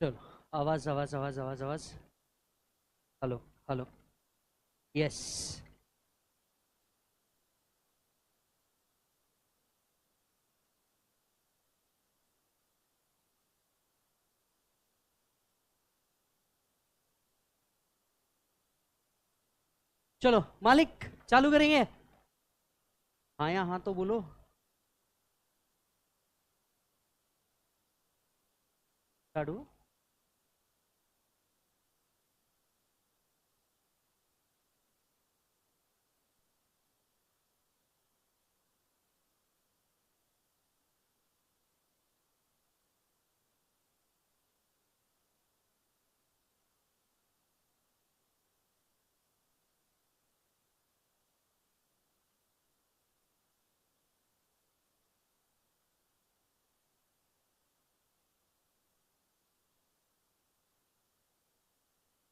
चलो। आवाज आवाज आवाज आवाज आवाज। हेलो। हेलो। यस। चलो मालिक, चालू करेंगे। हाँ या हाँ तो बोलो। चालू।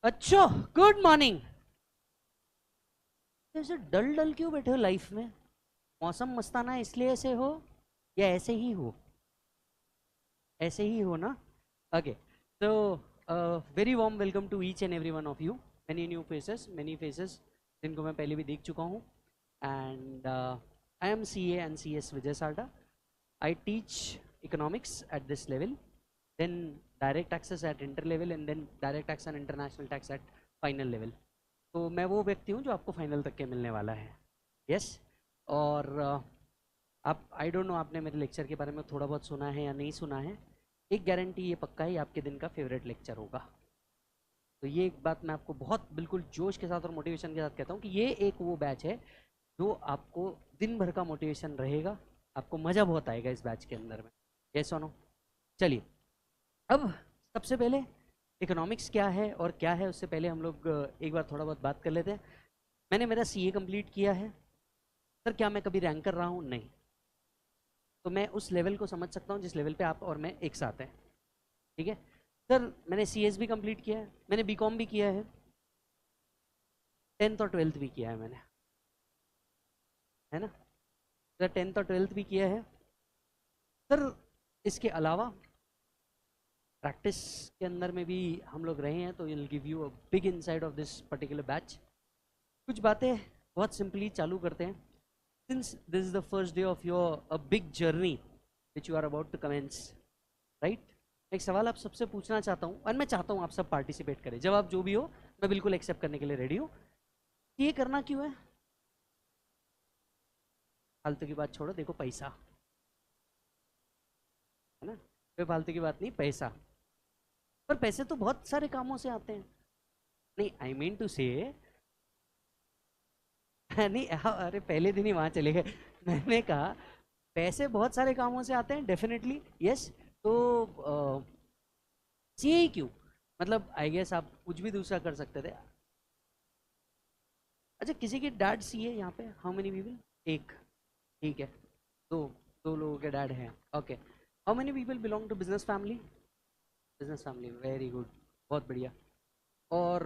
अच्छा। Good morning. ऐसे डल डल क्यों बैठे हो लाइफ में? मौसम मस्ताना है इसलिए ऐसे हो, या ऐसे ही हो? ऐसे ही हो ना? ओके। तो very warm welcome to each and every one of you. Many faces जिनको मैं पहले भी देख चुका हूँ। And I am C A and C S Vijay Salta. I teach economics at this level, then direct taxes at inter level, and then direct tax and international tax at final level. तो मैं वो व्यक्ति हूँ जो आपको फाइनल तक के मिलने वाला है। यस। और आप, आई डोंट नो आपने मेरे लेक्चर के बारे में थोड़ा बहुत सुना है या नहीं सुना है। एक गारंटी ये पक्का है, ये आपके दिन का फेवरेट लेक्चर होगा। तो ये एक बात मैं आपको बहुत बिल्कुल जोश के साथ और मोटिवेशन के साथ कहता हूँ कि ये एक वो बैच है जो आपको दिन भर का मोटिवेशन रहेगा। आपको मज़ा बहुत आएगा इस बैच के अंदर में। ये सुनो। चलिए। अब सबसे पहले इकोनॉमिक्स क्या है और क्या है, उससे पहले हम लोग एक बार थोड़ा बहुत बात कर लेते हैं। मैंने मेरा सीए कंप्लीट किया है। सर क्या मैं कभी रैंक कर रहा हूँ? नहीं। तो मैं उस लेवल को समझ सकता हूँ जिस लेवल पे आप और मैं एक साथ हैं। ठीक है। सर मैंने सीएस भी कंप्लीट किया है, मैंने बीकॉम भी किया है, 10th और 12th भी किया है मैंने, है ना? सर 10th और 12th भी किया है। सर इसके अलावा प्रैक्टिस के अंदर में भी हम लोग रहे हैं, तो will give you a big inside of this particular batch. कुछ बातें बहुत सिंपली चालू करते हैं। Since this is the first day of your a big journey which you are about to commence, right? एक सवाल आप सबसे पूछना चाहता हूँ, और मैं चाहता हूँ आप सब पार्टिसिपेट करें। जवाब जो भी हो मैं बिल्कुल एक्सेप्ट करने के लिए रेडी हूँ। ये करना क्यों है? फालतू की बात छोड़ो, देखो पैसा, है ना? कोई फालतू की बात नहीं, पैसा। पर पैसे तो बहुत सारे कामों से आते हैं। नहीं, आई मीन टू से नहीं, अरे पहले दिन ही वहां चले गए। मैंने कहा पैसे बहुत सारे कामों से आते हैं, डेफिनेटली यस। तो सीए क्यों? मतलब आई गेस आप कुछ भी दूसरा कर सकते थे। अच्छा, किसी के डैड सीए यहाँ पे? How many people? एक। ठीक है। दो। दो लोगों के डैड हैं। Okay. How many people belong to business family? Business family, very good. बहुत बढ़िया। और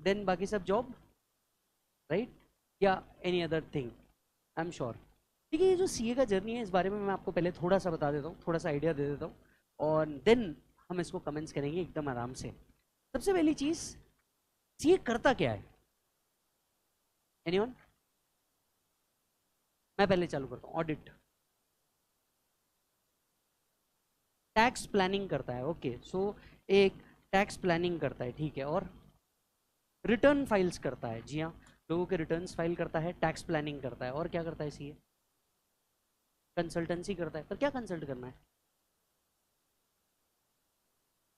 देन बाकी सब जॉब, राइट? या any other thing? I am sure. ठीक है। ये जो सीए का जर्नी है, इस बारे में मैं आपको पहले थोड़ा सा बता देता हूँ, थोड़ा सा आइडिया दे देता हूँ, और देन हम इसको कमेंट्स करेंगे एकदम आराम से। सबसे पहली चीज, सीए करता क्या है? एनीवन? मैं पहले चालू करता हूँ। ऑडिट, टैक्स प्लानिंग करता है। ओके सो एक टैक्स प्लानिंग करता है, ठीक है। और रिटर्न फाइल्स करता है, जी हाँ, लोगों के रिटर्न्स फाइल करता है, टैक्स प्लानिंग करता है। और क्या करता है सीए? कंसल्टेंसी करता है। पर क्या कंसल्ट करना है?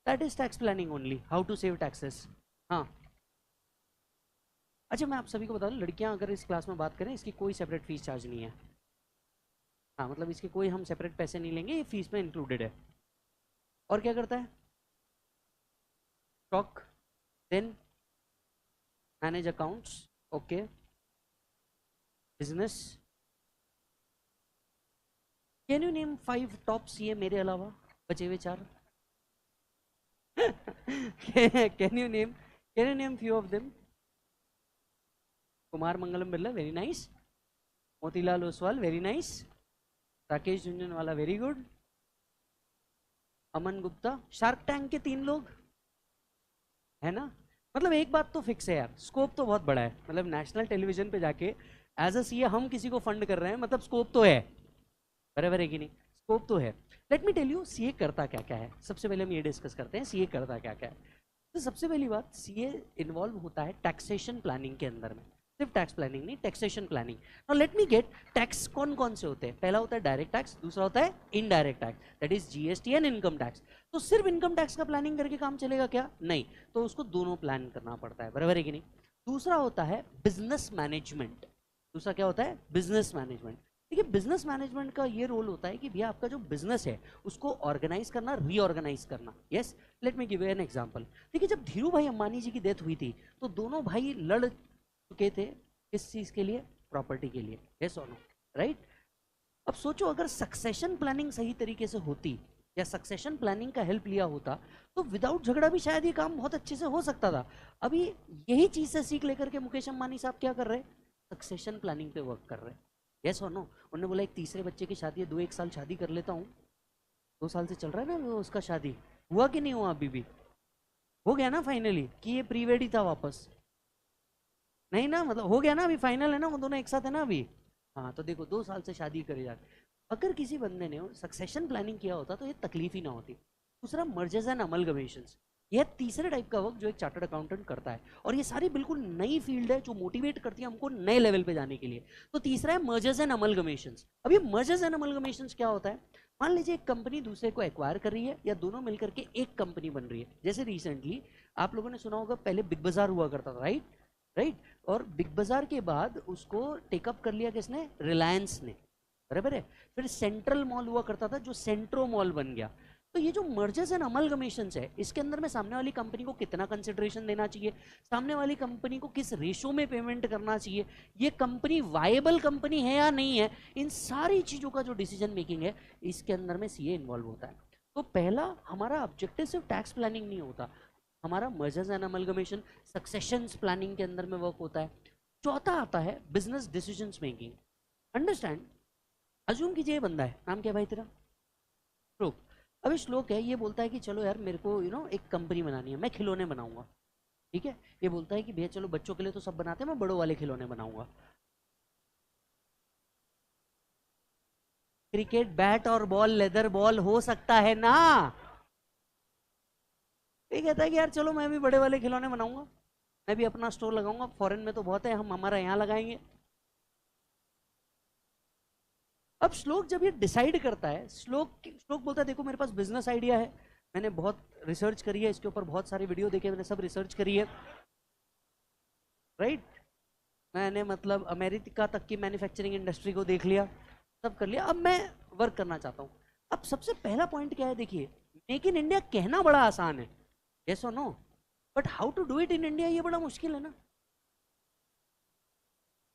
That is tax planning only, how to save taxes. हाँ। अच्छा, मैं आप सभी को बता दूं, लड़कियां अगर इस क्लास में बात करें, इसकी कोई सेपरेट फीस चार्ज नहीं है। हाँ, मतलब इसके कोई हम सेपरेट पैसे नहीं लेंगे, ये फीस में इंक्लूडेड है। और क्या करता है? Stock, then manage accounts, okay, business. Can you name 5 top CA मेरे अलावा, बचे हुए चार? Can you name, can you name few of them? Kumar Mangalam Birla, very nice. Motilal Oswal, very nice. Rakesh Jhunjhunwala, very good. Aman Gupta, Shark Tank के 3 लोग है ना। मतलब एक बात तो फिक्स है यार, स्कोप तो बहुत बड़ा है। मतलब नेशनल टेलीविजन पे जाके एज अ सीए हम किसी को फंड कर रहे हैं, मतलब स्कोप तो है, बराबर है कि नहीं? स्कोप तो है। Let me tell you CA करता क्या क्या है। सबसे पहले हम ये डिस्कस करते हैं सीए करता क्या क्या है। तो सबसे पहली बात, सीए इन्वॉल्व होता है टैक्सेशन प्लानिंग के अंदर में। सिर्फ टैक्स प्लानिंग नहीं, taxation planning. Now let me gate, tax कौन कौन से होते हैं? पहला होता है डायरेक्ट टैक्स, दूसरा होता है indirect tax, that is GST and income tax. तो सिर्फ इनकम टैक्स का प्लानिंग करके काम चलेगा क्या? नहीं, तो उसको दोनों प्लान करना पड़ता है, बराबर है कि नहीं? दूसरा होता है बिजनेस मैनेजमेंट। दूसरा क्या होता है? Business management. देखिए बिजनेस मैनेजमेंट का ये रोल होता है कि भैया आपका जो बिजनेस है उसको ऑर्गेनाइज करना, रीऑर्गेनाइज करना। Yes, late me give you an example. देखिए जब धीरू भाई अंबानी जी की डेथ हुई थी तो दोनों भाई लड़ चुके थे किस चीज के लिए? प्रॉपर्टी के लिए। यस और नो, राइट? अब सोचो अगर सक्सेशन प्लानिंग सही तरीके से होती या सक्सेशन प्लानिंग का हेल्प लिया होता तो विदाउट झगड़ा भी शायद ये काम बहुत अच्छे से हो सकता था। अभी यही चीज से सीख लेकर के मुकेश अंबानी साहब क्या कर रहे हैं? सक्सेशन प्लानिंग पे वर्क कर रहे हैं। यस और नो? उन्होंने बोला एक तीसरे बच्चे की शादी है, 2-1 साल शादी कर लेता हूँ। 2 साल से चल रहा है ना वो उसका शादी, हुआ कि नहीं हुआ? अभी भी हो गया ना फाइनली कि ये प्री वेड ही था वापस? नहीं ना, मतलब हो गया ना, अभी फाइनल है ना, वो दोनों एक साथ है ना अभी। हाँ तो देखो 2 साल से शादी करी जाती। अगर किसी बंदे ने सक्सेशन प्लानिंग किया होता तो ये तकलीफ ही ना होती। दूसरा मर्जर्स एंड अमलगमेशंस, यह तीसरे टाइप का वर्क जो एक चार्टर्ड अकाउंटेंट करता है, और ये सारी बिल्कुल नई फील्ड है जो मोटिवेट करती है हमको नए लेवल पे जाने के लिए। तो तीसरा है मर्जर्स एंड अमलगमेशंस। अब ये मर्जर्स एंड अमलगमेशंस क्या होता है? मान लीजिए एक कंपनी दूसरे को एक्वायर कर रही है या दोनों मिलकर के एक कंपनी बन रही है। जैसे रिसेंटली आप लोगों ने सुना होगा, पहले बिग बाजार हुआ करता था, राइट? राइट। और बिग बाजार के बाद उसको टेकअप कर लिया किसने? रिलायंस ने, बराबर है। फिर सेंट्रल मॉल हुआ करता था जो सेंट्रो मॉल बन गया। तो ये जो मर्जर्स एंड अमलगमेशंस है, इसके अंदर में सामने वाली कंपनी को कितना कंसिडरेशन देना चाहिए, सामने वाली कंपनी को किस रेशो में पेमेंट करना चाहिए, ये कंपनी वायबल कंपनी है या नहीं है, इन सारी चीजों का जो डिसीजन मेकिंग है इसके अंदर में सीए इन्वॉल्व होता है। तो पहला हमारा ऑब्जेक्टिव सिर्फ टैक्स प्लानिंग नहीं होता, हमारा mergers and amalgamation, successions planning के अंदर में वर्क होता है। चौथा आता है business decisions making. Understand, assume कीजिए ये बंदा है, नाम क्या है भाई तेरा? श्लोक। अभी श्लोक है, ये बोलता है कि चलो यार मेरे को एक कंपनी बनानी है, मैं खिलौने बनाऊंगा। ठीक है, ये बोलता है कि भैया चलो बच्चों के लिए तो सब बनाते हैं, मैं बड़ों वाले खिलौने बनाऊंगा। क्रिकेट बैट और बॉल, लेदर बॉल हो सकता है ना? ये कहता है कि यार चलो मैं भी बड़े वाले खिलौने बनाऊंगा, मैं भी अपना स्टोर लगाऊंगा, फॉरेन में तो बहुत है, हम हमारा यहाँ लगाएंगे। अब श्लोक जब ये डिसाइड करता है, श्लोक श्लोक बोलता है देखो मेरे पास बिजनेस आइडिया है, मैंने बहुत रिसर्च करी है इसके ऊपर, बहुत सारे वीडियो देखे, मैंने सब रिसर्च करी है, राइट? मैंने मतलब अमेरिका तक की मैन्युफैक्चरिंग इंडस्ट्री को देख लिया, सब कर लिया, अब मैं वर्क करना चाहता हूँ। अब सबसे पहला पॉइंट क्या है? देखिए मेक इन इंडिया कहना बड़ा आसान है, यस और no, but how to do it in India ये बड़ा मुश्किल है ना।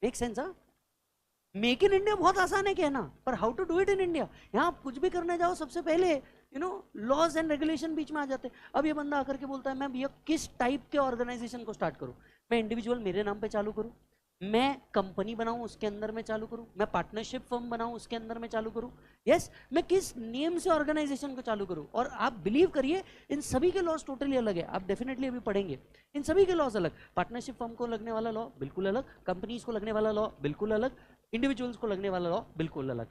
Make sense? हाँ, मेक इन इंडिया बहुत आसान है कहना, पर how to do it in India, यहाँ आप कुछ भी करने जाओ सबसे पहले लॉज एंड रेगुलेशन बीच में आ जाते हैं। अब ये बंदा आकर के बोलता है मैं भैया किस टाइप के ऑर्गेनाइजेशन को स्टार्ट करूं, मैं इंडिविजुअल मेरे नाम पे चालू करूं, मैं कंपनी बनाऊं उसके अंदर में चालू करूं, मैं पार्टनरशिप फर्म बनाऊं उसके अंदर में चालू करूं, यस, मैं किस नियम से ऑर्गेनाइजेशन को चालू करूं। और आप बिलीव करिए इन सभी के लॉज टोटली अलग है, आप डेफिनेटली अभी पढ़ेंगे, इन सभी के लॉज अलग। पार्टनरशिप फर्म को लगने वाला लॉ बिल्कुल अलग, कंपनीज को लगने वाला लॉ बिल्कुल अलग, इंडिविजुअल्स को लगने वाला लॉ बिल्कुल अलग।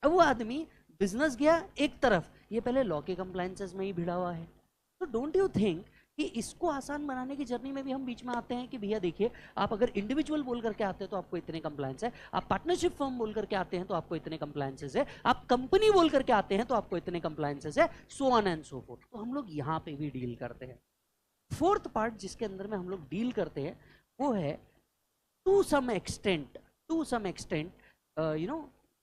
अब वो आदमी बिजनेस गया एक तरफ, ये पहले लॉ के कंप्लायंसेस में ही भिड़ा हुआ है। तो डोंट यू थिंक कि इसको आसान बनाने की जर्नी में भी हम बीच में आते हैं कि भैया देखिए आप अगर इंडिविजुअल बोल करके आते हैं तो आपको इतने कंप्लायंस है, आप पार्टनरशिप फर्म बोल करके आते हैं तो आपको इतने कंप्लायंसेस है, आप कंपनी बोल करके आते हैं तो आपको इतने कंप्लायंसेस है, so on and so fourth. तो हम लोग यहाँ पे भी डील करते हैं। फोर्थ पार्ट जिसके अंदर में हम लोग डील करते हैं वो है to some extent, to some extent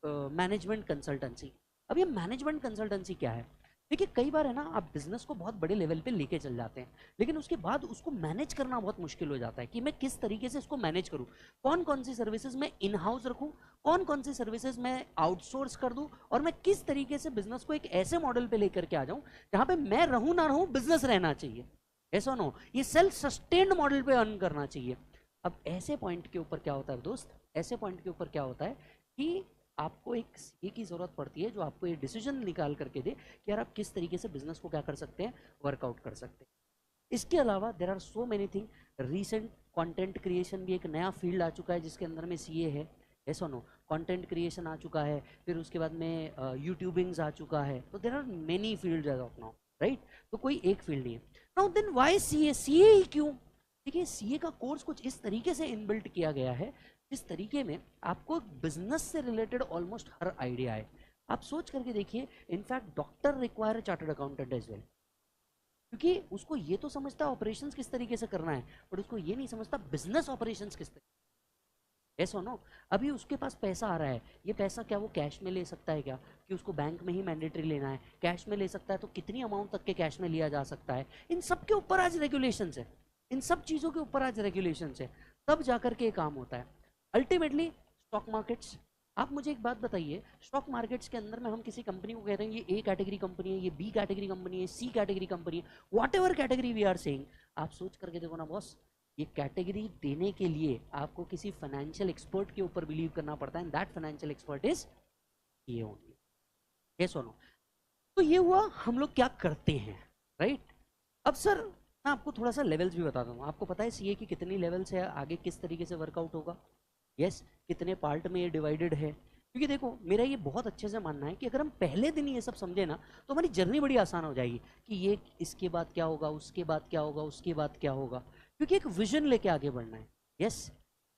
management consultancy. अब ये मैनेजमेंट कंसल्टेंसी क्या है? देखिए कई बार है ना आप बिजनेस को बहुत बड़े लेवल पे लेके चल जाते हैं, लेकिन उसके बाद उसको मैनेज करना बहुत मुश्किल हो जाता है कि मैं किस तरीके से इसको मैनेज करूं, कौन कौन सी सर्विसेज मैं इन हाउस रखूं, कौन कौन सी सर्विसेज मैं आउटसोर्स कर दूं, और मैं किस तरीके से बिजनेस को एक ऐसे मॉडल पे लेकर के आ जाऊं जहां पे मैं रहूं ना रहूं बिजनेस रहना चाहिए, ऐसा नो, ये सेल्फ सस्टेन्ड मॉडल पे अर्न करना चाहिए। अब ऐसे पॉइंट के ऊपर क्या होता है दोस्त, ऐसे पॉइंट के ऊपर क्या होता है कि आपको एक सीए की ज़रूरत पड़ती है जो आपको ये डिसीजन निकाल करके दे कि यार आप किस तरीके से बिजनेस को क्या कर सकते हैं, वर्कआउट कर सकते हैं। इसके अलावा there are so many thing. Recent content creation भी एक नया फील्ड आ चुका है जिसके अंदर में सीए है। ऐसा नो, कंटेंट क्रिएशन आ चुका है, फिर उसके बाद में यूट्यूबिंग्स आ चुका है। तो there are many field as of now, right. तो कोई एक फील्ड नहीं है। Now then why CA, CA ही क्यों? देखिए, सीए का कोर्स कुछ इस तरीके से इनबिल्ट किया गया है जिस तरीके में आपको बिजनेस से रिलेटेड ऑलमोस्ट हर आइडिया है। आप सोच करके देखिए, in fact doctor require chartered accountant as well, क्योंकि उसको ये तो समझता है ऑपरेशंस किस तरीके से करना है, बट उसको ये नहीं समझता बिजनेस ऑपरेशंस किस तरीके। ऐसा नो, अभी उसके पास पैसा आ रहा है, ये पैसा क्या वो कैश में ले सकता है क्या, कि उसको बैंक में ही मैंडेटरी लेना है? कैश में ले सकता है तो कितनी अमाउंट तक के कैश में लिया जा सकता है? इन सब के ऊपर आज रेगुलेशंस है, इन सब चीज़ों के ऊपर आज रेगुलेशंस है, तब जाकर के काम होता है। अल्टीमेटली स्टॉक मार्केट्स, आप मुझे एक बात बताइए, स्टॉक मार्केट्स के अंदर में हम किसी कंपनी को कहते हैं ये ए कैटेगरी कंपनी है, ये बी कैटेगरी कंपनी है, सी कैटेगरी कंपनी है, whatever category we are saying, आप सोच करके देखो ना बॉस, ये कैटेगरी देने के लिए आपको किसी फाइनेंशियल एक्सपर्ट के ऊपर बिलीव करना पड़ता है, and that financial expert is ये ओनली। ये सुनो, तो ये हुआ हम लोग क्या करते हैं, राइट। अब सर मैं आपको थोड़ा सा लेवल्स भी बता दूँ, आपको पता है सीए की कितनी लेवल्स है, आगे किस तरीके से वर्कआउट होगा? यस, कितने पार्ट में ये डिवाइडेड है? क्योंकि देखो, मेरा ये बहुत अच्छे से मानना है कि अगर हम पहले दिन ये सब समझे ना तो हमारी जर्नी बड़ी आसान हो जाएगी कि ये इसके बाद क्या होगा, उसके बाद क्या होगा, उसके बाद क्या होगा, क्योंकि एक विजन लेके आगे बढ़ना है। यस,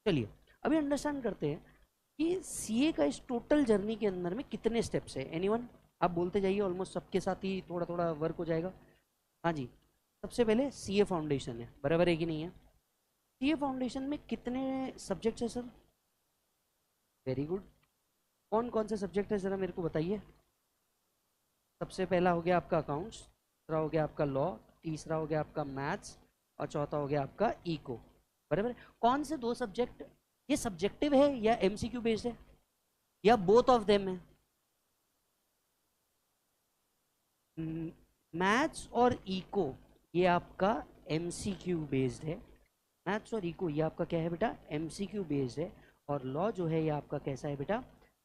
चलिए अभी अंडरस्टैंड करते हैं कि सीए का इस टोटल जर्नी के अंदर में कितने स्टेप्स है। एनीवन, आप बोलते जाइए, ऑलमोस्ट सबके साथ ही थोड़ा थोड़ा वर्क हो जाएगा। हाँ जी, सबसे पहले सीए फाउंडेशन है, बराबर है कि नहीं है? सीए फाउंडेशन में कितने सब्जेक्ट्स है सर? Very good. कौन कौन से सब्जेक्ट है ज़रा मेरे को बताइए। सबसे पहला हो गया आपका अकाउंट्स, दूसरा हो गया आपका लॉ, तीसरा हो गया आपका मैथ्स, और चौथा हो गया आपका इको, बराबर। कौन से दो सब्जेक्ट ये सब्जेक्टिव है या एमसीक्यू बेस्ड है, या बोथ ऑफ देम है? मैथ्स और इको ये आपका एमसीक्यू बेस्ड है। मैथ्स और इको ये आपका क्या है बेटा, एमसीक्यू बेस्ड है। और लॉ जो है ये आपका कैसा है बेटा,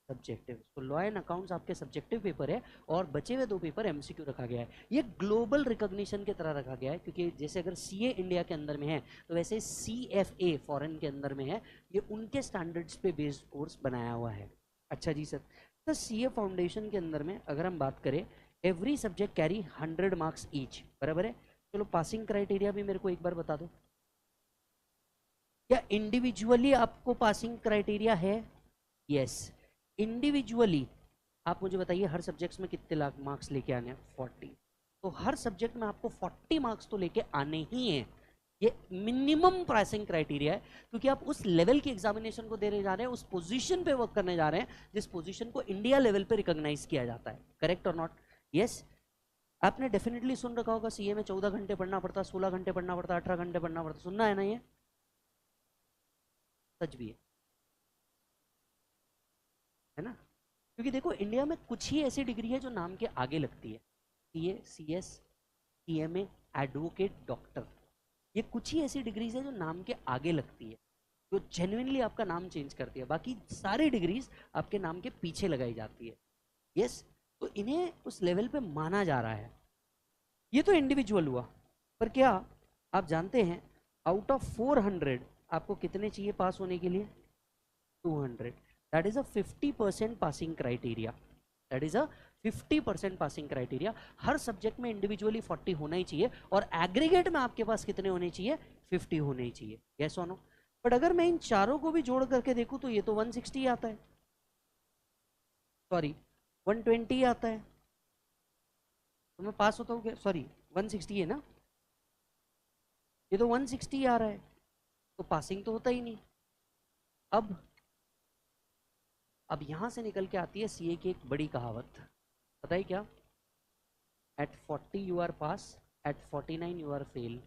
सब्जेक्टिव। तो लॉ एंड अकाउंट्स आपके सब्जेक्टिव पेपर है और बचे हुए दो पेपर एमसीक्यू रखा गया है। ये ग्लोबल रिकॉग्निशन की तरह रखा गया है, क्योंकि जैसे अगर सीए इंडिया के अंदर में है तो वैसे सीएफए फॉरेन के अंदर में है, ये उनके स्टैंडर्ड्स पे बेस्ड कोर्स बनाया हुआ है। अच्छा जी सर, तो सीए फाउंडेशन के अंदर में अगर हम बात करें, every subject carry 100 marks each, बराबर है। चलो पासिंग क्राइटेरिया भी मेरे को एक बार बता दो, क्या इंडिविजुअली आपको पासिंग क्राइटेरिया है? यस, इंडिविजुअली आप मुझे बताइए हर सब्जेक्ट्स में कितने लाख मार्क्स लेके आने हैं? 40। तो हर सब्जेक्ट में आपको 40 मार्क्स तो लेके आने ही हैं। ये मिनिमम पासिंग क्राइटेरिया है, क्योंकि आप उस लेवल की एग्जामिनेशन को देने जा रहे हैं, उस पोजीशन पे वर्क करने जा रहे हैं जिस पोजीशन को इंडिया लेवल पे रिकॉग्नाइज किया जाता है। करेक्ट और नॉट? यस। आपने डेफिनेटली सुन रखा होगा सीए में 14 घंटे पढ़ना पड़ता, 16 घंटे पढ़ना पड़ता, 18 घंटे पढ़ना पड़ता, सुनना है ना? ये सच भी है ना? क्योंकि देखो, इंडिया में कुछ ही ऐसी डिग्री है जो नाम के आगे लगती है, CA, CS, CMA, advocate, doctor. ये कुछ ही ऐसी डिग्रीज है जो नाम के आगे लगती है, जो जेन्युइनली आपका नाम चेंज करती है। बाकी सारी डिग्रीज आपके नाम के पीछे लगाई जाती है। यस, तो इन्हें उस लेवल पे माना जा रहा है। ये तो इंडिविजुअल हुआ, पर क्या आप जानते हैं आउट ऑफ 400 आपको कितने चाहिए पास होने के लिए? 200। That is a 50% passing criteria. That is a 50% passing criteria. Her subject में इंडिविजुअली 40 होना ही चाहिए, और एग्रीगेट में आपके पास कितने होने चाहिए? 50 होने ही चाहिए। यस और नो? बट अगर मैं इन चारों को भी जोड़ करके देखूं तो ये तो 160 आता है, सॉरी 120 आता है, तो मैं पास होता हूँ क्या? सॉरी 160 है ना, ये तो 160 आ रहा है, तो पासिंग तो होता ही नहीं। अब यहां से निकल के आती है सीए की एक बड़ी कहावत, पता है क्या? At 40 you are pass, at 49 you are fail.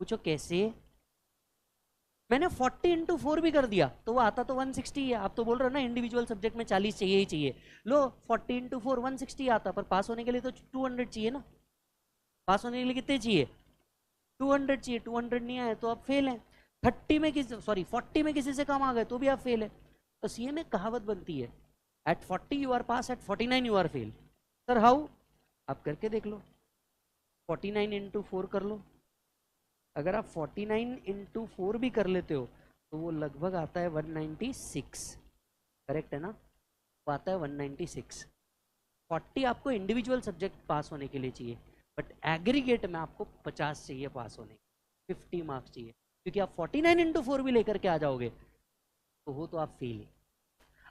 पूछो कैसे? मैंने 40 इंटू 4 भी कर दिया तो वो आता तो 160 है। आप तो बोल रहे हो ना इंडिविजुअल सब्जेक्ट में 40 चाहिए ही चाहिए, लो 40 इंटू 4 160 आता, पर पास होने के लिए तो 200 चाहिए ना। पास होने के लिए कितने चाहिए? 200 चाहिए। 200 नहीं आए तो आप फेल हैं। 30 में किसी, सॉरी 40 में किसी से कम आ गए तो भी आप फेल है। तो सीए में कहावत बनती है, at 40 you are pass, at 49 you are fail. Sir how? आप करके देख लो, 49 इंटू 4 कर लो। अगर आप 49 इंटू 4 भी कर लेते हो तो वो लगभग आता है 196, करेक्ट है ना? वो आता है 196। 40 आपको इंडिविजुअल सब्जेक्ट पास होने के लिए चाहिए, बट एग्रीगेट में आपको 50 चाहिए पास होने के, 50 मार्क्स चाहिए, क्योंकि आप 49 इंटू 4 भी लेकर के आ जाओगे तो हो तो आप फेल ही।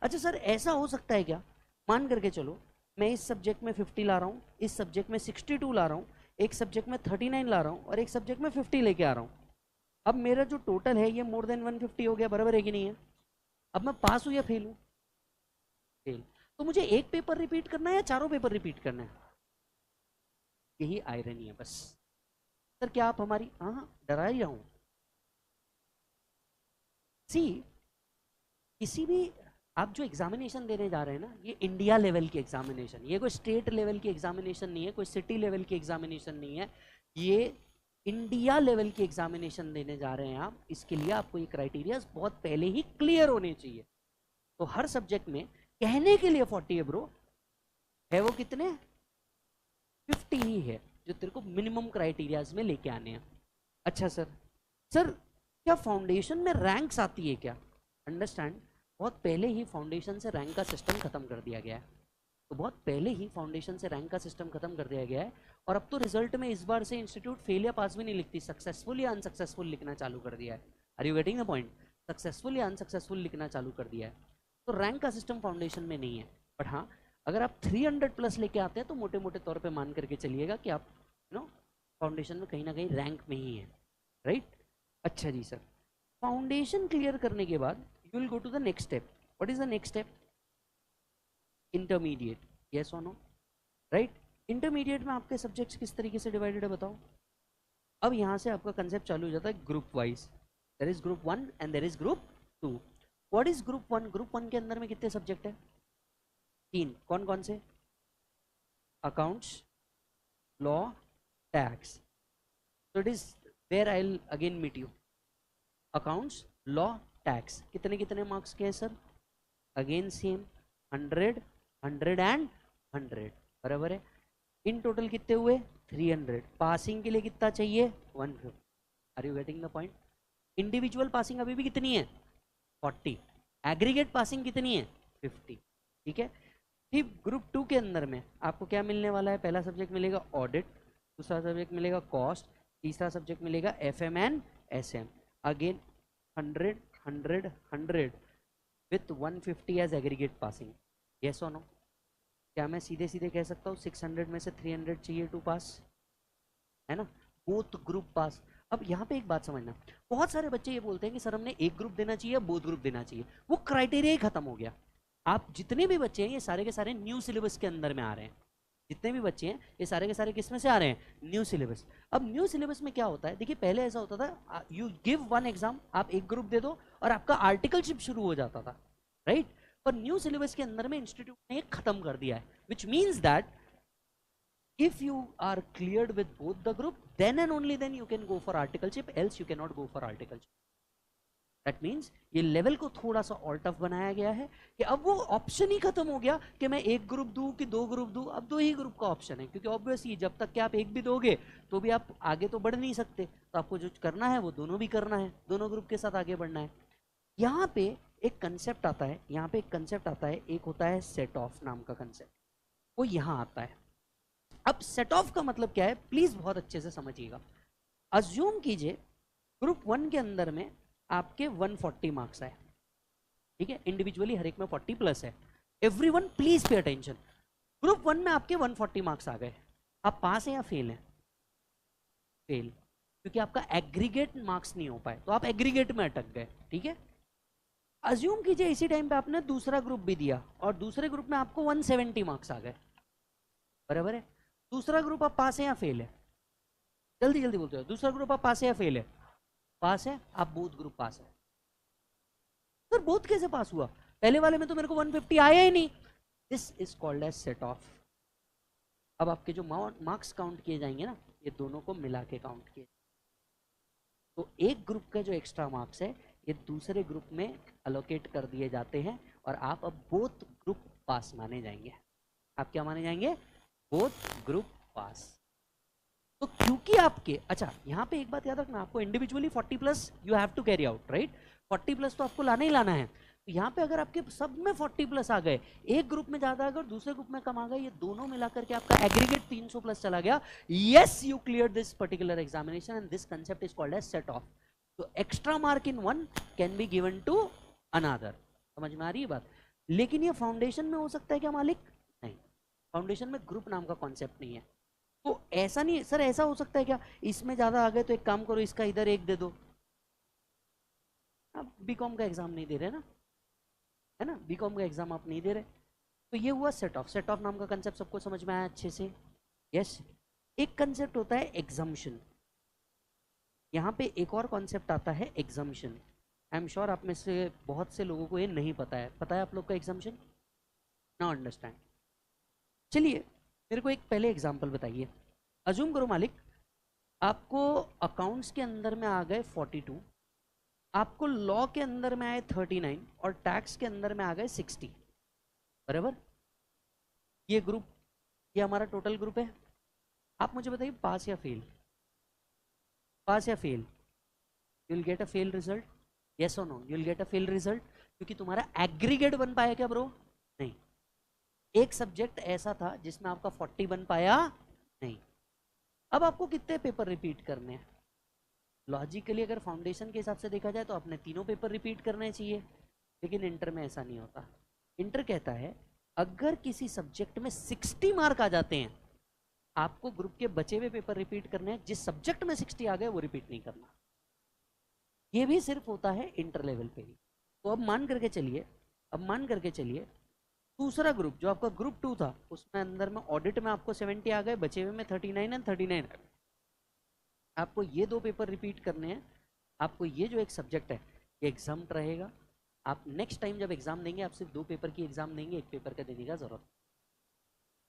अच्छा सर ऐसा हो सकता है क्या, मान करके चलो मैं इस सब्जेक्ट में 50 ला रहा हूँ, इस सब्जेक्ट में 62 ला रहा हूँ, एक सब्जेक्ट में 39 ला रहा हूँ और एक सब्जेक्ट में 50 लेके आ रहा हूँ, अब मेरा जो टोटल है ये मोर देन 150 हो गया, बराबर है कि नहीं है? अब मैं पास हूँ या फेल हूँ? फेल। तो मुझे एक पेपर रिपीट करना है या चारों पेपर रिपीट करना है? यही आयरनी है बस। सर क्या आप हमारी, हाँ डरा ही रहा हूँ। सी, किसी भी आप जो एग्जामिनेशन देने जा रहे हैं ना, ये इंडिया लेवल की एग्जामिनेशन, ये कोई स्टेट लेवल की एग्जामिनेशन नहीं है, कोई सिटी लेवल की एग्जामिनेशन नहीं है, ये इंडिया लेवल की एग्जामिनेशन देने जा रहे हैं आप। इसके लिए आपको ये क्राइटेरिया बहुत पहले ही क्लियर होने चाहिए। तो हर सब्जेक्ट में कहने के लिए 40 है ब्रो, है वो कितने, 50 ही है जो तेरे को मिनिमम क्राइटेरियाज में लेके आने हैं। अच्छा सर, सर क्या फाउंडेशन में रैंक्स आती है क्या? अंडरस्टैंड, बहुत पहले ही फाउंडेशन से रैंक का सिस्टम खत्म कर दिया गया है। तो बहुत पहले ही फाउंडेशन से रैंक का सिस्टम खत्म कर दिया गया है, और अब तो रिजल्ट में इस बार से इंस्टीट्यूट फेल या पास भी नहीं लिखती, सक्सेसफुल या अनसक्सेसफुल लिखना चालू कर दिया है। Are you getting the point? Successful या अनसक्सेसफुल लिखना चालू कर दिया है। तो रैंक का सिस्टम फाउंडेशन में नहीं है, बट हाँ अगर आप 300 प्लस लेके आते हैं तो मोटे मोटे तौर पे मान करके चलिएगा कि आप यू नो फाउंडेशन में कहीं ना कहीं रैंक में ही है, राइट? अच्छा जी सर, फाउंडेशन क्लियर करने के बाद you will go to the next step. What is the next step? Intermediate, yes और नो, राइट? इंटरमीडिएट में आपके सब्जेक्ट्स किस तरीके से डिवाइडेड है बताओ? अब यहाँ से आपका कंसेप्ट चालू हो जाता है group wise. There is group 1 and there is group 2। What is group 1? Group 1 के अंदर में कितने सब्जेक्ट है? 3। कौन कौन से? Accounts, law, tax. so it is where I'll again meet you. Accounts, law, tax, कितने कितने मार्क्स के हैं सर? अगेन सेम, 100, 100 एंड 100, बराबर है। इन टोटल कितने हुए? 300। पासिंग के लिए कितना चाहिए? 150। Are you getting the point? Individual passing अभी भी कितनी है? 40। एग्रीगेट पासिंग कितनी है? 50। ठीक है। फिर ग्रुप 2 के अंदर में आपको क्या मिलने वाला है? पहला सब्जेक्ट मिलेगा ऑडिट, दूसरा सब्जेक्ट मिलेगा कॉस्ट, तीसरा सब्जेक्ट मिलेगा FM and SM. Again 100, 100, 100 with 150 as aggregate passing. Yes और नो? क्या मैं सीधे सीधे कह सकता हूँ 600 में से 300 चाहिए टू पास, है ना? बोथ ग्रुप पास। अब यहाँ पे एक बात समझना, बहुत सारे बच्चे ये बोलते हैं कि सर हमने एक ग्रुप देना चाहिए, बोथ ग्रुप देना चाहिए। वो क्राइटेरिया ही खत्म हो गया। आप जितने भी बच्चे हैं ये सारे के सारे न्यू सिलेबस के अंदर में आ रहे हैं। जितने भी बच्चे हैं ये सारे के सारे किस में से आ रहे हैं? New syllabus. अब न्यू सिलेबस में क्या होता है, देखिए पहले ऐसा होता था, यू गिव वन एग्जाम, आप एक ग्रुप दे दो और आपका आर्टिकलशिप शुरू हो जाता था, राइट? पर न्यू सिलेबस के अंदर में इंस्टीट्यूट ने खत्म कर दिया है, which means that if you are cleared with both the group, then and only then you can go for articleship, else you cannot go for articleship. That means ये level को थोड़ा सा और टफ बनाया गया है कि अब वो ऑप्शन ही खत्म हो गया कि मैं एक ग्रुप दूं कि दो ग्रुप दूं। अब दो ही ग्रुप का ऑप्शन है, क्योंकि ऑब्वियसली जब तक कि आप एक भी दोगे तो भी आप आगे तो बढ़ नहीं सकते, तो आपको जो करना है वो दोनों भी करना है, दोनों ग्रुप के साथ आगे बढ़ना है। यहाँ पे एक कंसेप्ट आता है, यहाँ पे एक कंसेप्ट आता है, एक होता है सेट ऑफ नाम का कंसेप्ट, वो यहाँ आता है। अब सेट ऑफ का मतलब क्या है, प्लीज बहुत अच्छे से समझिएगा। अज्यूम कीजिए ग्रुप 1 के अंदर में आपके 140 मार्क्स आए, ठीक है? इंडिविजुअली हर एक में 40 प्लस है। Everyone please pay attention. Group 1 में आपके 140 मार्क्स आ गए, आप पास हैं या फेल हैं? फेल, क्योंकि आपका एग्रीगेट मार्क्स नहीं हो पाए, तो आप एग्रीगेट में अटक गए, ठीक है? अज्यूम कीजिए इसी टाइम पे आपने दूसरा ग्रुप भी दिया और दूसरे ग्रुप में आपको 170 मार्क्स आ गए, बराबर है? दूसरा ग्रुप आप पास है या फेल है? जल्दी जल्दी बोलते हो, दूसरा ग्रुप आप पास है या फेल है? पास है। आप बोथ ग्रुप पास है। सर बोथ कैसे पास हुआ? पहले वाले में तो मेरे को 150 आया ही नहीं। This is called as set off. अब आपके जो मार्क्स काउंट किए जाएंगे ना, ये दोनों को मिला के काउंट किए, तो एक ग्रुप का जो एक्स्ट्रा मार्क्स है ये दूसरे ग्रुप में अलोकेट कर दिए जाते हैं और आप अब बोथ ग्रुप पास माने जाएंगे। आप क्या माने जाएंगे? बोथ ग्रुप पास। तो क्योंकि आपके, अच्छा यहाँ पे एक बात याद रखना, आपको individually 40 plus you have to carry out, right? 40 plus तो आपको लाना ही लाना है। तो यहाँ पे अगर आपके सब में 40 प्लस आ गए, एक ग्रुप में ज्यादा आ गए और दूसरे ग्रुप में कम आ गए, ये दोनों मिलाकर के आपका एग्रीगेट 300 प्लस चला गया, yes you clear this particular examination and this concept is called as set off. तो extra mark in one can be given to another. समझ में आ रही है बात? लेकिन ये फाउंडेशन में हो सकता है क्या मालिक? नहीं, फाउंडेशन में ग्रुप नाम का कॉन्सेप्ट नहीं है। तो ऐसा नहीं सर, ऐसा हो सकता है क्या इसमें ज्यादा आ गए तो एक काम करो, इसका इधर एक दे दो। आप बीकॉम का एग्जाम नहीं दे रहे ना, है ना? बीकॉम का एग्जाम आप नहीं दे रहे। तो ये हुआ सेट ऑफ। सेट ऑफ नाम का कंसेप्ट सबको समझ में आया अच्छे से? यस। एक कंसेप्ट होता है एग्जाम्शन। यहाँ पे एक और कॉन्सेप्ट आता है एग्जाम्शन। आई एम श्योर आप में से बहुत से लोगों को ये नहीं पता है। पता है आप लोग का एग्जाम्शन? ना अंडरस्टैंड। चलिए मेरे को एक पहले एग्जाम्पल बताइए। अज्यूम करो मालिक, आपको अकाउंट्स के अंदर में आ गए 42, आपको लॉ के अंदर में आए 39 और टैक्स के अंदर में आ गए 60, बराबर? ये ग्रुप, ये हमारा टोटल ग्रुप है। आप मुझे बताइए पास या फेल? पास या fail? You will get a fail result, yes और no? You will get a fail result क्योंकि तुम्हारा एग्रीगेट बन पाया क्या ब्रो? नहीं। एक सब्जेक्ट ऐसा था जिसमें आपका 40 बन पाया नहीं। अब आपको कितने पेपर रिपीट करने हैं? लॉजिकली अगर फाउंडेशन के हिसाब से देखा जाए तो आपने तीनों पेपर रिपीट करने चाहिए, लेकिन इंटर में ऐसा नहीं होता। इंटर कहता है अगर किसी सब्जेक्ट में 60 मार्क आ जाते हैं, आपको ग्रुप के बचे हुए पेपर रिपीट करने हैं। जिस सब्जेक्ट में 60 आ गए वो रिपीट नहीं करना। ये भी सिर्फ होता है इंटर लेवल पे ही। तो अब मान करके चलिए, अब मान करके चलिए दूसरा ग्रुप जो आपका ग्रुप 2 था, उसमें अंदर में ऑडिट में आपको 70 आ गए, बचे हुए में 39 एंड 39। आपको ये दो पेपर रिपीट करने हैं। आपको ये जो एक सब्जेक्ट है ये एग्जाम रहेगा। आप नेक्स्ट टाइम जब एग्जाम देंगे आप सिर्फ 2 पेपर की एग्जाम देंगे, एक पेपर का देने का जरूरत,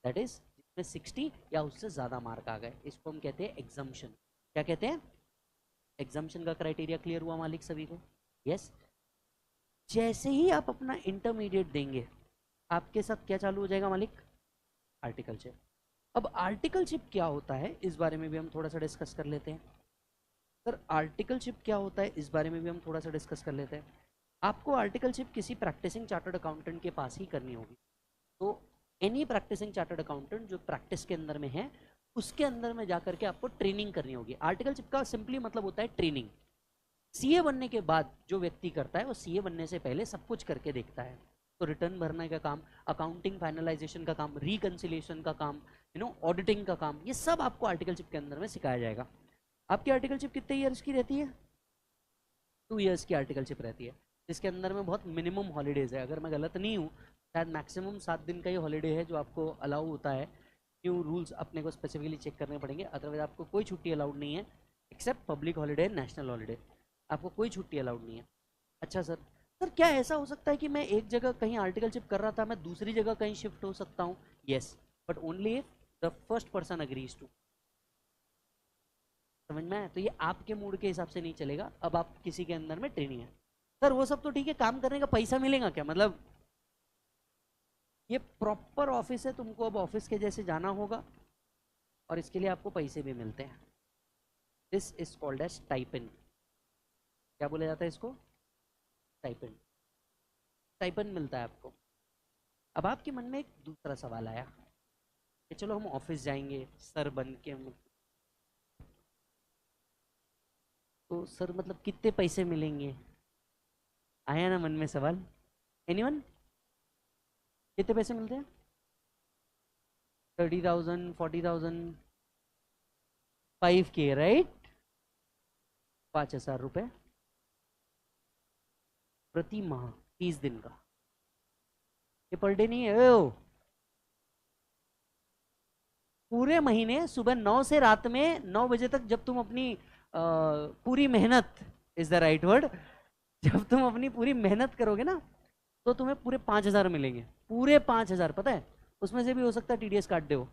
दैट इज जिसमें 60 या उससे ज्यादा मार्क आ गए। इसको हम कहते हैं एग्जाम्शन। क्या कहते हैं? एग्जाम्शन का क्राइटेरिया क्लियर हुआ मालिक सभी को? यस। जैसे ही आप अपना इंटरमीडिएट देंगे आपके साथ क्या चालू हो जाएगा मालिक? आर्टिकलशिप। अब आर्टिकलशिप क्या होता है इस बारे में भी हम थोड़ा सा डिस्कस कर लेते हैं। सर आर्टिकलशिप क्या होता है इस बारे में भी हम थोड़ा सा डिस्कस कर लेते हैं। आपको आर्टिकलशिप किसी प्रैक्टिसिंग चार्टर्ड अकाउंटेंट के पास ही करनी होगी। तो एनी प्रैक्टिसिंग चार्टर्ड अकाउंटेंट जो प्रैक्टिस के अंदर में है उसके अंदर में जाकर के आपको ट्रेनिंग करनी होगी। आर्टिकलशिप का सिंपली मतलब होता है ट्रेनिंग। सीए बनने के बाद जो व्यक्ति करता है वो सीए बनने से पहले सब कुछ करके देखता है। तो रिटर्न भरने का काम, अकाउंटिंग फाइनलाइजेशन का काम, रिकंसिलिएशन का काम, ऑडिटिंग का काम, ये सब आपको आर्टिकलशिप के अंदर में सिखाया जाएगा। आपकी आर्टिकलशिप कितने ईयर्स की रहती है? 2 ईयर्स की आर्टिकलशिप रहती है, जिसके अंदर में बहुत मिनिमम हॉलीडेज है। अगर मैं गलत नहीं हूँ शायद मैक्सिमम 7 दिन का ही हॉलीडे है जो आपको अलाउ होता है। न्यू रूल्स अपने को स्पेसिफिकली चेक करने पड़ेंगे, अदरवाइज आपको कोई छुट्टी अलाउड नहीं है except public holiday, national holiday, आपको कोई छुट्टी अलाउड नहीं है। अच्छा सर, सर क्या ऐसा हो सकता है कि मैं एक जगह कहीं आर्टिकलशिप कर रहा था मैं दूसरी जगह कहीं शिफ्ट हो सकता हूँ? Yes, but only if the first person agrees to. समझ में आया? तो ये आपके मूड के हिसाब से नहीं चलेगा। अब आप किसी के अंदर में ट्रेनिंग है, सर वो सब तो ठीक है, काम करने का पैसा मिलेगा क्या? मतलब ये प्रॉपर ऑफिस है, तुमको अब ऑफिस के जैसे जाना होगा और इसके लिए आपको पैसे भी मिलते हैं। This is called as stipend. क्या बोला जाता है इसको? स्टाइपेंड। स्टाइपेंड मिलता है आपको। अब आपके मन में एक दूसरा सवाल आया कि चलो हम ऑफिस जाएंगे सर बन के, तो सर मतलब कितने पैसे मिलेंगे? आया ना मन में सवाल? एनीवन? कितने पैसे मिलते हैं? 30,000, 40,000, 5K, राइट? 5,000 रुपये प्रति माह, 30 दिन का। ये पर डे नहीं है ओ। पूरे महीने सुबह 9 से रात में 9 बजे तक जब तुम अपनी पूरी मेहनत, इज द राइट वर्ड, जब तुम अपनी पूरी मेहनत करोगे ना तो तुम्हें पूरे 5,000 मिलेंगे। पूरे 5,000, पता है उसमें से भी हो सकता है टीडीएस काट दो,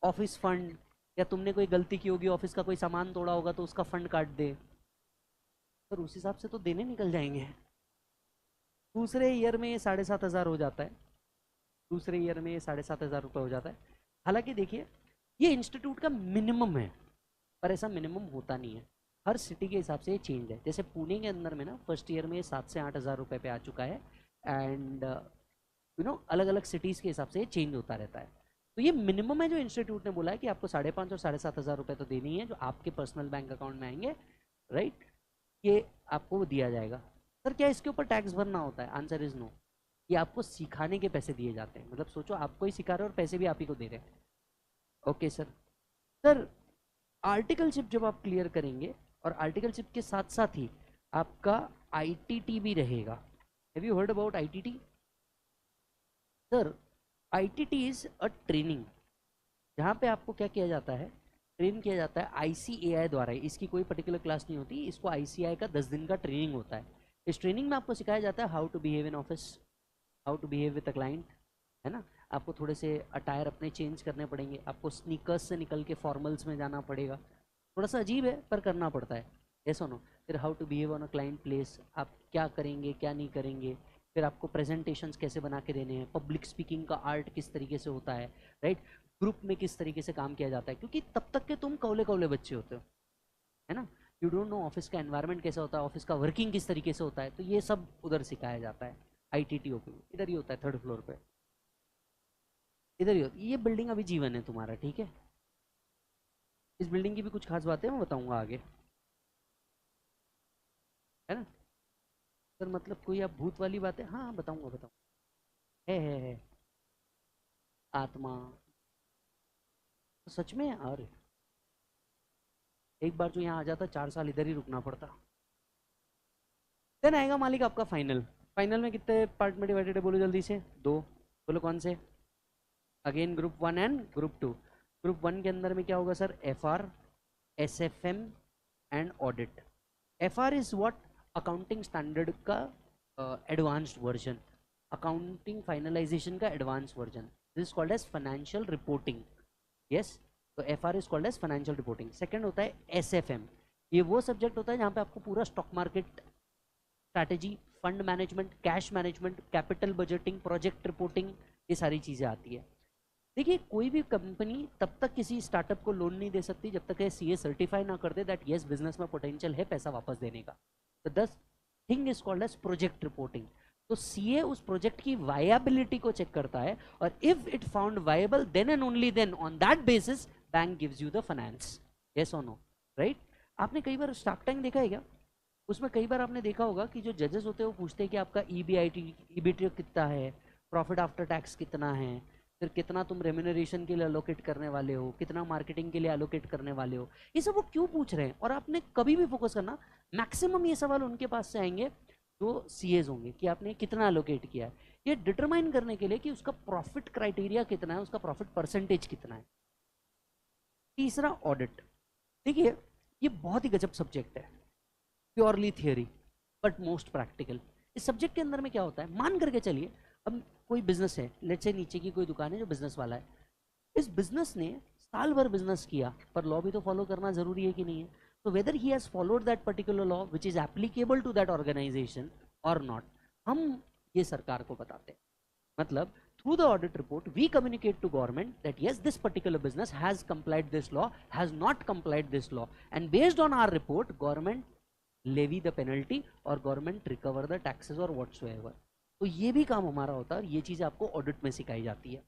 ऑफिस फंड, या तुमने कोई गलती की होगी, ऑफिस का कोई सामान तोड़ा होगा तो उसका फंड काट दे। सर उस हिसाब से तो देने निकल जाएंगे। दूसरे ईयर में ये 7,500 हो जाता है, दूसरे ईयर में ये 7,500 रुपये हो जाता है। हालांकि देखिए ये इंस्टीट्यूट का मिनिमम है, पर ऐसा मिनिमम होता नहीं है, हर सिटी के हिसाब से ये चेंज है। जैसे पुणे के अंदर में ना फर्स्ट ईयर में ये 7 से 8 हज़ार रुपये पे आ चुका है, एंड अलग अलग सिटीज़ के हिसाब से ये चेंज होता रहता है। तो ये मिनिमम है जो इंस्टीट्यूट ने बोला है कि आपको 5,500 और 7,500 रुपये तो देनी ही है, जो आपके पर्सनल बैंक अकाउंट में आएंगे, राइट, ये आपको दिया जाएगा। सर क्या इसके ऊपर टैक्स भरना होता है? Answer is no. ये आपको सिखाने के पैसे दिए जाते हैं, मतलब सोचो आपको ही सिखा रहे हैं और पैसे भी आप ही को दे रहे हैं। Okay sir. सर आर्टिकलशिप जब आप क्लियर करेंगे, और आर्टिकलशिप के साथ साथ ही आपका आईटीटी भी रहेगा। Have you heard about ITT? Sir ITT is a training, जहाँ पे आपको क्या किया जाता है, ट्रेन किया जाता है आईसीएआई द्वारा। इसकी कोई पर्टिकुलर क्लास नहीं होती, इसको आईसीएआई का 10 दिन का ट्रेनिंग होता है। इस ट्रेनिंग में आपको सिखाया जाता है how to behave in office, how to behave with a client, है ना। आपको थोड़े से अटायर अपने चेंज करने पड़ेंगे, आपको स्नीकर्स से निकल के फॉर्मल्स में जाना पड़ेगा, थोड़ा सा अजीब है पर करना पड़ता है, ऐसा नो। फिर how to behave on a client place, आप क्या करेंगे क्या नहीं करेंगे। फिर आपको प्रेजेंटेशंस कैसे बना के देने हैं, पब्लिक स्पीकिंग का आर्ट किस तरीके से होता है, राइट, ग्रुप में किस तरीके से काम किया जाता है, क्योंकि तब तक के तुम कौले कौले बच्चे होते हो, है ना। यू डोंट नो ऑफिस का एनवायरनमेंट कैसा होता है, ऑफिस का वर्किंग किस तरीके से होता है, तो ये सब उधर सिखाया जाता है। आईटीटीओ पे इधर ही होता है, 3rd फ्लोर पे, इधर ही होता है। ये बिल्डिंग अभी जीवन है तुम्हारा, ठीक है। इस बिल्डिंग की भी कुछ खास बातें मैं बताऊंगा आगे, है ना। सर मतलब कोई आप भूत वाली बातें, हाँ बताऊंगा बताऊंगा। है आत्मा, तो सच में यार, एक बार जो यहाँ आ जाता 4 साल इधर ही रुकना पड़ता। देन आएगा मालिक आपका फाइनल। फाइनल में कितने पार्ट में डिवाइडेड है बोलो जल्दी से? 2। बोलो कौन से? Again group 1 and group 2। Group 1 के अंदर में क्या होगा sir? FR, SFM and audit. FR is what? Accounting standard का एडवांस्ड वर्जन, अकाउंटिंग फाइनलाइजेशन का advance version, this called as financial reporting. Yes, तो F R is called as financial reporting. Second होता है एस एफ एम, ये वो subject होता है जहाँ पे आपको पूरा stock market strategy, fund management, cash management, capital budgeting, project reporting, ये सारी चीज़ें आती है। देखिए कोई भी कंपनी तब तक किसी स्टार्टअप को लोन नहीं दे सकती जब तक ये सीए सर्टिफाई ना कर दे दैट यस बिजनेस में पोटेंशियल है पैसा वापस देने का। तो this thing is called as project reporting. तो सीए उस प्रोजेक्ट की वायबिलिटी को चेक करता है, और if it found viable then and only then on that basis bank gives you the finance. Yes और नो, राइट। आपने कई बार स्टार्क टैंक देखा है क्या? उसमें कई बार आपने देखा होगा कि जो जजेस होते हैं वो पूछते हैं कि आपका ईबीटी कितना है, प्रॉफिट आफ्टर टैक्स कितना है, फिर कितना तुम रेम्यूनरेशन के लिए अलोकेट करने वाले हो, कितना मार्केटिंग के लिए अलोकेट करने वाले हो। ये सब वो क्यों पूछ रहे हैं? और आपने कभी भी फोकस करना, मैक्सिमम ये सवाल उनके पास से आएंगे जो सीएज होंगे कि आपने कितना अलोकेट किया है, ये डिटरमाइन करने के लिए कि उसका प्रॉफिट क्राइटेरिया कितना है, उसका प्रॉफिट परसेंटेज कितना है। तीसरा ऑडिट। देखिए ये बहुत ही गजब सब्जेक्ट है, purely theory but most practical. इस सब्जेक्ट के अंदर में क्या होता है, मान करके चलिए अब कोई बिजनेस है, लेट्स से नीचे की कोई दुकान है जो बिजनेस वाला है, इस बिजनेस ने साल भर बिजनेस किया, पर लॉ भी तो फॉलो करना जरूरी है कि नहीं है? तो whether he has followed that particular law which is applicable to that organisation और नॉट, हम ये सरकार को बताते हैं। मतलब through the audit report we communicate to government that yes this particular business has complied this law, has not complied this law, and based on our report government levy the penalty और government recover the taxes or whatsoever। तो ये भी काम हमारा होता है और ये चीज़ आपको ऑडिट में सिखाई जाती है।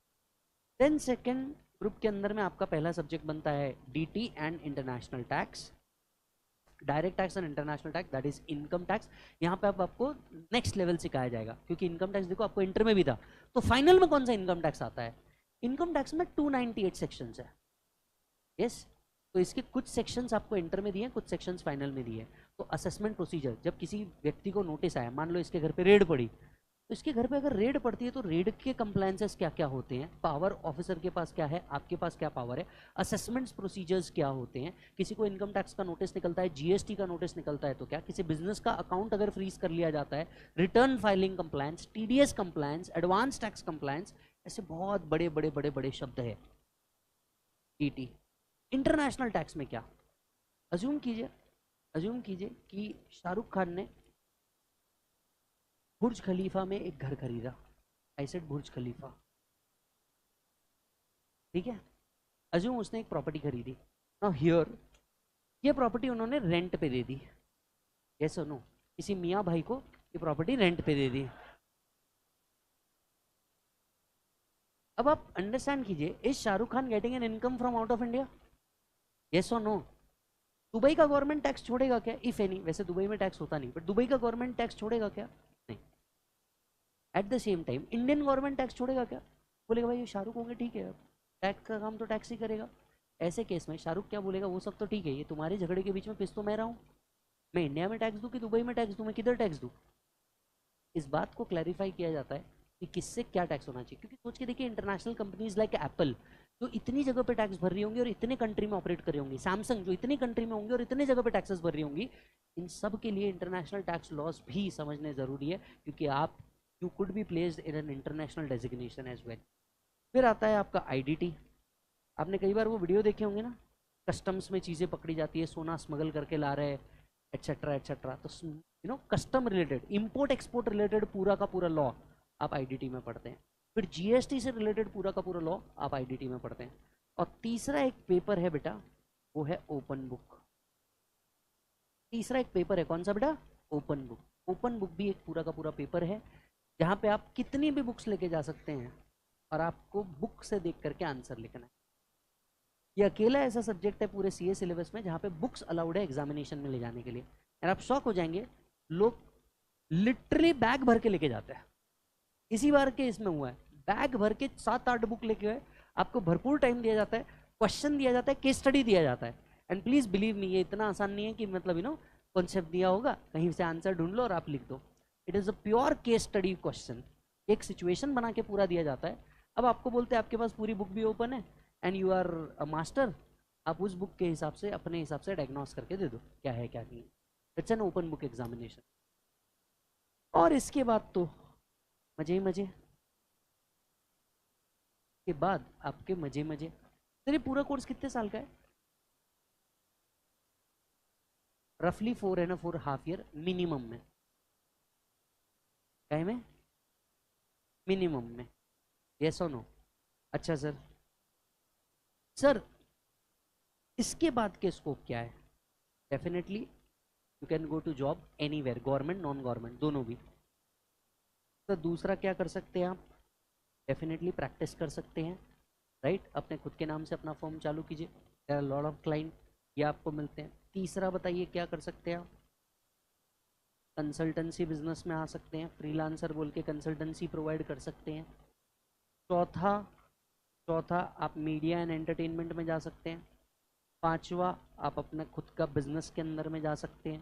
देन सेकेंड ग्रुप के अंदर में आपका पहला सब्जेक्ट बनता है DT and international tax, direct tax and international tax, that is income tax. यहाँ पे आपको नेक्स्ट लेवल सिखाया जाएगा, क्योंकि इनकम टैक्स देखो आपको इंटर में भी था, तो फाइनल में कौन सा इनकम टैक्स आता है? इनकम टैक्स में 298 सेक्शंस है। यस, तो इसके कुछ सेक्शंस आपको इंटर में दिए हैं, कुछ सेक्शंस फाइनल में दिए हैं। तो असेसमेंट प्रोसीजर, जब किसी व्यक्ति को नोटिस आया, मान लो इसके घर पे रेड पड़ी, तो इसके घर पे अगर रेड पड़ती है तो रेड के कंप्लायंसेस क्या क्या होते हैं, पावर ऑफिसर के पास क्या है, आपके पास क्या पावर है, असेसमेंट्स प्रोसीजर्स क्या होते हैं, किसी को इनकम टैक्स का नोटिस निकलता है, जीएसटी का नोटिस निकलता है तो क्या, किसी बिजनेस का अकाउंट अगर फ्रीज कर लिया जाता है, return filing compliance, TDS compliance, advance tax compliance, ऐसे बहुत बड़े बड़े बड़े बड़े शब्द है। ईटी इंटरनेशनल टैक्स में क्या, अज्यूम कीजिए, अज्यूम कीजिए कि शाहरुख खान ने बुर्ज खलीफा में एक घर खरीदा। आई सेड बुर्ज खलीफा, ठीक है। अज्यूम उसने एक प्रॉपर्टी खरीदी। नाउ हियर, ये प्रॉपर्टी उन्होंने रेंट पे दे दी। यस और नो? किसी मियाँ भाई को ये प्रॉपर्टी रेंट पे दे दी। अब आप अंडरस्टैंड कीजिए, is Shahrukh Khan getting an income from out of India? Yes और नो? दुबई का गवर्नमेंट टैक्स छोड़ेगा क्या, इफ एनी? वैसे दुबई में टैक्स होता नहीं, बट दुबई का गवर्नमेंट टैक्स छोड़ेगा क्या? नहीं। At the same time Indian government tax छोड़ेगा क्या? बोलेगा भाई ये शाहरुख होंगे, ठीक है, टैक्स का काम तो टैक्स ही करेगा। ऐसे केस में शाहरुख क्या बोलेगा, वो सब तो ठीक है, ये तुम्हारे झगड़े के बीच में पिस तो मैं रहा हूँ, मैं इंडिया में टैक्स दूँ कि दुबई में टैक्स दूँ, मैं किधर टैक्स दूँ? इस बात को क्लैरिफाई किया जाता है कि किससे क्या टैक्स होना चाहिए। क्योंकि सोच के देखिए, इंटरनेशनल कंपनीज लाइक एप्पल जो इतनी जगह पे टैक्स भर रही होंगी और इतने कंट्री में ऑपरेट कर रही होंगी, सैमसंग जो इतनी कंट्री में होंगी और इतने जगह पे टैक्सेस भर रही होंगी, इन सब के लिए इंटरनेशनल टैक्स लॉस भी समझने जरूरी है, क्योंकि आप you could be placed in an international designation as well. फिर आता है आपका आईडीटी। आपने कई बार वो वीडियो देखे होंगे ना, कस्टम्स में चीज़ें पकड़ी जाती है, सोना स्मगल करके ला रहे हैं, एट्सेट्रा एट्सेट्रा। तो you know, custom related, import export related पूरा का पूरा लॉ आप आईडीटी में पढ़ते हैं। फिर जीएसटी से रिलेटेड पूरा का पूरा लॉ आप आईडीटी में पढ़ते हैं। और तीसरा एक पेपर है बेटा, वो है ओपन बुक। तीसरा एक पेपर है, कौन सा बेटा? Open book. ओपन बुक भी एक पूरा का पूरा पेपर है, जहाँ पे आप कितनी भी बुक्स लेके जा सकते हैं और आपको बुक से देख करके आंसर लिखना है। ये अकेला ऐसा सब्जेक्ट है पूरे सीए सिलेबस में जहाँ पे बुक्स अलाउड है एग्जामिनेशन में ले जाने के लिए। और आप शॉक हो जाएंगे, लोग लिटरली बैग भर के लेके जाते हैं। इसी बार के इसमें हुआ है, बैग भर के 7-8 बुक लेके गए, आपको भरपूर टाइम दिया जाता है, क्वेश्चन दिया जाता है, केस स्टडी दिया जाता है। एंड प्लीज बिलीव मी, ये इतना आसान नहीं है कि मतलब यू नो कॉन्सेप्ट दिया होगा, कहीं से आंसर ढूंढ लो और आप लिख दो। It is a pure case study question, एक सिचुएशन बना के पूरा दिया जाता है। अब आपको बोलते हैं आपके पास पूरी बुक भी ओपन है and you are a master, आप उस बुक के हिसाब से अपने हिसाब से डायग्नोस करके दे दो क्या है क्या नहीं है। It's an open book examination. और इसके बाद तो मजे ही मजे, के बाद आपके मजे मजे। तेरे पूरा कोर्स कितने साल का है? रफली 4.25 ईयर मिनिमम में। क्या में? मिनिमम में। यस और नो? अच्छा सर, सर इसके बाद के स्कोप क्या है? Definitely you can go to job anywhere, government non government दोनों भी। तो दूसरा क्या कर सकते हैं आप? डेफिनेटली प्रैक्टिस कर सकते हैं, राइट? अपने खुद के नाम से अपना फॉर्म चालू कीजिए, there are lot of client, ये आपको मिलते हैं। तीसरा बताइए क्या कर सकते हैं आप? कंसल्टेंसी बिजनेस में आ सकते हैं, फ्रीलांसर बोल के कंसल्टेंसी प्रोवाइड कर सकते हैं। चौथा, चौथा आप मीडिया एंड एंटरटेनमेंट में जा सकते हैं। पांचवा आप अपने खुद का बिजनेस के अंदर में जा सकते हैं,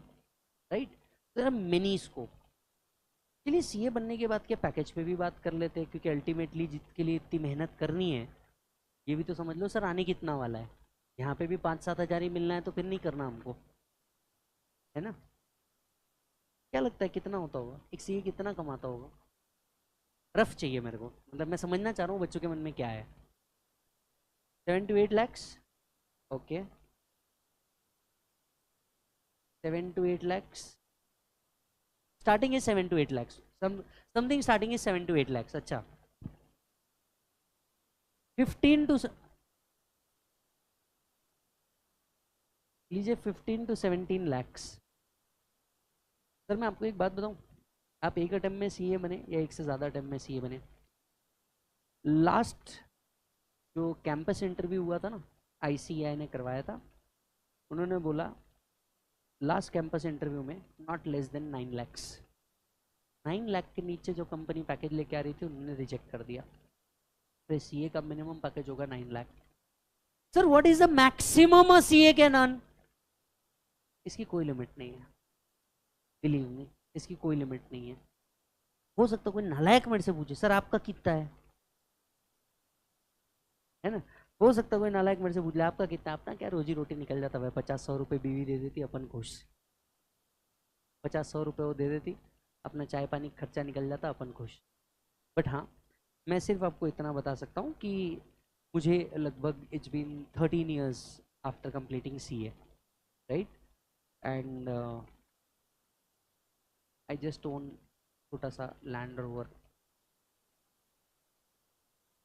राइट? तो मिनी स्कोप। चलिए सीए बनने के बाद के पैकेज पे भी बात कर लेते हैं, क्योंकि अल्टीमेटली जिसके लिए इतनी मेहनत करनी है, ये भी तो समझ लो सर आने कितना वाला है। यहाँ पे भी 5-7 हज़ार ही मिलना है तो फिर नहीं करना हमको, है ना? क्या लगता है कितना होता होगा एक सीए, कितना कमाता होगा? रफ चाहिए मेरे को, मतलब मैं समझना चाह रहा हूँ बच्चों के मन में क्या है। 7 to 8 lakhs, okay, 7 to 8 lakhs। Starting is 7 to 8 lakhs, something starting is 7 to 8 lakhs। अच्छा, 15 to लीजिए 15 to 17 lakhs। सर मैं आपको एक बात बताऊं, आप एक अटेम्प्ट में सीए बने या एक से ज़्यादा अटेम्प्ट में सीए बने, लास्ट जो कैंपस इंटरव्यू हुआ था ना, आईसीएआई ने करवाया था, उन्होंने बोला लास्ट कैंपस इंटरव्यू में not less than 9 lakhs। 9 lakh के नीचे जो कंपनी पैकेज लेके आ रही थी उन्होंने रिजेक्ट कर दिया। फिर सीए का मिनिमम पैकेज होगा 9 lakh. Sir what is the maximum CA can earn? इसकी कोई लिमिट नहीं है, बिलीव मी, इसकी कोई लिमिट नहीं है। हो सकता कोई नालायक मेरे से पूछे सर आपका कितना है ना? हो सकता कोई नालायक मेरे से पूछ ले आपका कितना, अपना क्या रोजी रोटी निकल जाता है, 50-100 रुपये बीवी दे देती, अपन खुश। 50-100 रुपये वो दे देती, अपना चाय पानी खर्चा निकल जाता, अपन खुश। बट हाँ, मैं सिर्फ आपको इतना बता सकता हूँ कि मुझे लगभग it's been 13 years after completing CA, right? And I just own छोटा सा लैंड रोवर,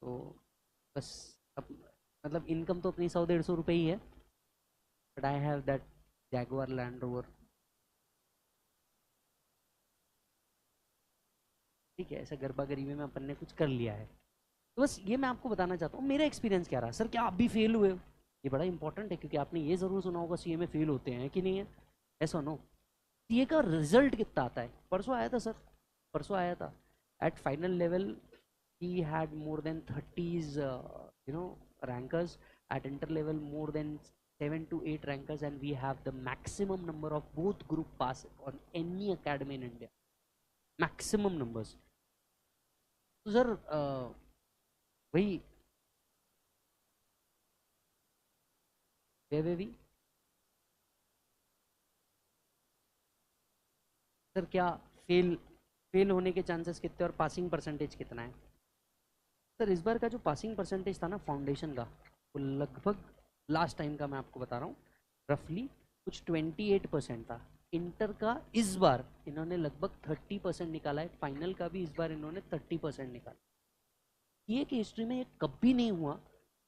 तो बस अब मतलब इनकम तो अपनी 100-150 रुपये ही है, but I have that Jaguar land rover. ठीक है, ऐसा गरबा गरीबी में अपन ने कुछ कर लिया है। तो बस ये मैं आपको बताना चाहता हूँ मेरा एक्सपीरियंस क्या रहा। सर क्या आप भी फेल हुए हो? ये बड़ा इंपॉर्टेंट है, क्योंकि आपने ये ज़रूर सुना होगा सीए में फेल होते हैं कि नहीं है, ऐसा नो। सीए का रिजल्ट कितना आता है? परसों आया था सर, परसों आया था। At final level he had more than 30s rankers. At inter level more than 7 to 8 rankers, and we have the maximum number of both group pass on any academy in India, maximum numbers. तो sir वही वे sir क्या fail fail होने के chances कितने और passing percentage कितना है? Sir इस बार का जो पासिंग परसेंटेज था ना फाउंडेशन का, वो लगभग लास्ट टाइम का मैं आपको बता रहा हूँ, रफली कुछ 28% था। इंटर का इस बार इन्होंने लगभग 30% निकाला है, फाइनल का भी इस बार इन्होंने 30% निकाला। ये कि हिस्ट्री में ये कभी नहीं हुआ,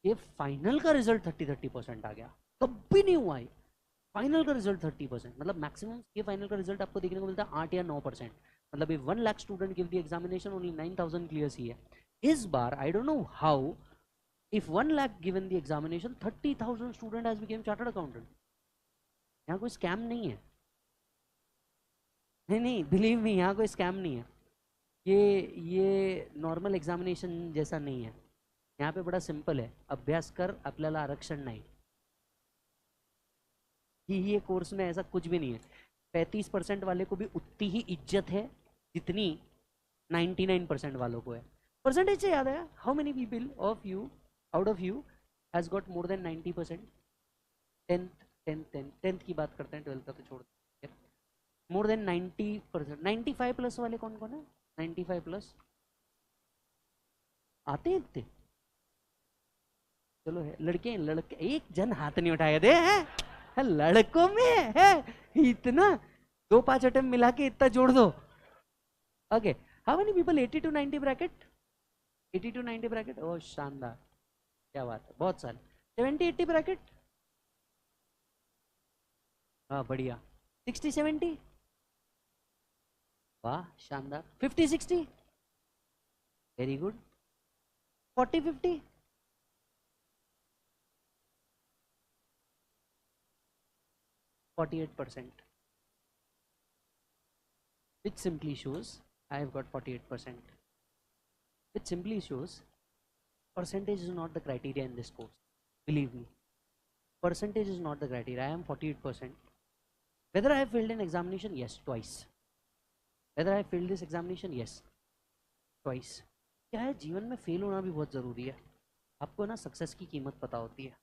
ये फाइनल का रिजल्ट 30% आ गया, कभी नहीं हुआ ये। फाइनल का रिजल्ट 30%, मतलब मैक्सिमम ये फाइनल का रिजल्ट आपको देखने को मिलता है 8 या 9%। मतलब if 1 lakh student give the examination, only 9,000 clears ही है। इस बार I don't know how, if 1 lakh given the examination, 30,000 student has become chartered accountant। यहाँ कोई स्कैम नहीं है, नहीं नहीं, बिलीव मी, यहाँ कोई स्कैम नहीं है। ये नॉर्मल एग्जामिनेशन जैसा नहीं है। यहाँ पे बड़ा सिंपल है, अभ्यास कर आपल्याला आरक्षण नाही। ये कोर्स में ऐसा कुछ भी नहीं है। 35% वाले को भी उतनी ही इज्जत है जितनी 99% वालों को है। परसेंटेज से याद है, how many people of you out of you has got more than 90%? Tenth की बात करते हैं, 12th का तो छोड़ दो। मोर देन 90%, 95 प्लस वाले कौन कौन है? 95 प्लस आते हैं इतने? चलो है, लड़के लड़के एक जन हाथ नहीं उठाया दे है लड़कों में है इतना। 2-5 अटेम्प्ट मिला के इतना जोड़ दो। Okay, how many people 80 to 90 bracket? 80 to 90 bracket, oh शानदार, क्या बात है, बहुत सारे। 70-80 ब्रैकेट, हाँ बढ़िया। 60-70, वाह शानदार। 50-60, very good. 40-50, 48%, which simply shows I have got 48%, which simply shows percentage is not the criteria in this course, believe me, percentage is not the criteria। I am 48%। whether I have failed an examination, yes, twice। whether I have failed this examination, yes, twice। क्या है, जीवन में fail होना भी बहुत ज़रूरी है। आपको ना सक्सेस की कीमत पता होती है।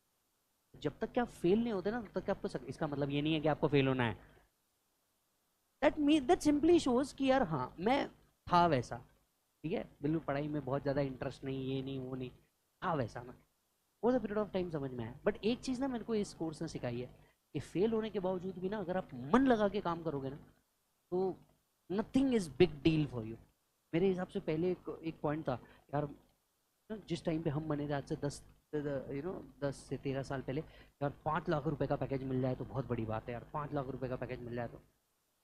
जब तक कि आप फेल नहीं होते ना, तब तक आपको इसका मतलब ये नहीं है कि आपको फेल होना है। दैट सिंपली शोज कि यार हाँ मैं था वैसा, ठीक है, बिल्कुल पढ़ाई में बहुत ज़्यादा इंटरेस्ट नहीं, ये नहीं वो नहीं, था वैसा मैं, वो द पीरियड ऑफ टाइम समझ में आया। बट एक चीज़ ना मेरे को इस कोर्स ने सिखाई है कि फेल होने के बावजूद भी ना, अगर आप मन लगा के काम करोगे ना, तो nothing is big deal for you. मेरे हिसाब से पहले एक पॉइंट था यार, जिस टाइम पे हम बने थे आज से 10 से 13 साल पहले, यार 5 लाख रुपए का पैकेज मिल जाए तो बहुत बड़ी बात है यार, 5 लाख रुपए का पैकेज मिल जाए तो।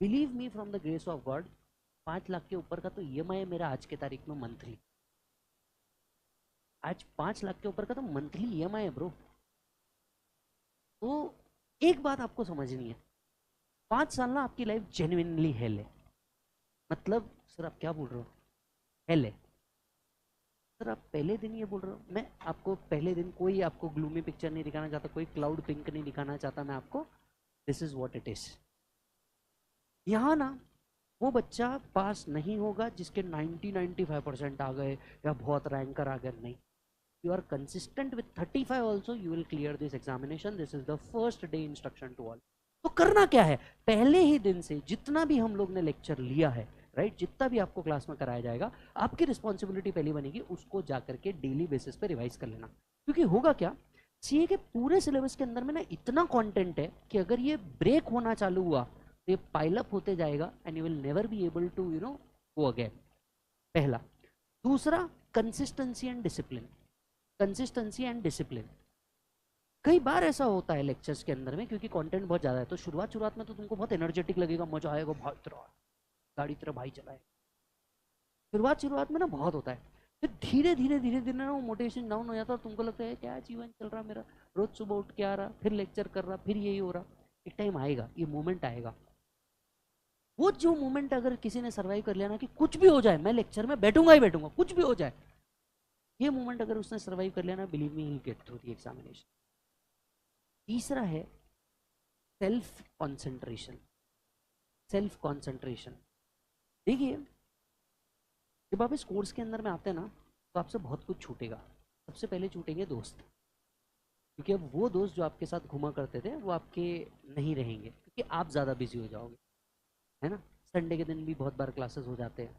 Believe me from the grace of God, 5 lakh के ऊपर का तो EMI है मेरा आज के तारीख में मंथली। आज 5 लाख के ऊपर का तो मंथली EMI है ब्रो। तो एक बात आपको समझनी है, 5 साल ना आपकी लाइफ जेन्युइनली हेल है। मतलब सर आप क्या बोल रहे हो, हेल है? सर आप पहले दिन ये बोल रहे हो? मैं आपको पहले दिन कोई आपको ग्लूमी पिक्चर नहीं दिखाना चाहता, कोई क्लाउड पिंक नहीं दिखाना चाहता मैं आपको। This is what it is. यहाँ ना वो बच्चा पास नहीं होगा जिसके 90-95% आ गए या बहुत रैंकर आ गए, नहीं। You are consistent with 35 also, you will clear this examination. This is the first day instruction to all. तो करना क्या है, पहले ही दिन से जितना भी हम लोग ने लेक्चर लिया है, राइट, जितना भी आपको क्लास में कराया जाएगा, आपकी रिस्पॉन्सिबिलिटी पहली बनेगी उसको जाकर के डेली बेसिस पे रिवाइज कर लेना। क्योंकि होगा क्या, सीए के पूरे सिलेबस के अंदर में ना इतना कंटेंट है कि अगर ये ब्रेक होना चालू हुआ तो ये पाइलअप होते जाएगा and you will never be able to go again. पहला। दूसरा, consistency and discipline. Consistency and discipline. कई बार ऐसा होता है लेक्चर्स के अंदर में, क्योंकि कंटेंट बहुत ज़्यादा है, तो शुरुआत में तो तुमको बहुत एनर्जेटिक लगेगा, मजा आएगा, भाई तरह गाड़ी तरह भाई चलाए। शुरुआत में ना बहुत होता है, फिर धीरे धीरे ना वो मोटिवेशन डाउन हो जाता है, तुमको लगता है क्या जीवन चल रहा मेरा, रोज सुबह उठ के आ रहा, फिर लेक्चर कर रहा, फिर यही हो रहा। एक टाइम आएगा, ये मोमेंट आएगा। वो जो मोमेंट अगर किसी ने सर्वाइव कर लिया ना, कि कुछ भी हो जाए मैं लेक्चर में बैठूंगा ही बैठूंगा, कुछ भी हो जाए, ये मोमेंट अगर उसने सर्वाइव कर लिया ना, believe me, he will get through the examination. तीसरा है सेल्फ कॉन्सेंट्रेशन। Self concentration. देखिए, जब आप इस कोर्स के अंदर में आते हैं ना, तो आपसे बहुत कुछ छूटेगा। सबसे पहले छूटेंगे दोस्त, क्योंकि अब वो दोस्त जो आपके साथ घुमा करते थे वो आपके नहीं रहेंगे, क्योंकि आप ज़्यादा बिजी हो जाओगे, है ना। संडे के दिन भी बहुत बार क्लासेस हो जाते हैं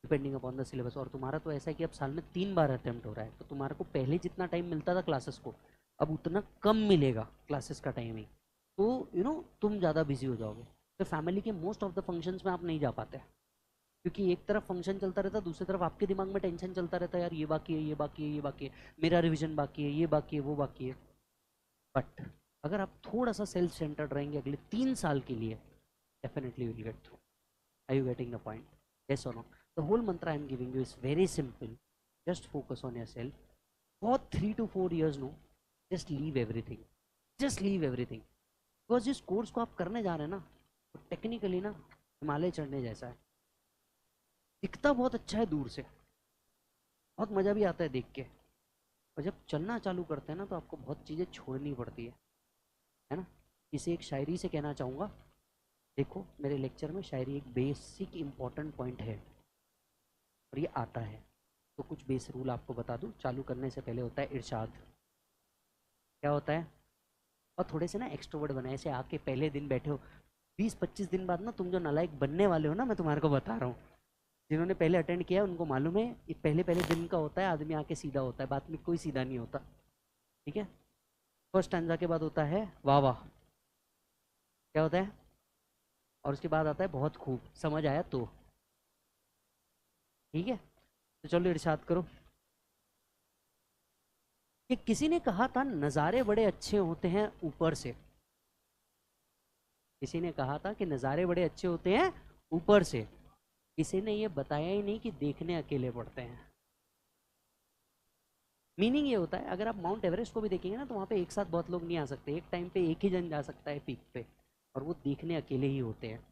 डिपेंडिंग अपॉन द सिलेबस, और तुम्हारा तो ऐसा है कि अब साल में 3 बार अटेम्प्ट हो रहा है, तो तुम्हारे को पहले जितना टाइम मिलता था क्लासेस को, अब उतना कम मिलेगा क्लासेस का टाइमिंग। तो तुम ज़्यादा बिजी हो जाओगे, तो फैमिली के मोस्ट ऑफ द फंक्शंस में आप नहीं जा पाते, क्योंकि एक तरफ फंक्शन चलता रहता, दूसरी तरफ आपके दिमाग में टेंशन चलता रहता है, यार ये बाकी है, ये बाकी है, ये बाकी है, मेरा रिवीजन बाकी है, ये बाकी है, वो बाकी है। बट अगर आप थोड़ा सा सेल्फ सेंटर्ड रहेंगे अगले 3 साल के लिए, definitely will get through. Are you getting the point? Yes और no? The whole mantra I am giving you is very simple, just focus on your yourself 3 to 4 years। No, just leave everything, just leave everything. Because जिस कोर्स को आप करने जा रहे हैं ना, वो टेक्निकली ना हिमालय चढ़ने जैसा है। दिखता बहुत अच्छा है दूर से, बहुत मज़ा भी आता है देख के, और जब चलना चालू करते हैं ना, तो आपको बहुत चीज़ें छोड़नी पड़ती है ना। इसे एक शायरी से कहना चाहूँगा। देखो, मेरे लेक्चर में शायरी एक बेसिक इम्पॉर्टेंट पॉइंट है, और ये आता है, तो कुछ बेस रूल आपको बता दूँ। चालू करने से पहले होता है इरशाद। क्या होता है? और थोड़े से ना एक्सट्रोवर्ट बने, ऐसे आके पहले दिन बैठे हो, 20-25 दिन बाद ना तुम जो नालायक बनने वाले हो ना, मैं तुम्हारे को बता रहा हूँ, जिन्होंने पहले अटेंड किया है उनको मालूम है, ये पहले पहले दिन का होता है, आदमी आके सीधा होता है, बाद में कोई सीधा नहीं होता। ठीक है। फर्स्ट स्टैंजा के बाद होता है वाह वाह। क्या होता है? और उसके बाद आता है बहुत खूब। समझ आया तो? ठीक है, तो चलो इरशाद करो। कि किसी ने कहा था नज़ारे बड़े अच्छे होते हैं ऊपर से। किसी ने कहा था कि नज़ारे बड़े अच्छे होते हैं ऊपर से, किसी ने ये बताया ही नहीं कि देखने अकेले पड़ते हैं। मीनिंग ये होता है, अगर आप माउंट एवरेस्ट को भी देखेंगे ना, तो वहाँ पे एक साथ बहुत लोग नहीं आ सकते, एक टाइम पे एक ही जन जा सकता है पीक पे, और वो देखने अकेले ही होते हैं।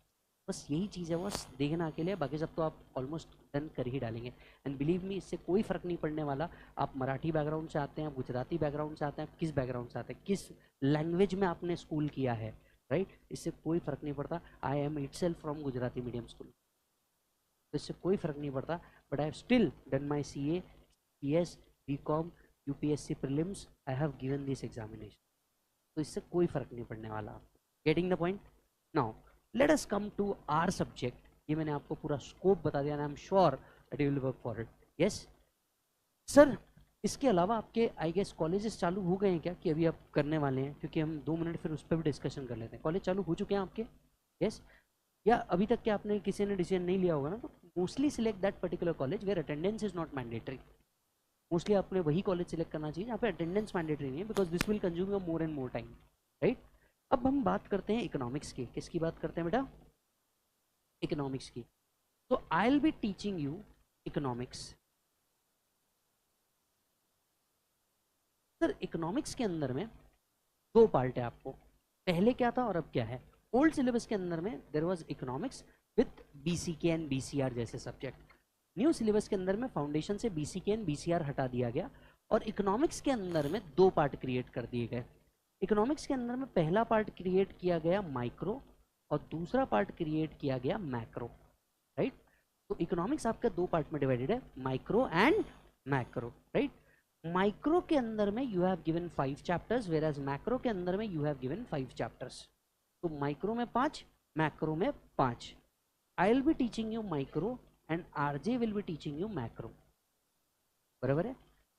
बस यही चीज़ है, बस देखना अकेले है, बाकी सब तो आप ऑलमोस्ट डन कर ही डालेंगे। एंड बिलीव मी, इससे कोई फ़र्क नहीं पड़ने वाला आप मराठी बैकग्राउंड से आते हैं, गुजराती बैकग्राउंड से आते हैं, किस बैकग्राउंड से आते हैं, किस लैंग्वेज में आपने स्कूल किया है, राइट, इससे कोई फ़र्क नहीं पड़ता। I am itself from Gujarati medium school, तो इससे कोई फ़र्क नहीं पड़ता। But I have still done my CA, CS, BCom, UPSC prelims, I have given this examination, तो इससे कोई फ़र्क नहीं पड़ने वाला। Getting the point? Now let us come to our subject. ये मैंने आपको पूरा स्कोप बता दिया, I am sure that you will work for it. Yes sir, इसके अलावा आपके आई गेस कॉलेजेस चालू हो गए हैं क्या, कि अभी आप करने वाले हैं? क्योंकि हम 2 मिनट फिर उस पर भी डिस्कशन कर लेते हैं। कॉलेज चालू हो चुके हैं आपके? यस, या अभी तक के आपने किसी ने डिसीजन नहीं लिया होगा ना, तो mostly select that particular college where attendance is not mandatory. Mostly आपने वही कॉलेज सिलेक्ट करना चाहिए जहाँ पे अटेंडेंस मैंडेटरी नहीं है, because this will consume your more and more time, right. अब हम बात करते हैं इकोनॉमिक्स की। किसकी बात करते हैं बेटा? इकोनॉमिक्स की। तो आई will be teaching you economics. Sir, economics के अंदर में 2 पार्ट है आपको। पहले क्या था और अब क्या है? ओल्ड सिलेबस के अंदर में there was economics with BCK and BCR जैसे सब्जेक्ट। न्यू सिलेबस के अंदर में फाउंडेशन से BCK एंड BCR हटा दिया गया, और इकोनॉमिक्स के अंदर में 2 पार्ट क्रिएट कर दिए गए। इकोनॉमिक्स के अंदर में पहला पार्ट क्रिएट किया गया माइक्रो, और दूसरा पार्ट क्रिएट किया गया मैक्रो, राइट। तो इकोनॉमिक्स आपका 2 पार्ट में डिवाइडेड है, micro and macro, right. Micro के अंदर में you have given 5 chapters, whereas macro के अंदर में यू हैव गिवन 5 चैप्टर्स। तो माइक्रो में 5, मैक्रो में 5। I will be teaching you micro and RJ will be teaching you macro, बराबर है।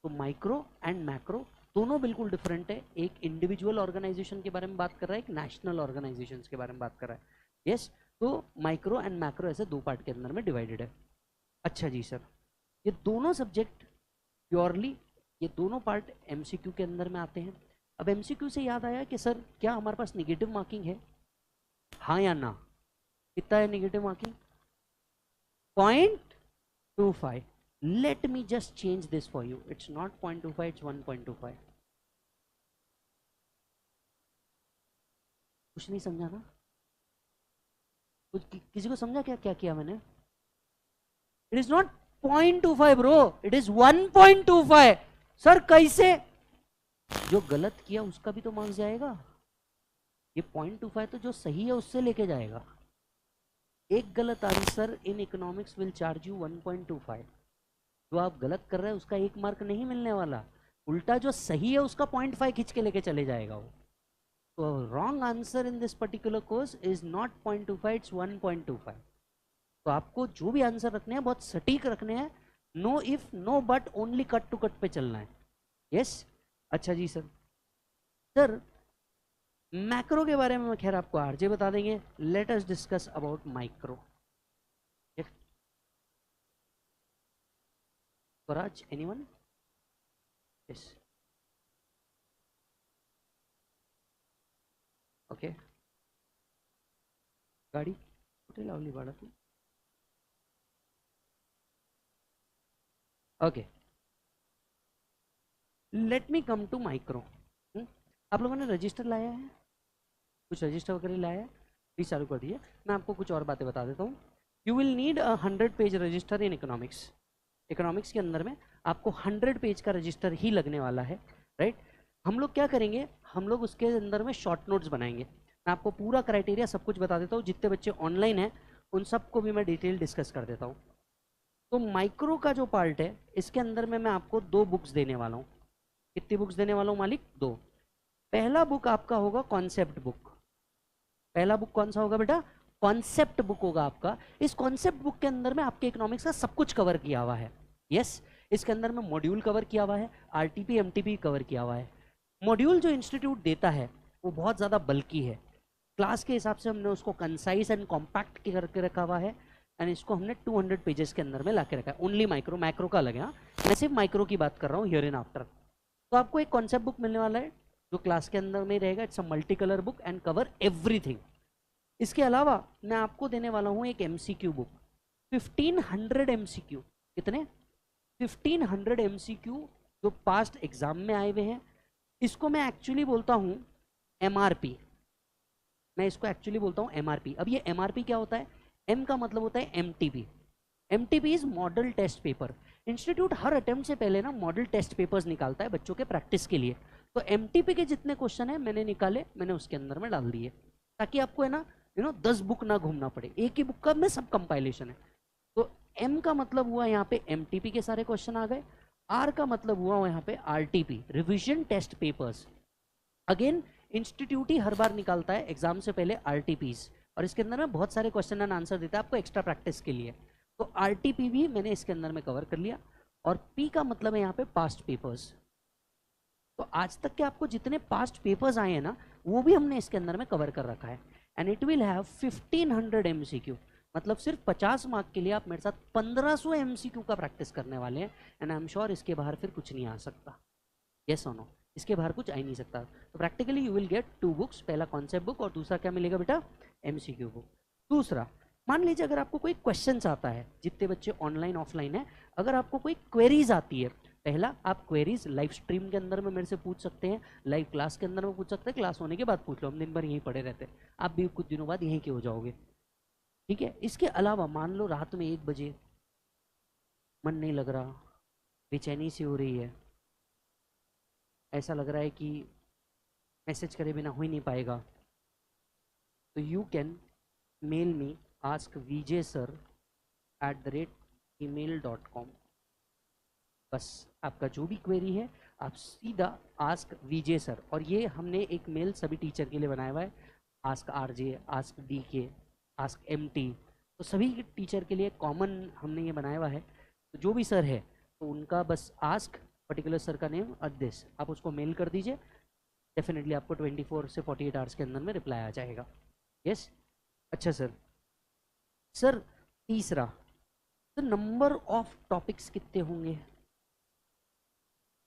तो माइक्रो एंड मैक्रो दोनों बिल्कुल डिफरेंट है। एक इंडिविजुअल ऑर्गेनाइजेशन के बारे में बात कर रहा है, एक नेशनल ऑर्गेनाइजेशन के बारे में बात कर रहा है। यस, तो माइक्रो एंड मैक्रो ऐसे दो पार्ट के अंदर में डिवाइडेड है। अच्छा जी सर, ये दोनों सब्जेक्ट प्योरली, ये दोनों पार्ट एमसीक्यू के अंदर में आते हैं। अब एमसीक्यू से याद आया कि सर क्या हमारे पास निगेटिव मार्किंग है, हाँ या ना? कितना है negative marking? 0.25. Let me just change this for you. It's not 0.25, it's 1.25. कुछ नहीं समझा ना? किसी को समझा क्या क्या किया मैंने? It is not 0.25 bro, it is 1.25. Sir कैसे? जो गलत किया उसका भी तो मार्क्स जाएगा। ये 0.25 तो जो सही है उससे लेके जाएगा। एक गलत answer in economics will charge you 1.25। जो आप गलत कर रहे हैं उसका 1 मार्क नहीं मिलने वाला, उल्टा जो सही है उसका 0.5 खींच के लेके चले जाएगा वो। तो wrong answer in this particular course is not 0.25, it's 1.25। तो आपको जो भी आंसर रखने हैं बहुत सटीक रखने हैं, no if no but, only cut to cut पे चलना है। यस अच्छा जी सर। सर मैक्रो के बारे में खैर आपको आरजे बता देंगे, let us discuss about micro. Swaraj, anyone? Yes okay. गाड़ी कुठे लावली बाळा तू? Okay, let me come to micro. आप लोगों ने रजिस्टर लाया है? कुछ रजिस्टर वगैरह लाया है? प्लीज चालू कर दिए। मैं आपको कुछ और बातें बता देता हूँ। You will need 100 page register in economics. Economics के अंदर में आपको 100 पेज का रजिस्टर ही लगने वाला है, राइट? हम लोग क्या करेंगे, हम लोग उसके अंदर में शॉर्ट नोट्स बनाएंगे। मैं आपको पूरा क्राइटेरिया सब कुछ बता देता हूँ। जितने बच्चे ऑनलाइन हैं उन सबको भी मैं डिटेल डिस्कस कर देता हूँ। तो माइक्रो का जो पार्ट है इसके अंदर में मैं आपको 2 बुक्स देने वाला हूँ। कितनी बुक्स देने वाला हूँ मालिक? 2। पहला बुक आपका होगा कॉन्सेप्ट बुक। पहला बुक कौन सा होगा बेटा? कॉन्सेप्ट बुक होगा आपका। इस कॉन्सेप्ट बुक के अंदर में आपके इकोनॉमिक्स का सब कुछ कवर किया हुआ है। यस, इसके अंदर में मॉड्यूल कवर किया हुआ है, आरटीपी एमटीपी कवर किया हुआ है। मॉड्यूल जो इंस्टीट्यूट देता है वो बहुत ज़्यादा बल्कि है। क्लास के हिसाब से हमने उसको कंसाइज एंड कॉम्पैक्ट करके रखा हुआ है, एंड इसको हमने 200 पेजेस के अंदर में ला के रखा है। ओनली माइक्रो, मैक्रो का अलग है। हाँ, मैं सिर्फ माइक्रो की बात कर रहा हूँ हियर एंड आफ्टर। तो आपको एक कॉन्सेप्ट बुक मिलने वाला है जो क्लास के अंदर में रहेगा। It's a multi colour book and cover everything. इसके अलावा मैं आपको देने वाला हूँ एक एमसीक्यू बुक, 1500 एमसीक्यू। कितने? 1500 एमसीक्यू जो पास्ट एग्जाम में आए हुए हैं। इसको मैं एक्चुअली बोलता हूँ एमआरपी। मैं इसको एक्चुअली बोलता हूँ एमआरपी। अब ये एमआरपी क्या होता है? एम का मतलब होता है MTP. MTP is model test paper. Institute हर अटेम्प्ट से पहले ना मॉडल टेस्ट पेपर्स निकालता है बच्चों के प्रैक्टिस के लिए। तो एमटीपी के जितने क्वेश्चन है मैंने निकाले, मैंने उसके अंदर में डाल दिए, ताकि आपको है ना 10 बुक ना घूमना पड़े। एक ही बुक का में सब कंपाइलेशन है। तो एम का मतलब हुआ यहाँ पे एमटीपी के सारे क्वेश्चन आ गए। आर का मतलब हुआ यहाँ पे RTP, revision test papers. Again institute ही हर बार निकालता है एग्जाम से पहले आरटीपीज, और इसके अंदर में बहुत सारे क्वेश्चन एंड आंसर देता है आपको एक्स्ट्रा प्रैक्टिस के लिए। तो आरटीपी भी मैंने इसके अंदर में कवर कर लिया। और पी का मतलब है यहाँ पे पास्ट पेपर्स। तो आज तक के आपको जितने पास्ट पेपर्स आए हैं ना वो भी हमने इसके अंदर में कवर कर रखा है। And it will have 1500 MCQ. मतलब सिर्फ 50 मार्क के लिए आप मेरे साथ 1500 एमसीक्यू का प्रैक्टिस करने वाले हैं। एंड आई एम श्योर इसके बाहर फिर कुछ नहीं आ सकता। यस और नो, इसके बाहर कुछ आ ही नहीं सकता। तो practically you will gate 2 books, पहला कॉन्सेप्ट बुक और दूसरा क्या मिलेगा बेटा? MCQ book. दूसरा, मान लीजिए अगर आपको कोई क्वेश्चन आता है, जितने बच्चे ऑनलाइन ऑफलाइन है, अगर आपको कोई क्वेरीज आती है, पहला आप क्वेरीज लाइव स्ट्रीम के अंदर में मेरे से पूछ सकते हैं, लाइव क्लास के अंदर में पूछ सकते हैं, क्लास होने के बाद पूछ लो, हम दिन भर यहीं पड़े रहते हैं, आप भी कुछ दिनों बाद यहीं के हो जाओगे, ठीक है? इसके अलावा मान लो रात में 1 बजे मन नहीं लग रहा, बेचैनी सी हो रही है, ऐसा लग रहा है कि मैसेज करे बिना हो ही नहीं पाएगा, तो you can mail me askvijsir@email.com। बस आपका जो भी क्वेरी है आप सीधा आस्क विजय सर, और ये हमने एक मेल सभी टीचर के लिए बनाया हुआ है, ask RJ, ask DK, ask MT, तो सभी टीचर के लिए कॉमन हमने ये बनाया हुआ है। तो जो भी सर है तो उनका बस आस्क पर्टिकुलर सर का नेम दिस, आप उसको मेल कर दीजिए, डेफिनेटली आपको 24 से 48 आवर्स के अंदर में रिप्लाई आ जाएगा। यस अच्छा सर। सर तीसरा, तो नंबर ऑफ टॉपिक्स कितने होंगे?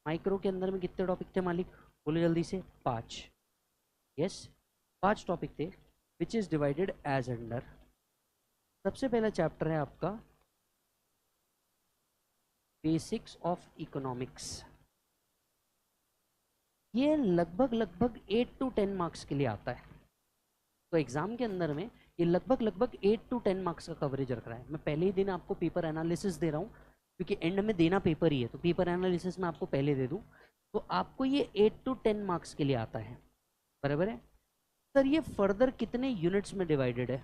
माइक्रो के अंदर में कितने टॉपिक थे मालिक, बोलो जल्दी से। 5। यस 5 टॉपिक थे, which is divided as under. सबसे पहला चैप्टर है आपका बेसिक्स ऑफ इकोनॉमिक्स। ये लगभग 8 to 10 मार्क्स के लिए आता है, तो एग्जाम के अंदर में ये लगभग 8 to 10 मार्क्स का कवरेज रख रहा है। मैं पहले ही दिन आपको पेपर एनालिसिस दे रहा हूँ, क्योंकि एंड में देना पेपर ही है, तो पेपर एनालिसिस में आपको पहले दे दूँ, तो आपको ये 8 to 10 मार्क्स के लिए आता है, बराबर है। सर ये फर्दर कितने यूनिट्स में डिवाइडेड है?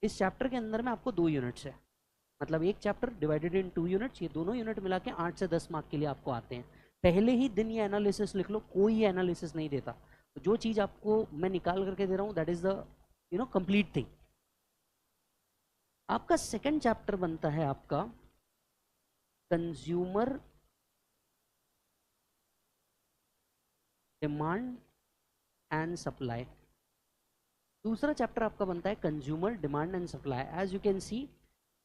इस चैप्टर के अंदर में आपको 2 यूनिट्स है, मतलब एक चैप्टर डिवाइडेड इन 2 यूनिट्स, ये दोनों यूनिट मिला के 8 से 10 मार्क के लिए आपको आते हैं। पहले ही दिन ये एनालिसिस लिख लो, कोई एनालिसिस नहीं देता, तो जो चीज़ आपको मैं निकाल करके दे रहा हूँ that is the complete thing. आपका सेकंड चैप्टर बनता है आपका कंज्यूमर डिमांड एंड सप्लाई। दूसरा चैप्टर आपका बनता है consumer demand and supply. As you can see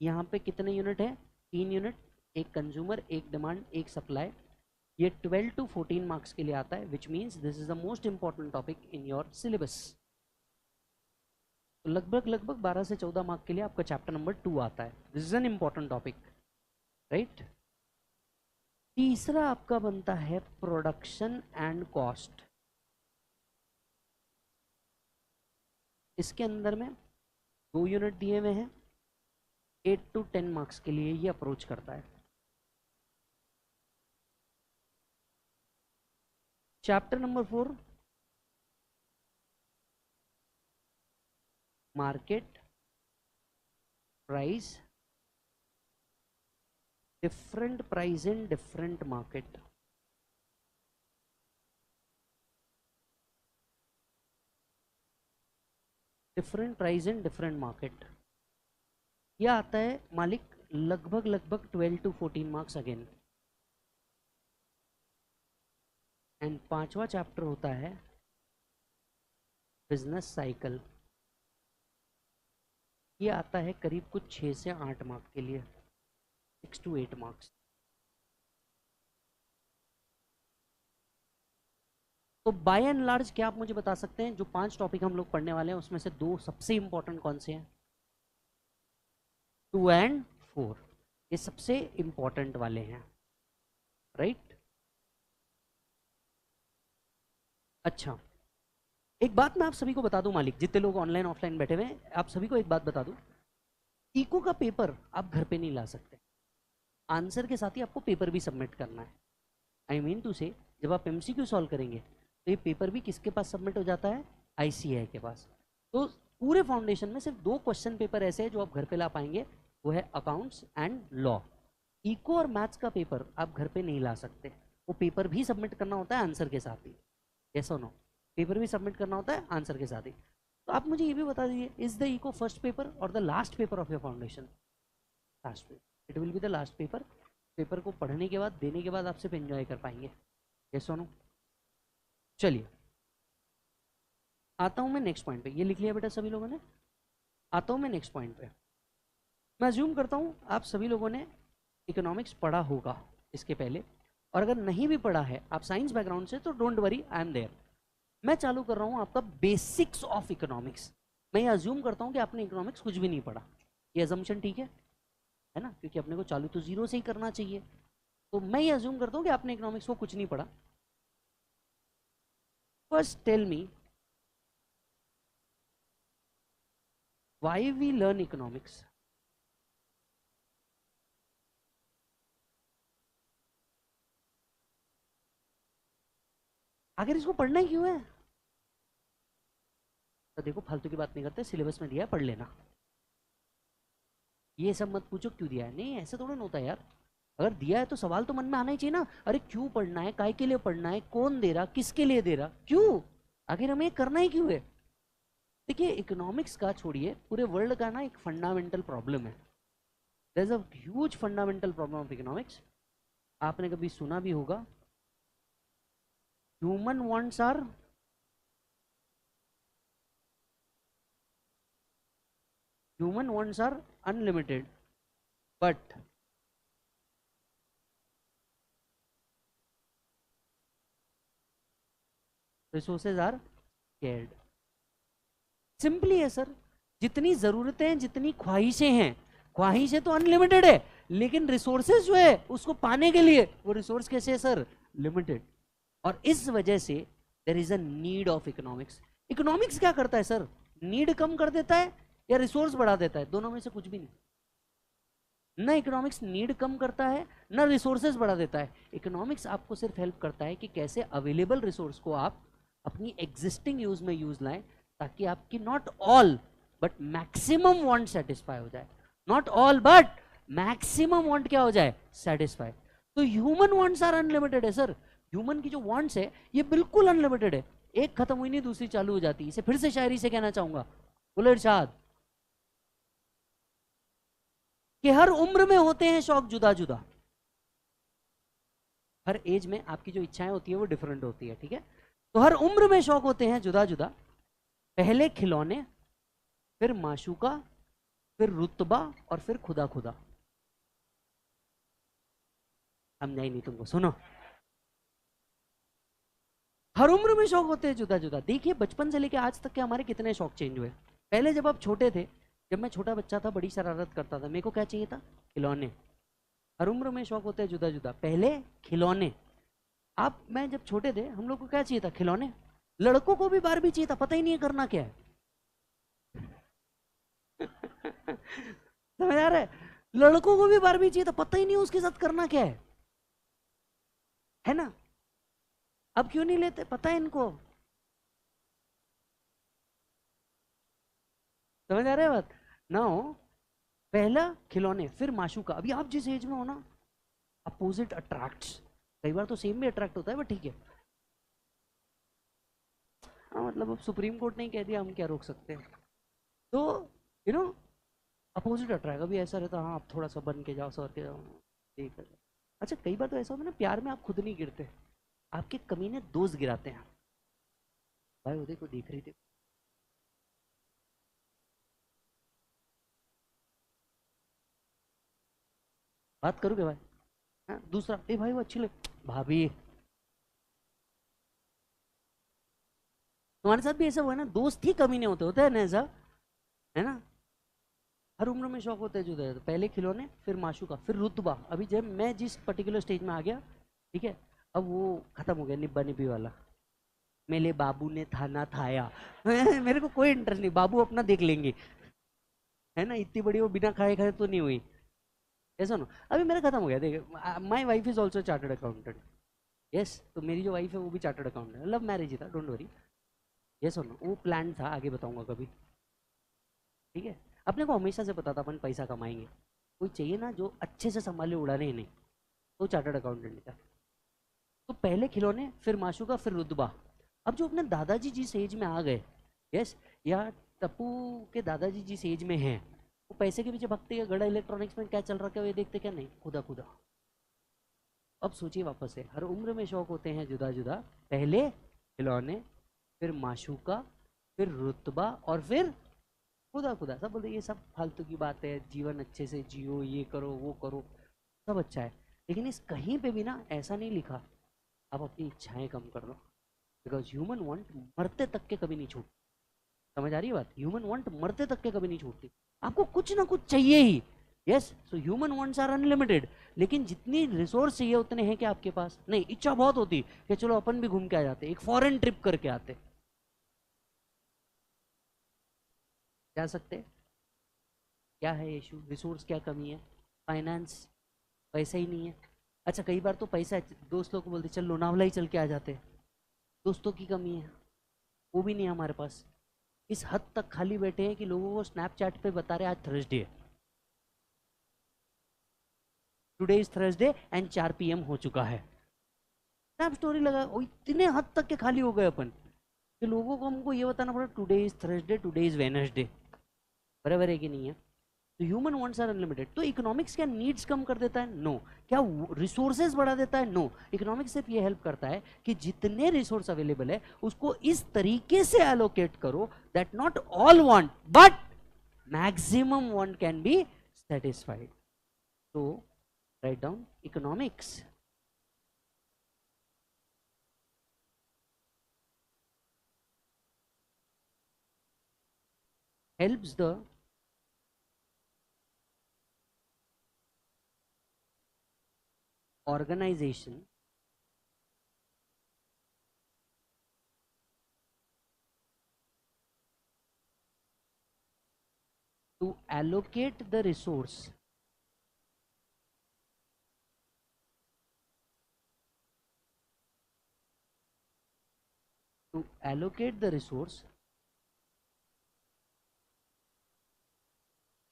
यहाँ पे कितने यूनिट है, 3 यूनिट, एक कंज्यूमर, एक डिमांड, एक सप्लाई। ये 12 to 14 मार्क्स के लिए आता है, which means this is the most important topic in your syllabus. तो लगभग 12 से 14 मार्क के लिए आपका चैप्टर नंबर 2 आता है। This is an important topic, right. तीसरा आपका बनता है प्रोडक्शन एंड कॉस्ट। इसके अंदर में 2 यूनिट दिए हुए हैं, 8 to 10 मार्क्स के लिए ये अप्रोच करता है। Chapter number 4 market price, different price in different market. Different price in different market, यह आता है मालिक लगभग 12 to 14 मार्क्स अगेन। एंड 5वां चैप्टर होता है बिजनेस साइकिल। ये आता है करीब कुछ 6 से 8 मार्क के लिए, 6 to 8 मार्क्स। तो बाय एंड लार्ज क्या आप मुझे बता सकते हैं, जो 5 टॉपिक हम लोग पढ़ने वाले हैं उसमें से 2 सबसे इंपॉर्टेंट कौन से हैं? 2 and 4 ये सबसे इंपॉर्टेंट वाले हैं, राइट। अच्छा एक बात मैं आप सभी को बता दूं मालिक, जितने लोग ऑनलाइन ऑफलाइन बैठे हुए हैं, आप सभी को एक बात बता दूं, इको का पेपर आप घर पे नहीं ला सकते, आंसर के साथ ही आपको पेपर भी सबमिट करना है। आई मीन टू से जब आप एमसीक्यू सॉल्व करेंगे तो ये पेपर भी किसके पास सबमिट हो जाता है? आईसीएआई के पास। तो पूरे फाउंडेशन में सिर्फ 2 क्वेश्चन पेपर ऐसे हैं जो आप घर पे ला पाएंगे, वो है अकाउंट्स एंड लॉ। इको और मैथ्स का पेपर आप घर पे नहीं ला सकते, वो पेपर भी सबमिट करना होता है आंसर के साथ ही। यस और नो? पेपर भी सबमिट करना होता है आंसर के साथ ही। तो आप मुझे ये भी बता दीजिए, is the eco first paper और the last paper of your foundation? Last paper, it will be the last paper. Paper को पढ़ने के बाद, देने के बाद आप सिर्फ एंजॉय कर पाएंगे। यस और नो? चलिए आता हूं मैं नेक्स्ट पॉइंट पे। ये लिख लिया बेटा सभी लोगों ने? आता हूं मैं नेक्स्ट पॉइंट पे। मैं अज्यूम करता हूं आप सभी लोगों ने इकोनॉमिक्स पढ़ा होगा इसके पहले, और अगर नहीं भी पढ़ा है, आप साइंस बैकग्राउंड से, तो don't worry, I am there. मैं चालू कर रहा हूं आपका बेसिक्स ऑफ इकोनॉमिक्स। मैं ये अज्यूम करता हूं कि आपने इकोनॉमिक्स कुछ भी नहीं पढ़ा, ये अजम्पशन ठीक है ना? क्योंकि अपने को चालू तो जीरो से ही करना चाहिए। तो मैं ये अज्यूम करता हूं कि आपने इकोनॉमिक्स को कुछ नहीं पढ़ा। First tell me why we learn economics. आखिर इसको पढ़ना ही क्यों है? तो देखो फालतू की बात नहीं करते, सिलेबस में दिया है, पढ़ लेना। ये सब मत पूछो क्यों दिया है, नहीं ऐसे थोड़ा ना होता है यार। अगर दिया है तो सवाल तो मन में आना ही चाहिए ना, अरे क्यों पढ़ना है, काय के लिए पढ़ना है, कौन दे रहा, किसके लिए दे रहा, क्यों, आखिर हमें करना ही क्यों है? देखिए इकोनॉमिक्स का छोड़िए, पूरे वर्ल्ड का ना एक फंडामेंटल प्रॉब्लम है। There is a huge fundamental problem of economics. आपने कभी सुना भी होगा, human wants are unlimited, but resources are scared. Simply है सर, जितनी जरूरतें हैं, जितनी ख्वाहिशें हैं, ख्वाहिशें तो अनलिमिटेड है, लेकिन रिसोर्सेज जो है उसको पाने के लिए वो रिसोर्स कैसे है सर, लिमिटेड। और इस वजह से there is a need of economics. Economics क्या करता है सर, नीड कम कर देता है या रिसोर्स बढ़ा देता है? दोनों में से कुछ भी नहीं। ना इकोनॉमिक्स नीड कम करता है, ना रिसोर्सेज बढ़ा देता है। इकोनॉमिक्स आपको सिर्फ हेल्प करता है कि कैसे अवेलेबल रिसोर्स को आप अपनी एग्जिस्टिंग यूज में यूज लाएं, ताकि आपकी not all but maximum want satisfy हो जाए। Not all but maximum want क्या हो जाए, सेटिस्फाई। तो ह्यूमन वांट्स आर अनलिमिटेड है सर। ह्यूमन की जो वांट्स है ये बिल्कुल अनलिमिटेड है, एक खत्म हुई नहीं दूसरी चालू हो जाती। इसे फिर से शायरी से कहना चाहूंगा, बोले इरशाद कि हर उम्र में होते हैं शौक जुदा जुदा। हर एज में आपकी जो इच्छाएं होती है वो डिफरेंट होती है, ठीक है। तो हर उम्र में शौक होते हैं जुदा जुदा, पहले खिलौने, फिर माशूका, फिर रुतबा, और फिर खुदा खुदा। समझा ही नहीं तुमको, सुनो। हर उम्र में शौक होते हैं जुदा जुदा। देखिए बचपन से लेके आज तक के हमारे कितने शौक चेंज हुए। पहले जब आप छोटे थे, जब मैं छोटा बच्चा था, बड़ी शरारत करता था, मेरे को क्या चाहिए था, खिलौने। हर उम्र में शौक होते हैं जुदा जुदा, पहले खिलौने। आप, मैं जब छोटे थे, हम लोग को क्या चाहिए था, खिलौने। लड़कों को भी बारबी चाहिए था, पता ही नहीं है करना क्या है। समझ आ रहा है, लड़कों को भी बारबी चाहिए था, पता ही नहीं उसके साथ करना क्या है ना। अब क्यों नहीं लेते, पता है इनको। समझ आ रहा है बात ना हो। पहला खिलौने, फिर माशूका। अभी आप जिस एज में हो ना, अपोजिट अट्रैक्ट्स। कई बार तो सेम भी अट्रैक्ट होता है, बट ठीक है। हाँ मतलब अब सुप्रीम कोर्ट ने कह दिया, हम क्या रोक सकते हैं। तो यू नो अपोजिट अट्रैक्ट। अभी ऐसा रहता है, हाँ आप थोड़ा सा बन के जाओ, सर के जाओ, ठीक है। अच्छा कई बार तो ऐसा होता है ना, प्यार में आप खुद नहीं गिरते, आपके कमीने दोस्त गिराते हैं। भाई वो देखो देख रही थी, बात करोगे भाई। हाँ दूसरा, ए भाई वो अच्छी लग, भाभी। तुम्हारे साथ भी ऐसा हुआ है ना, दोस्त ही कमीने होते होते हैं ना ऐसा, है ना। हर उम्र में शौक होते हैं जुदा जुदा, पहले खिलौने, फिर माशूका, फिर रुतबा। अभी जब मैं जिस पर्टिकुलर स्टेज में आ गया, ठीक है, अब वो खत्म हो गया निब्बा निब्बी वाला। मेरे बाबू ने थाना थाया। मेरे को कोई इंटरेस्ट नहीं, बाबू अपना देख लेंगे, है ना। इतनी बड़ी वो बिना खाए खाए तो नहीं हुई, ऐसा ना। अभी मेरा खत्म हो गया, देखिए my wife is also chartered accountant. Yes, तो मेरी जो वाइफ है वो भी चार्टर्ड अकाउंटेंट है, लव मैरिज ही था, डोंट वरी। यस और नो, वो प्लान था, आगे बताऊंगा कभी, ठीक है। अपने को हमेशा से पता था अपन पैसा कमाएंगे। कोई चाहिए ना जो अच्छे से संभाले, उड़ाने ही नहीं, तो चार्टर्ड अकाउंटेंट था। तो पहले खिलौने, फिर माशूका, फिर रुतबा। अब जो अपने दादाजी जिस एज में आ गए, यस, या टप्पू के दादाजी जिस एज में हैं, वो पैसे के पीछे भगते हैं, गड़ा इलेक्ट्रॉनिक्स में क्या चल रहा है ये देखते क्या, नहीं, खुदा खुदा। अब सोचिए वापस से, हर उम्र में शौक होते हैं जुदा जुदा, पहले खिलौने, फिर माशूका, फिर रुतबा, और फिर खुदा खुदा। सब बोलते ये सब फालतू की बात है, जीवन अच्छे से जियो, ये करो वो करो, सब अच्छा है। लेकिन इस कहीं पे भी ना ऐसा नहीं लिखा आप अपनी इच्छाएं कम कर लो, बिकॉज ह्यूमन वांट मरते तक के कभी नहीं छूट। समझ आ रही है बात, ह्यूमन वांट मरते तक के कभी नहीं छूटती, आपको कुछ ना कुछ चाहिए ही। Yes, so human wants are unlimited, लेकिन जितनी रिसोर्स चाहिए उतने हैं कि आपके पास नहीं। इच्छा बहुत होती कि चलो अपन भी घूम के आ जाते, एक फॉरेन ट्रिप करके आते, जा सकते। क्या है इशू, रिसोर्स क्या कमी है, फाइनेंस, पैसा ही नहीं है। अच्छा कई बार तो पैसा है, दोस्त लोग को बोलते चल लोनावला ही चल के आ जाते, दोस्तों की कमी है, वो भी नहीं है हमारे पास। इस हद तक खाली बैठे हैं कि लोगों को स्नैपचैट पे बता रहे आज थर्सडे है, today is Thursday and 4 PM हो चुका है, स्नैप स्टोरी लगा। वो इतने हद तक के खाली हो गए अपन कि लोगों को हमको ये बताना पड़ा today is Thursday, today is Wednesday. बराबर है कि नहीं है। तो ह्यूमन वांट्स आर अनलिमिटेड। तो इकोनॉमिक्स क्या नीड्स कम कर देता है? नो। क्या रिसोर्सेज बढ़ा देता है? नो। इकोनॉमिक्स सिर्फ ये हेल्प करता है कि जितने रिसोर्स अवेलेबल है उसको इस तरीके से एलोकेट करो that not all want but maximum want can be satisfied. तो write down economics helps the organization to allocate the resource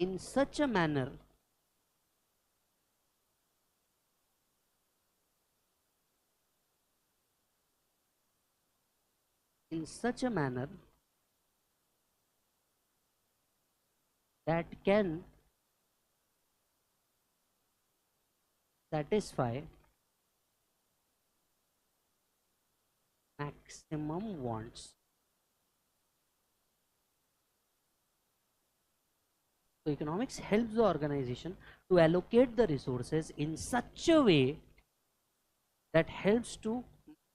in such a manner that can satisfy maximum wants. So economics helps the organization to allocate the resources in such a way that helps to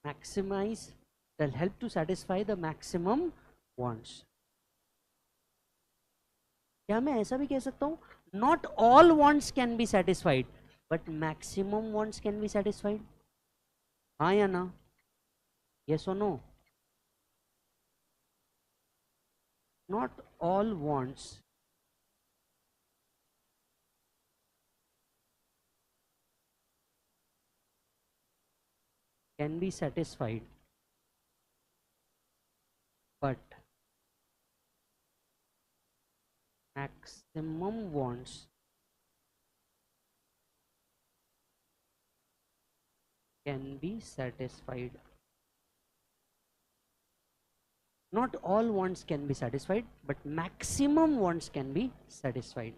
maximize, that help to satisfy the maximum wants. क्या मैं ऐसा भी कह सकता हूं? Not all wants can be satisfied, but maximum wants can be satisfied. हाँ या ना? Yes or no? Not all wants can be satisfied, but maximum wants can be satisfied. Not all wants can be satisfied, but maximum wants can be satisfied.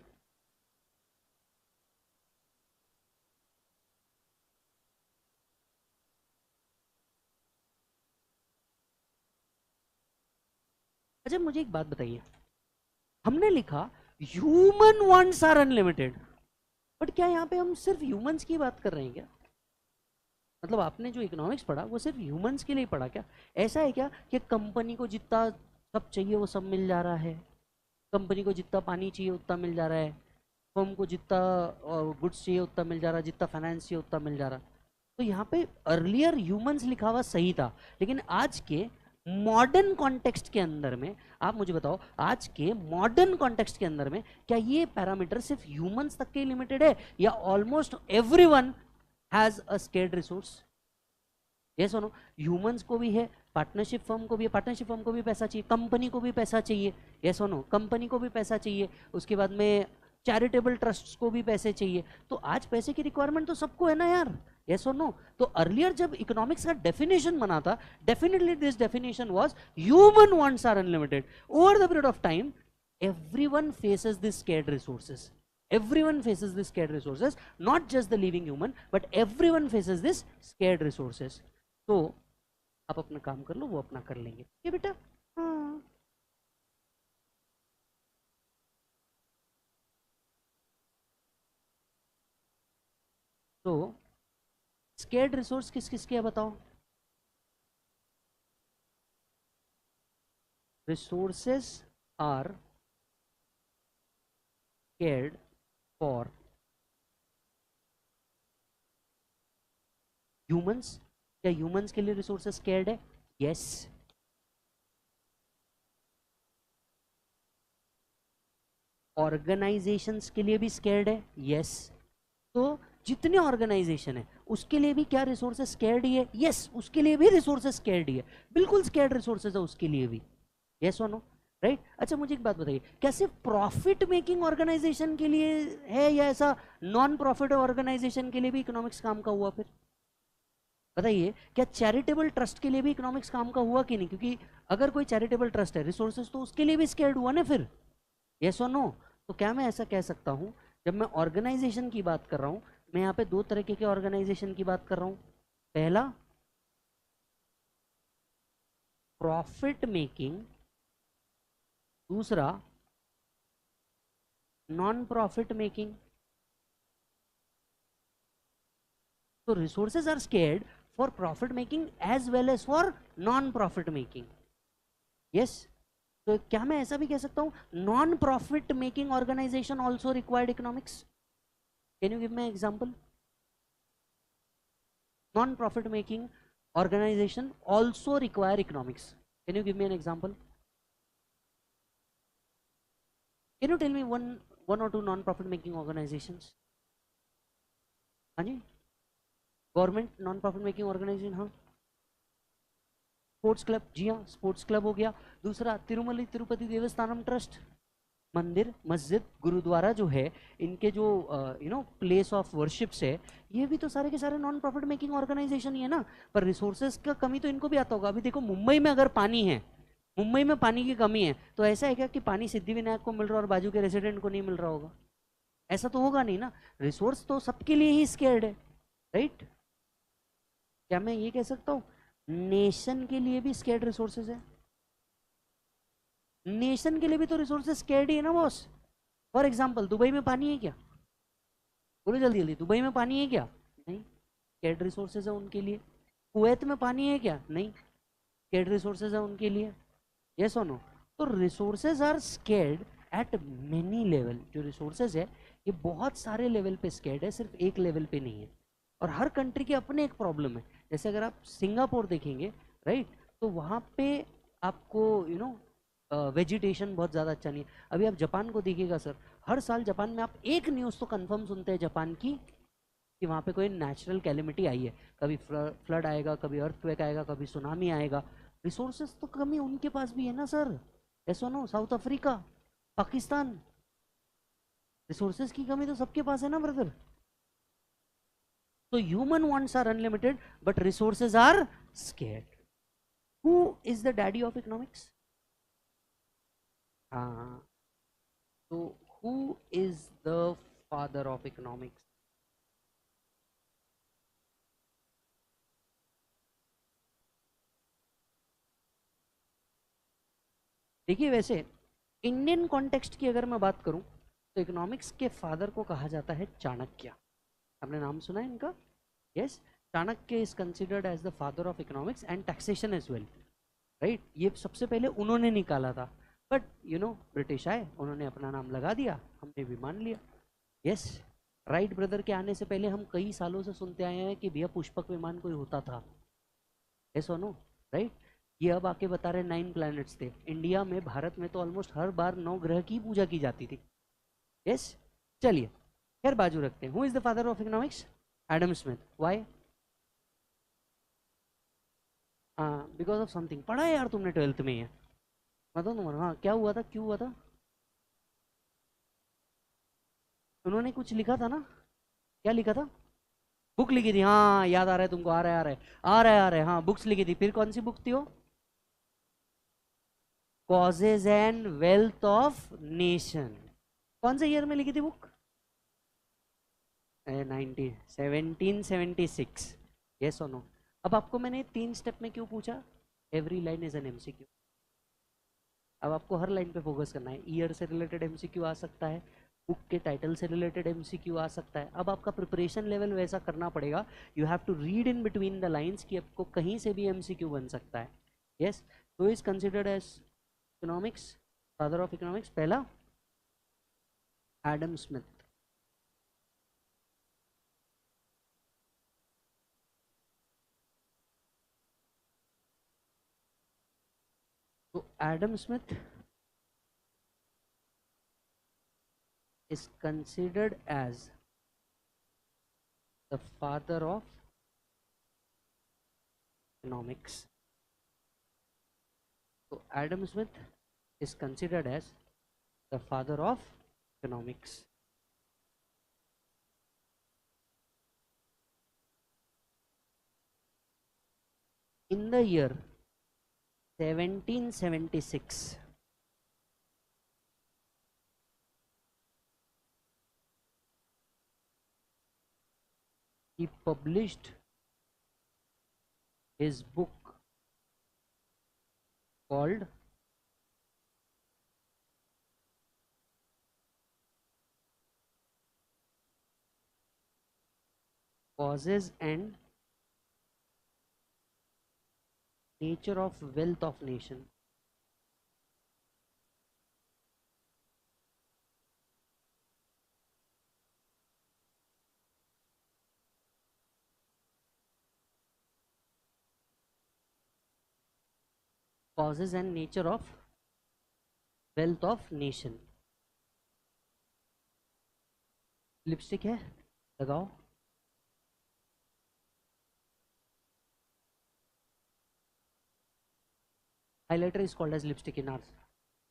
अच्छा मुझे एक बात बताइए, हमने लिखा human wants are unlimited, but क्या यहाँ पे हम सिर्फ ह्यूमंस की बात कर रहे हैं क्या? मतलब आपने जो इकोनॉमिक्स पढ़ा वो सिर्फ ह्यूमंस के लिए पढ़ा क्या? ऐसा है क्या कि कंपनी को जितना सब चाहिए वो सब मिल जा रहा है, कंपनी को जितना पानी चाहिए उतना मिल जा रहा है, फर्म को जितना गुड्स चाहिए उतना मिल जा रहा है, जितना फाइनेंस चाहिए उतना मिल जा रहा? तो यहाँ पे अर्लियर ह्यूमंस लिखा हुआ सही था, लेकिन आज के मॉडर्न कॉन्टेक्स्ट के अंदर में आप मुझे बताओ, आज के मॉडर्न कॉन्टेक्स्ट के अंदर में क्या ये पैरामीटर सिर्फ ह्यूमंस तक के लिमिटेड है या almost everyone has a scared resource? Yes और नो? ह्यूमंस को भी है, पार्टनरशिप फर्म को भी है, पार्टनरशिप फर्म को भी पैसा चाहिए, कंपनी को भी पैसा चाहिए। यस और नो? कंपनी को भी पैसा चाहिए, उसके बाद में चैरिटेबल ट्रस्ट्स को भी पैसे चाहिए। तो आज पैसे की रिक्वायरमेंट तो सबको है ना यार? यस और नो? तो अर्लियर जब इकोनॉमिक्स का डेफिनेशन बना था, definitely this definition was human wants are unlimited. Over the period of time everyone faces this scarce resources, everyone faces this scarce resources, not just the living human but everyone faces this scarce resources. तो आप अपना काम कर लो, वो अपना कर लेंगे। ये बेटा हाँ। तो स्केर्ड रिसोर्स किस किस के है बताओ? Resources are scared for humans। क्या humans के लिए रिसोर्सेस scared है? yes। ऑर्गेनाइजेशंस के लिए भी scared है? yes। तो जितने ऑर्गेनाइजेशन है उसके लिए भी क्या रिसोर्सेस scared ही है? yes। उसके लिए भी रिसोर्सेस scared ही है, बिल्कुल scared रिसोर्सेस है उसके लिए भी। yes और नो? राइट। अच्छा मुझे एक बात बताइए, क्या सिर्फ प्रॉफिट मेकिंग ऑर्गेनाइजेशन के लिए है या ऐसा नॉन प्रॉफिट ऑर्गेनाइजेशन के लिए भी इकोनॉमिक्स काम का हुआ? फिर बताइए, क्या चैरिटेबल ट्रस्ट के लिए भी इकोनॉमिक्स काम का हुआ कि नहीं? क्योंकि अगर कोई चैरिटेबल ट्रस्ट है, रिसोर्सेज तो उसके लिए भी स्केर्ड हुआ ना फिर। यस और नो? तो क्या मैं ऐसा कह सकता हूँ, जब मैं ऑर्गेनाइजेशन की बात कर रहा हूँ, मैं यहाँ पे दो तरीके के ऑर्गेनाइजेशन की बात कर रहा हूँ। पहला प्रॉफिट मेकिंग, दूसरा नॉन प्रॉफिट मेकिंग। तो resources are scared for profit making as well as for non profit making. Yes, तो क्या मैं ऐसा भी कह सकता हूं, non profit making organisation also required economics? Can you give me example? नॉन प्रॉफिट मेकिंग organization also require economics. Can you give me an example? Can you tell me one or two non profit making organizations? हाँ जी, government non profit making organization, हाँ। Sports club, जी हाँ, sports club हो गया। दूसरा तिरुमली Tirupati Devasthanam trust, मंदिर मस्जिद गुरुद्वारा जो है, इनके जो प्लेस ऑफ वर्शिप्स है, ये भी तो सारे के सारे नॉन प्रॉफिट मेकिंग ऑर्गेनाइजेशन ही है ना। पर रिसोर्सेज का कमी तो इनको भी आता होगा। अभी देखो मुंबई में अगर पानी है, मुंबई में पानी की कमी है, तो ऐसा है क्या कि पानी सिद्धिविनायक को मिल रहा है और बाजू के रेसिडेंट को नहीं मिल रहा होगा? ऐसा तो होगा नहीं ना। रिसोर्स तो सबके लिए ही स्केर्ड है, राइट? क्या मैं ये कह सकता हूँ नेशन के लिए भी स्केर्ड रिसोर्सेज है? नेशन के लिए भी तो रिसोर्सेज स्केर्ड ही है ना बॉस। फॉर एग्जाम्पल, दुबई में पानी है क्या? बोलो जल्दी जल्दी, दुबई में पानी है क्या? नहीं, स्केर्ड रिसोर्सेज है उनके लिए। कुवैत में पानी है क्या? नहीं, स्केर्ड रिसोर्सेज है उनके लिए। यस और नो? तो resources are scared at many level. जो रिसोर्सेज है ये बहुत सारे लेवल पे स्केर्ड है, सिर्फ एक लेवल पे नहीं है। और हर कंट्री के अपने एक प्रॉब्लम है। जैसे अगर आप सिंगापुर देखेंगे, राइट, तो वहाँ पे आपको वेजिटेशन बहुत ज़्यादा अच्छा नहीं है। अभी आप जापान को देखिएगा सर, हर साल जापान में आप एक न्यूज़ तो कंफर्म सुनते हैं जापान की, कि वहाँ पे कोई नेचुरल कैलेमिटी आई है। कभी फ्लड आएगा, कभी अर्थक्वेक आएगा, कभी सुनामी आएगा। रिसोर्सेज तो कमी उनके पास भी है ना सर। ऐसा no, South Africa, Pakistan, resources की कमी तो सबके पास है ना ब्रदर। तो human wants are unlimited but resources are scared. Who is the daddy of economics? हाँ, तो who is the father of economics? देखिए, वैसे इंडियन कॉन्टेक्स्ट की अगर मैं बात करूं, तो इकोनॉमिक्स के फादर को कहा जाता है चाणक्य। आपने नाम सुना है इनका? Yes, Chanakya is considered as the father of economics and taxation as well, right? ये सबसे पहले उन्होंने निकाला था, बट ब्रिटिश आए, उन्होंने अपना नाम लगा दिया, हमने भी मान लिया। यस, राइट ब्रदर के आने से पहले हम कई सालों से सुनते आए हैं कि भैया पुष्पक विमान कोई होता था। यस और नो, राइट? ये अब आके बता रहे 9 प्लैनेट्स थे। इंडिया में, भारत में तो ऑलमोस्ट हर बार 9 ग्रह की पूजा की जाती थी। यस, चलिए, खैर बाजू रखते हैं। Who is the father of economics? Adam Smith. Why? हाँ, बिकॉज ऑफ समथिंग। पढ़ा है यार तुमने 12th में? ये बताओ तुम्हारा, हाँ, क्या हुआ था, क्यों हुआ था? उन्होंने कुछ लिखा था ना? क्या लिखा था? बुक लिखी थी, हाँ याद आ रहा है तुमको, आ रहा है आ रहा है आ रहा है आ रहा है, हाँ, बुक्स लिखी थी। फिर कौन सी बुक थी वो? Causes and wealth of nation. कौन से ईयर में लिखी थी बुक? 1776। यस और नो? अब आपको मैंने 3 स्टेप में क्यों पूछा? Every line is an MCQ. अब आपको हर लाइन पे फोकस करना है। ईयर से रिलेटेड एमसीक्यू आ सकता है, बुक के टाइटल से रिलेटेड एमसीक्यू आ सकता है। अब आपका प्रिपरेशन लेवल वैसा करना पड़ेगा, you have to read in between the lines, कि आपको कहीं से भी एमसीक्यू बन सकता है। यस, तो is considered as economics, father of economics? पहला एडम स्मिथ। तो Adam Smith is considered as the father of economics. So Adam Smith is considered as the father of economics. In the year 1776, he published his book called Causes and Nature of Wealth of Nation. Causes and Nature of Wealth of Nation. Lipstick है, लगाओ. Highlighter is called as lipstick in our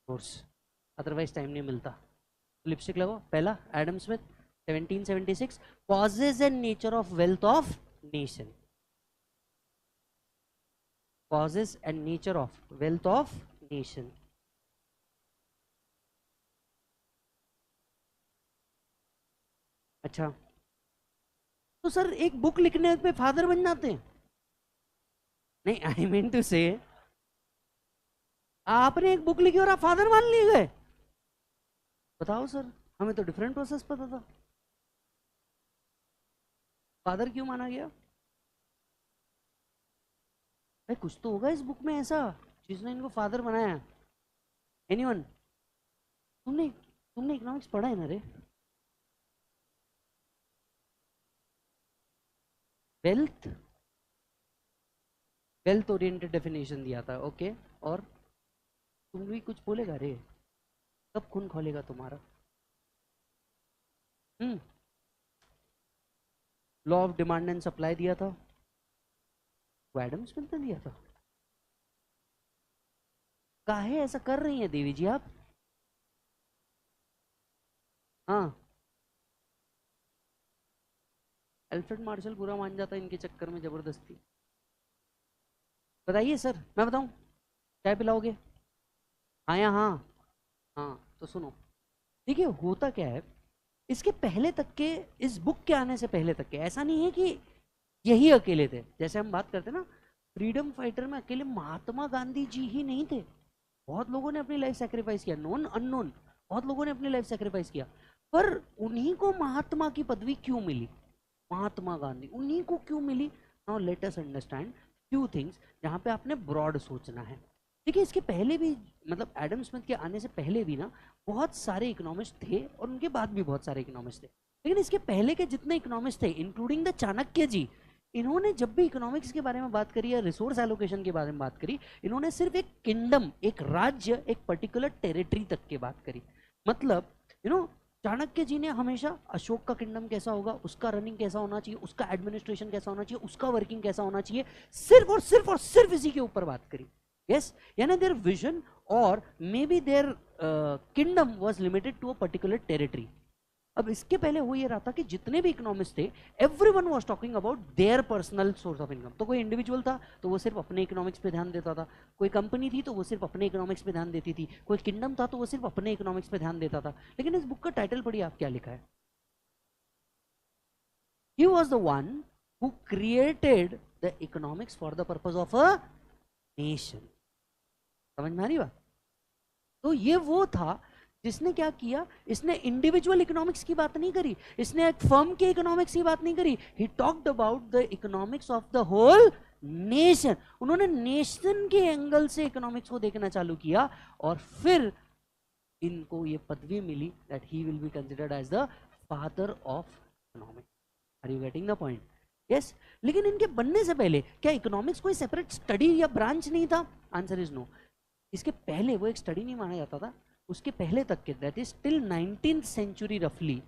course. Otherwise time नहीं मिलता. Lipstick लगाओ. पहला Adam Smith 1776, Causes and Nature of Wealth of Nation. Causes and Nature of Wealth of Nation. अच्छा, तो sir एक book लिखने पे फादर बन जाते हैं? नहीं, आई मीन टू से आपने एक बुक लिखी और आप फादर मान लिए गए? बताओ सर, हमें तो डिफरेंट प्रोसेस पता था. फादर क्यों माना गया? भाई कुछ तो होगा इस बुक में ऐसा जिसने इनको फादर बनाया. एनीवन? तुमने तुमने इकोनॉमिक्स पढ़ा है ना रे? वेल्थ वेल्थ ओरिएंटेड डेफिनेशन दिया था. ओके, और तुम भी कुछ बोलेगा रे? कब खून खोलेगा तुम्हारा? Law of demand and supply दिया था, वो एडम स्मिथ ने दिया था. काहे ऐसा कर रही हैं देवी जी आप? हाँ, अल्फ्रेड मार्शल बुरा मान जाता है इनके चक्कर में जबरदस्ती. बताइए सर, मैं बताऊं? चाय पिलाओगे? हाँ या हाँ? हाँ तो सुनो, देखिए होता क्या है, इसके पहले तक के, इस बुक के आने से पहले तक के, ऐसा नहीं है कि यही अकेले थे. जैसे हम बात करते ना, फ्रीडम फाइटर में अकेले महात्मा गांधी जी ही नहीं थे. बहुत लोगों ने अपनी लाइफ सेक्रीफाइस किया, नोन अननोन बहुत लोगों ने अपनी लाइफ सेक्रीफाइस किया. पर उन्हीं को महात्मा की पदवी क्यों मिली? महात्मा गांधी उन्हीं को क्यों मिली? Now let us understand few things जहाँ पे आपने ब्रॉड सोचना है. देखिए इसके पहले भी, मतलब एडम स्मिथ के आने से पहले भी ना बहुत सारे इकोनॉमिस्ट थे और उनके बाद भी बहुत सारे इकोनॉमिस्ट थे. लेकिन इसके पहले के जितने इकोनॉमिस्ट थे, इंक्लूडिंग द चाणक्य जी, इन्होंने जब भी इकोनॉमिक्स के बारे में बात करी या रिसोर्स एलोकेशन के बारे में बात करी, इन्होंने सिर्फ एक किंगडम, एक राज्य, एक पर्टिकुलर टेरिटरी तक की बात करी. मतलब चाणक्य जी ने हमेशा अशोक का किंगडम कैसा होगा, उसका रनिंग कैसा होना चाहिए, उसका एडमिनिस्ट्रेशन कैसा होना चाहिए, उसका वर्किंग कैसा होना चाहिए, सिर्फ और सिर्फ और सिर्फ इसी के ऊपर बात करी. यस, यानी देयर विजन और maybe their kingdom was limited to a particular territory. अब इसके पहले हो ये रहा था कि जितने भी इकोनॉमिस्ट थे, everyone was talking about their personal source of income. तो कोई इंडिविजुअल था तो वो सिर्फ अपने इकोनॉमिक्स पे ध्यान देता था, कोई कंपनी थी तो वो सिर्फ अपने इकोनॉमिक्स पे ध्यान देती थी, कोई किंगडम था तो वो सिर्फ अपने इकोनॉमिक्स पे ध्यान देता था. लेकिन इस बुक का टाइटल पढ़िए आप, क्या लिखा है? He was the one who created the economics for the purpose of a nation. समझ में आ रही बात? तो ये वो था जिसने क्या किया, इसने इंडिविजुअल इकोनॉमिक्स की बात नहीं करी, इसने एक फर्म के इकोनॉमिक्स की बात नहीं करी. He talked about the economics of the whole nation. उन्होंने नेशन के एंगल से इकोनॉमिक्स को देखना चालू किया और फिर इनको ये पदवी मिली that he will be considered as the father of economics. Are you getting the point? Yes. लेकिन इनके बनने से पहले क्या इकोनॉमिक्स कोई सेपरेट स्टडी या ब्रांच नहीं था? Answer is no. इसके पहले वो एक स्टडी नहीं माना जाता था. उसके पहले तक के, that is till 19th century रफली,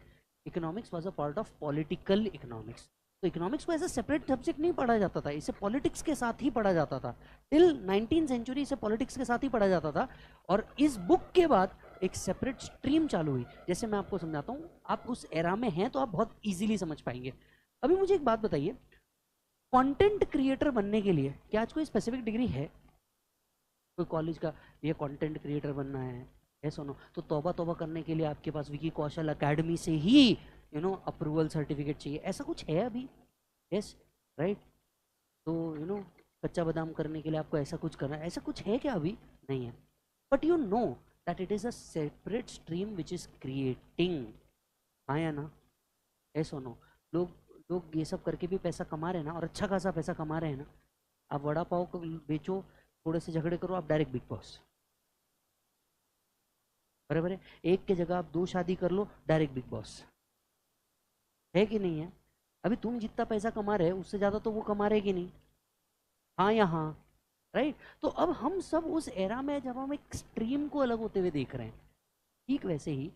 economics was a part of political economics. तो इकोनॉमिक्स को एज अ सेपरेट सब्जेक्ट नहीं पढ़ा जाता था, इसे पॉलिटिक्स के साथ ही पढ़ा जाता था. टिल 19th सेंचुरी इसे पॉलिटिक्स के साथ ही पढ़ा जाता था. और इस बुक के बाद एक सेपरेट स्ट्रीम चालू हुई. जैसे मैं आपको समझाता हूँ, आप उस एरा में हैं तो आप बहुत ईजिली समझ पाएंगे. अभी मुझे एक बात बताइए, कंटेंट क्रिएटर बनने के लिए क्या आज कोई स्पेसिफिक डिग्री है? कोई कॉलेज का ये कंटेंट क्रिएटर बनना है सुनो, तो तौबा तौबा करने के लिए आपके पास विकी कौशल एकेडमी से ही अप्रूवल सर्टिफिकेट चाहिए, ऐसा कुछ है अभी? Yes, right. तो कच्चा बादाम करने के लिए आपको ऐसा कुछ करना है, ऐसा कुछ है क्या? अभी नहीं है। But you know that it is a separate stream which is creating. हाँ या ना? ऐसा नो। लोग लोग ये सब करके भी पैसा कमा रहे हैं ना, और अच्छा खासा पैसा कमा रहे हैं ना। आप वड़ा पाव को बेचो, थोड़े से झगड़े करो, आप डायरेक्ट बिग बॉस। बराबर है। एक के जगह आप 2 शादी कर लो, डायरेक्ट बिग बॉस। है कि नहीं है? अभी तुम जितना पैसा कमा रहे हो उससे ज्यादा तो वो कमा रहे कि नहीं? हाँ या हाँ? राइट। तो अब हम सब उस एरा में जब हम एक स्ट्रीम को अलग होते हुए देख रहे हैं। ठीक वैसे ही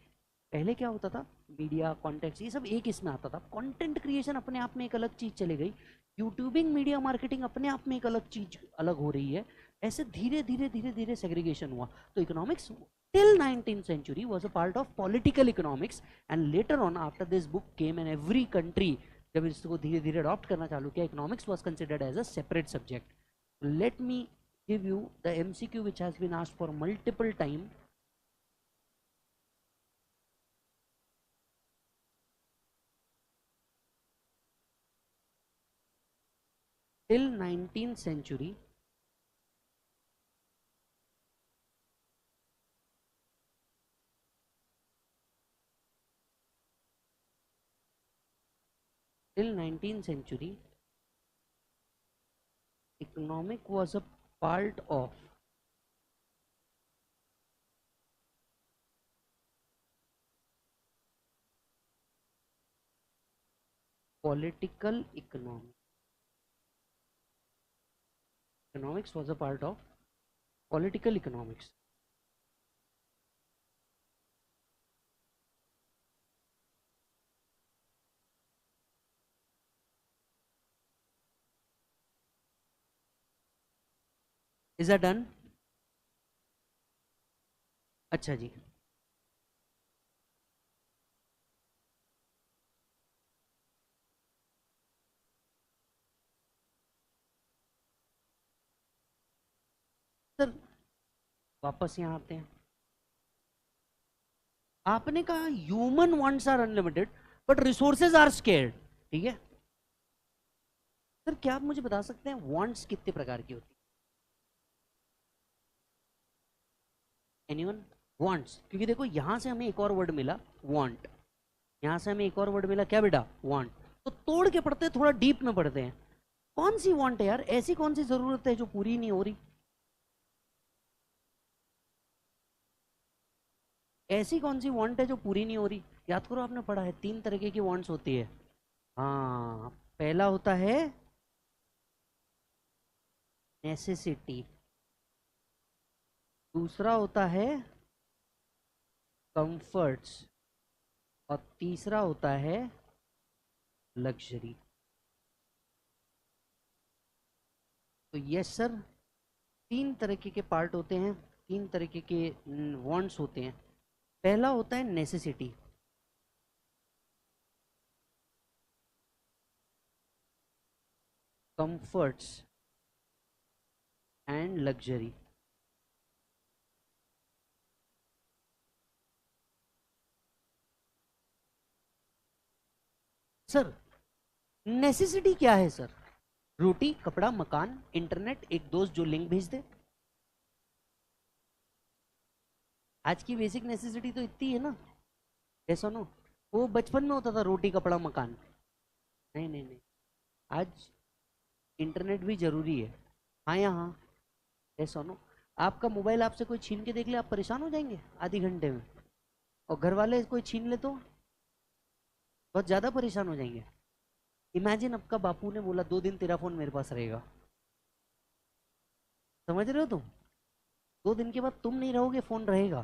पहले क्या होता था, मीडिया कॉन्टेक्ट ये सब एक इसमें आता था। कंटेंट क्रिएशन अपने आप में एक अलग चीज चली गई। यूट्यूबिंग मीडिया मार्केटिंग अपने आप में एक अलग चीज अलग हो रही है। ऐसे धीरे धीरे धीरे धीरे सेग्रीगेशन हुआ। तो economics till 19th century was a part of political economics, and later on after this book came and every country जब इसको धीरे धीरे अडॉप्ट करना चालू किया, economics was considered as a separate subject. Let me give you the MCQ which has been asked for multiple time. Till 19th century, till 19th century, economic was a part of political economics. Economics was a part of political economics. Is that done? अच्छा जी। Sir वापस यहाँ आते हैं। आपने कहा human wants are unlimited but resources are scared. ठीक है sir, क्या आप मुझे बता सकते हैं वांट्स कितने प्रकार की होती है? एनीवन? वांट्स, क्योंकि देखो यहां से हमें एक और वर्ड मिला, वांट। यहां से हमें एक और वर्ड मिला, क्या बेटा? वांट। तो तोड़ के पढ़ते हैं, थोड़ा डीप में पढ़ते हैं। कौन सी वांट है यार? ऐसी कौन सी जरूरत है जो पूरी नहीं हो रही? ऐसी कौन सी वांट है जो पूरी नहीं हो रही? याद करो, आपने पढ़ा है 3 तरीके की वांट्स होती है। हाँ, पहला होता है नेसेसिटी, दूसरा होता है कंफर्ट्स, और तीसरा होता है लग्जरी। तो यस सर, 3 तरीके के पार्ट होते हैं, 3 तरीके के वांट्स होते हैं। पहला होता है necessity, comforts and luxury. Sir necessity क्या है सर? रोटी, कपड़ा, मकान, इंटरनेट, एक दोस्त जो लिंक भेज दे। आज की बेसिक नेसेसिटी तो इतनी है ना। ऐसा नो, वो बचपन में होता था रोटी कपड़ा मकान। नहीं नहीं नहीं, आज इंटरनेट भी जरूरी है। हाँ या हाँ? ऐसा नो, आपका मोबाइल आपसे कोई छीन के देख ले, आप परेशान हो जाएंगे आधे घंटे में। और घर वाले कोई छीन ले तो बहुत ज्यादा परेशान हो जाएंगे। इमेजिन आपका बापू ने बोला 2 दिन तेरा फोन मेरे पास रहेगा। समझ रहे हो तुम? 2 दिन के बाद तुम नहीं रहोगे, फोन रहेगा।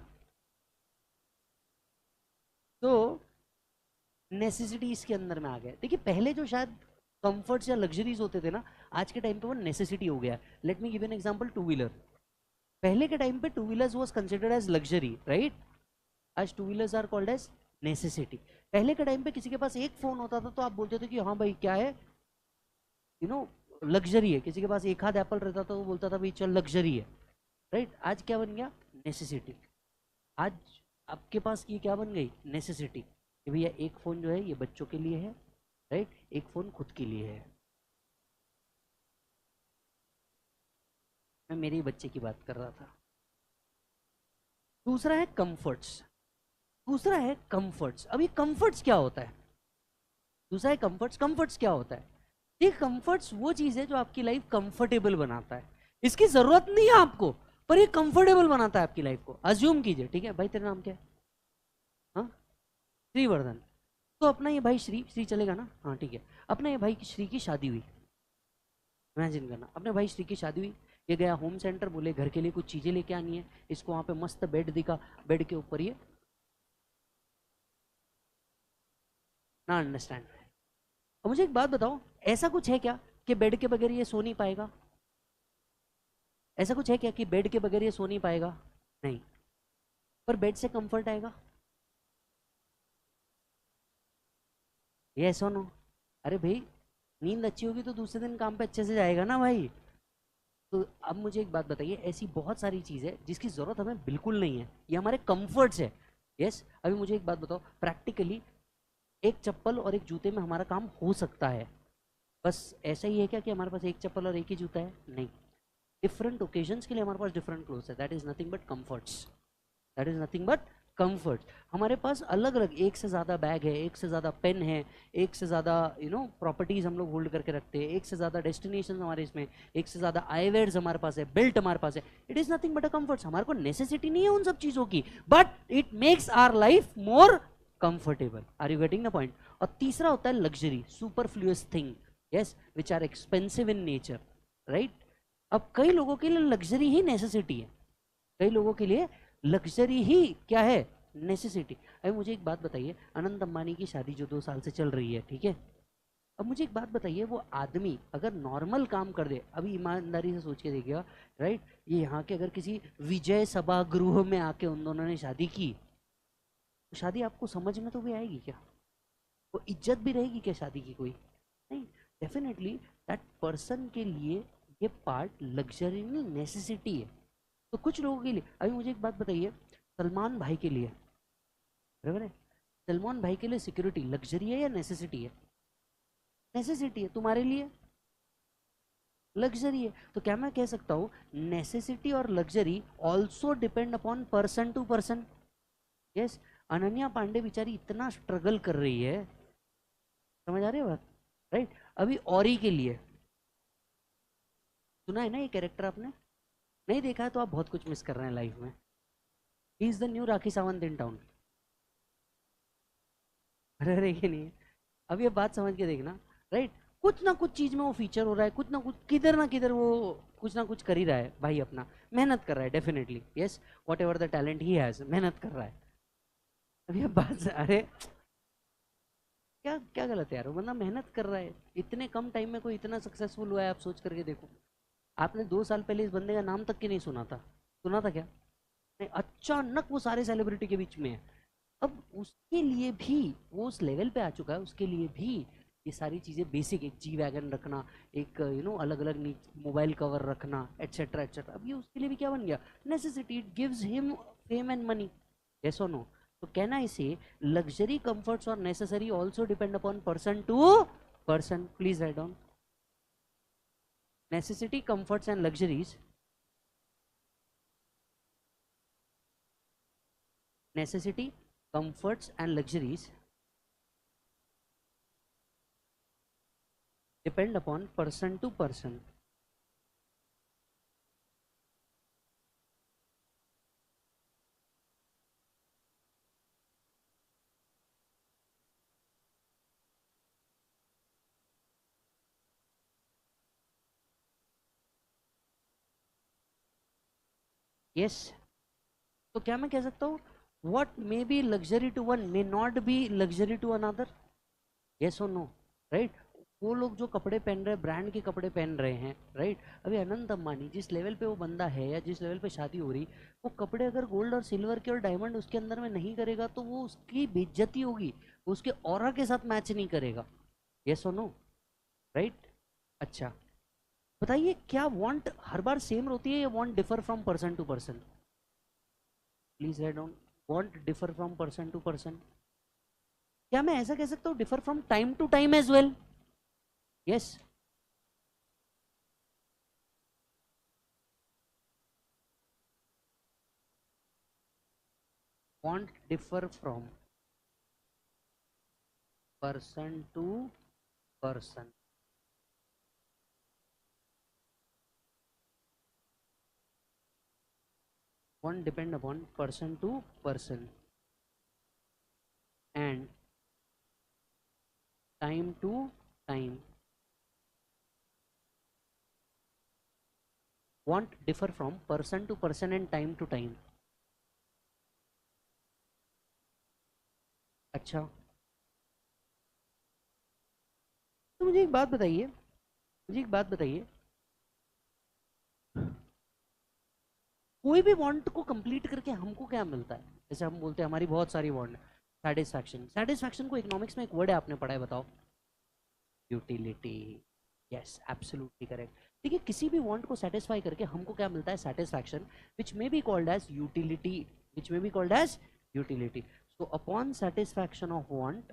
तो नेसेसिटी इसके अंदर में आ गया। देखिए पहले जो शायद कंफर्ट्स या लग्जरीज होते थे ना, आज के टाइम पे वो नेसेसिटी हो गया। Let me give an example, two wheeler. पहले के टाइम पे two wheelers was considered as luxury, right? आज two wheelers are called as necessity. पहले के टाइम पे किसी के पास एक फोन होता था तो आप बोलते थे कि हाँ भाई क्या है, यू नो लग्जरी है। किसी के पास एक हाथ एप्पल रहता था वो बोलता था भाई चल लग्जरी है, राइट? आज क्या बन गया? नेसेसिटी। आज आपके पास ये क्या बन गई? नेसेसिटी। कि भैया एक फ़ोन जो है ये बच्चों के लिए है, राइट? एक फ़ोन खुद के लिए है। मैं मेरे ही बच्चे की बात कर रहा था। दूसरा है कंफर्ट्स। दूसरा है कंफर्ट्स। अब ये कंफर्ट्स क्या होता है? दूसरा है कंफर्ट्स। कंफर्ट्स क्या होता है? ये कंफर्ट्स वो चीज है जो आपकी लाइफ कंफर्टेबल बनाता है। इसकी जरूरत नहीं है आपको, पर ये कंफर्टेबल बनाता है आपकी लाइफ को। अज्यूम कीजिए, ठीक है भाई, तेरा नाम क्या है? हाँ, श्रीवर्धन। तो अपना ये भाई श्री, श्री चलेगा ना? हाँ ठीक है। अपना ये भाई श्री की शादी हुई। इमेजिन करना, अपने भाई श्री की शादी हुई, ये गया होम सेंटर, बोले घर के लिए कुछ चीजें लेके आनी है, इसको वहां पे मस्त बेड दिखा, बेड के ऊपर ये ना अंडरस्टैंड। अब मुझे एक बात बताओ, ऐसा कुछ है क्या कि बेड के बगैर ये सो नहीं पाएगा? ऐसा कुछ है क्या कि बेड के बगैर ये सो नहीं पाएगा? नहीं। पर बेड से कंफर्ट आएगा? ये सो नो? अरे भाई, नींद अच्छी होगी तो दूसरे दिन काम पे अच्छे से जाएगा ना भाई। तो अब मुझे एक बात बताइए, ऐसी बहुत सारी चीज है जिसकी जरूरत हमें बिल्कुल नहीं है, ये हमारे कंफर्ट्स है। यस, अभी मुझे एक बात बताओ, प्रैक्टिकली एक चप्पल और एक जूते में हमारा काम हो सकता है। बस ऐसा ही है क्या कि हमारे पास एक चप्पल और एक ही जूता है? नहीं। डिफरेंट ओकेजन्स के लिए हमारे पास डिफरेंट क्लोथ्स है। That is nothing but comforts. That is nothing but comfort. हमारे पास अलग अलग, एक से ज़्यादा बैग है, एक से ज़्यादा पेन है, एक से ज़्यादा प्रॉपर्टीज हम लोग होल्ड करके रखते हैं, एक से ज़्यादा डेस्टिनेशन हमारे इसमें, एक से ज़्यादा आईवेयर्स हमारे पास है, बेल्ट हमारे पास है। It is nothing but a comforts. हमारे को नेसेसिटी नहीं है उन सब चीज़ों की, but it makes our life more comfortable. Are you getting the point? और तीसरा होता है luxury, superfluous thing, yes, which are expensive in nature, right? अब कई लोगों के लिए लग्जरी ही नेसेसिटी है, कई लोगों के लिए लग्जरी ही क्या है? नेसेसिटी। अभी मुझे एक बात बताइए, अनंत अंबानी की शादी जो 2 साल से चल रही है, ठीक है, अब मुझे एक बात बताइए, वो आदमी अगर नॉर्मल काम कर दे, अभी ईमानदारी से सोच के देखिएगा, राइट, ये यहाँ के अगर किसी विजय सभागृह में आके उन दोनों ने शादी की, तो शादी आपको समझ में तो भी आएगी क्या? वो इज्जत भी रहेगी क्या शादी की कोई? नहीं। डेफिनेटली दैट पर्सन के लिए ये पार्ट लग्जरी नहीं, नेसेसिटी है। तो कुछ लोगों के लिए, अभी मुझे एक बात बताइए, सलमान भाई के लिए, बराबर है, सलमान भाई के लिए सिक्योरिटी लग्जरी है या नेसेसिटी है? नेसेसिटी है। तुम्हारे लिए लग्जरी है। तो क्या मैं कह सकता हूँ नेसेसिटी और luxury also depend upon person to person? Yes. Ananya Pandey बेचारी इतना स्ट्रगल कर रही है, समझ आ रही है बात, राइट? अभी औरी के लिए, सुना है ना ये कैरेक्टर आपने? नहीं देखा है तो आप बहुत कुछ मिस कर रहे हैं लाइफ में। He is the new Rakhi Sawant in town. अरे ये नहीं है। अब ये बात समझ के देखना, राइट? कुछ ना कुछ चीज में वो फीचर हो रहा है, कुछ ना किधर वो कुछ ना कुछ कर ही रहा है भाई, अपना मेहनत कर रहा है definitely, yes, what ever the talent he has, मेहनत कर रहा है। अब ये बात, अरे क्या क्या गलत है यार, वो बंदा मेहनत कर रहा है, इतने कम टाइम में कोई इतना सक्सेसफुल हुआ है, आप सोच करके देखो। आपने 2 साल पहले इस बंदे का नाम तक के नहीं सुना था, सुना था क्या? नहीं, अचानक वो सारे सेलिब्रिटी के बीच में है। अब उसके लिए भी वो उस लेवल पे आ चुका है, उसके लिए भी ये सारी चीज़ें बेसिक, एक जी वैगन रखना, एक अलग अलग मोबाइल कवर रखना, एटसेट्रा एटसेट्रा, अब ये उसके लिए भी क्या बन गया? Necessity. It gives him fame and money, yes और नो? तो कहना इसे लग्जरी, कंफर्ट्स और necessary also depend upon person to person. Please write down, necessity, comforts and luxuries, necessity, comforts and luxuries depend upon person to person. Yes, तो क्या मैं कह सकता हूँ what may be luxury to one may not be luxury to another? Yes or no? Right? वो लोग जो कपड़े पहन रहे हैं, ब्रांड के कपड़े पहन रहे हैं, राइट? अभी अनंत अंबानी जिस लेवल पे वो बंदा है, या जिस लेवल पे शादी हो रही, वो कपड़े अगर गोल्ड और सिल्वर के और डायमंड उसके अंदर में नहीं करेगा तो वो उसकी बेइज्जती होगी, वो उसके ऑरा के साथ मैच नहीं करेगा। यस और नो? राइट? अच्छा, बताइए, क्या वांट हर बार सेम होती है या want differ from person to person? Please write down, want differ from person to person. क्या मैं ऐसा कह सकता हूँ differ from time to time as well? Yes. want differ from person to person. Want depend upon person to person and time to time. Want differ from person to person and time to time. अच्छा, तो मुझे एक बात बताइए, कोई भी want को complete करके हमको क्या मिलता है? जैसे हम बोलते हैं हमारी बहुत सारी वांट है, सेटिस्फैक्शन। सेटिस्फैक्शन को इकोनॉमिक्स में एक वर्ड है, आपने पढ़ा है, बताओ। यूटिलिटी। Yes, absolutely correct. देखिए, किसी भी वांट को सेटिस्फाई करके हमको क्या मिलता है? Satisfaction, which may be called as utility, so upon satisfaction of want,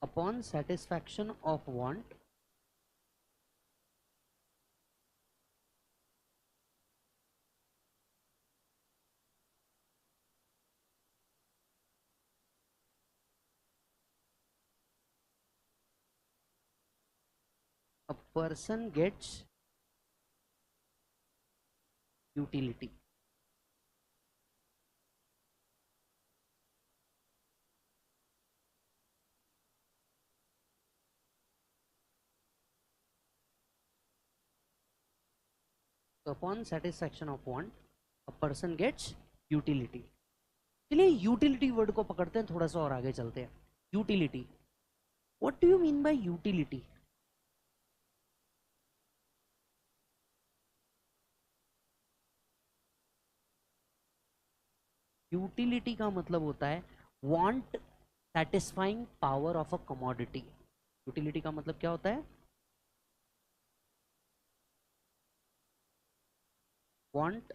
upon satisfaction of want, a person gets utility. So upon satisfaction of want, a person gets utility. चलिए utility word को पकड़ते हैं, थोड़ा सा और आगे चलते हैं। Utility, what do you mean by utility? Utility का मतलब होता है want satisfying power of a commodity. Utility का मतलब क्या होता है? Want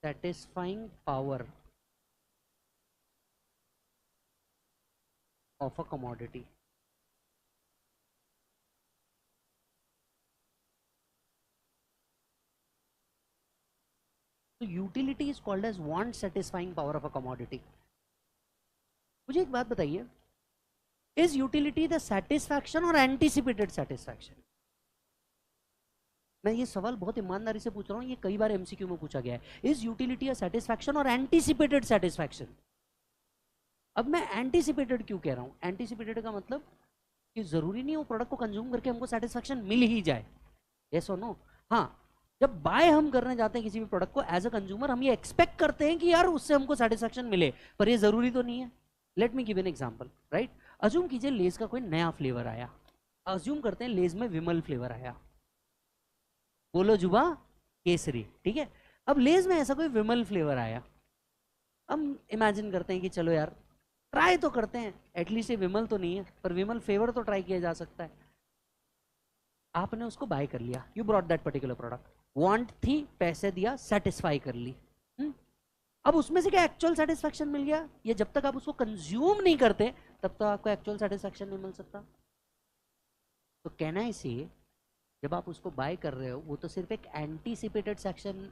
satisfying power of a commodity. So utility is called as want satisfying power of a commodity. मुझे एक बात बताइए, is utility the satisfaction or anticipated satisfaction? मैं ये सवाल बहुत ईमानदारी से पूछ रहा हूँ, ये कई बार एमसीक्यू में पूछा गया है। इज यूटिलिटी अ सेटिस्फैक्शन और एंटीसिपेटेड सेटिस्फैक्शन? अब मैं एंटीसिपेटेड क्यों कह रहा हूँ? एंटीसिपेटेड का मतलब कि जरूरी नहीं वो प्रोडक्ट को कंज्यूम करके हमको सेटिस्फैक्शन मिल ही जाए। यस और नो? हाँ, जब बाय हम करने जाते हैं किसी भी प्रोडक्ट को एज अ कंज्यूमर, हम ये एक्सपेक्ट करते हैं कि यार उससे हमको सेटिस्फैक्शन मिले, पर ये जरूरी तो नहीं है। Let me give an example, right? Assume कीजिए लेज का कोई नया फ्लेवर आया, अज्यूम करते हैं लेज में विमल फ्लेवर आया, बोलो जुबा केसरी, ठीक है? अब लेज में ऐसा कोई विमल फ्लेवर आया, हम इमेजिन करते हैं कि चलो यार ट्राई तो करते हैं, एटलीस्ट ये विमल तो नहीं है, पर विमल फ्लेवर तो ट्राई किया जा सकता है। आपने उसको बाय कर लिया, you brought that particular product, want थी, पैसे दिया, सेटिस्फाई कर ली। अब उसमें से क्या एक्चुअल सेटिस्फैक्शन मिल गया? ये जब तक आप उसको कंज्यूम नहीं करते तब तक आपको एक्चुअल सेटिस्फैक्शन नहीं मिल सकता। तो कहना है इसे, जब आप उसको बाय कर रहे हो, वो तो सिर्फ एक एंटीसिपेटेड सेक्शन,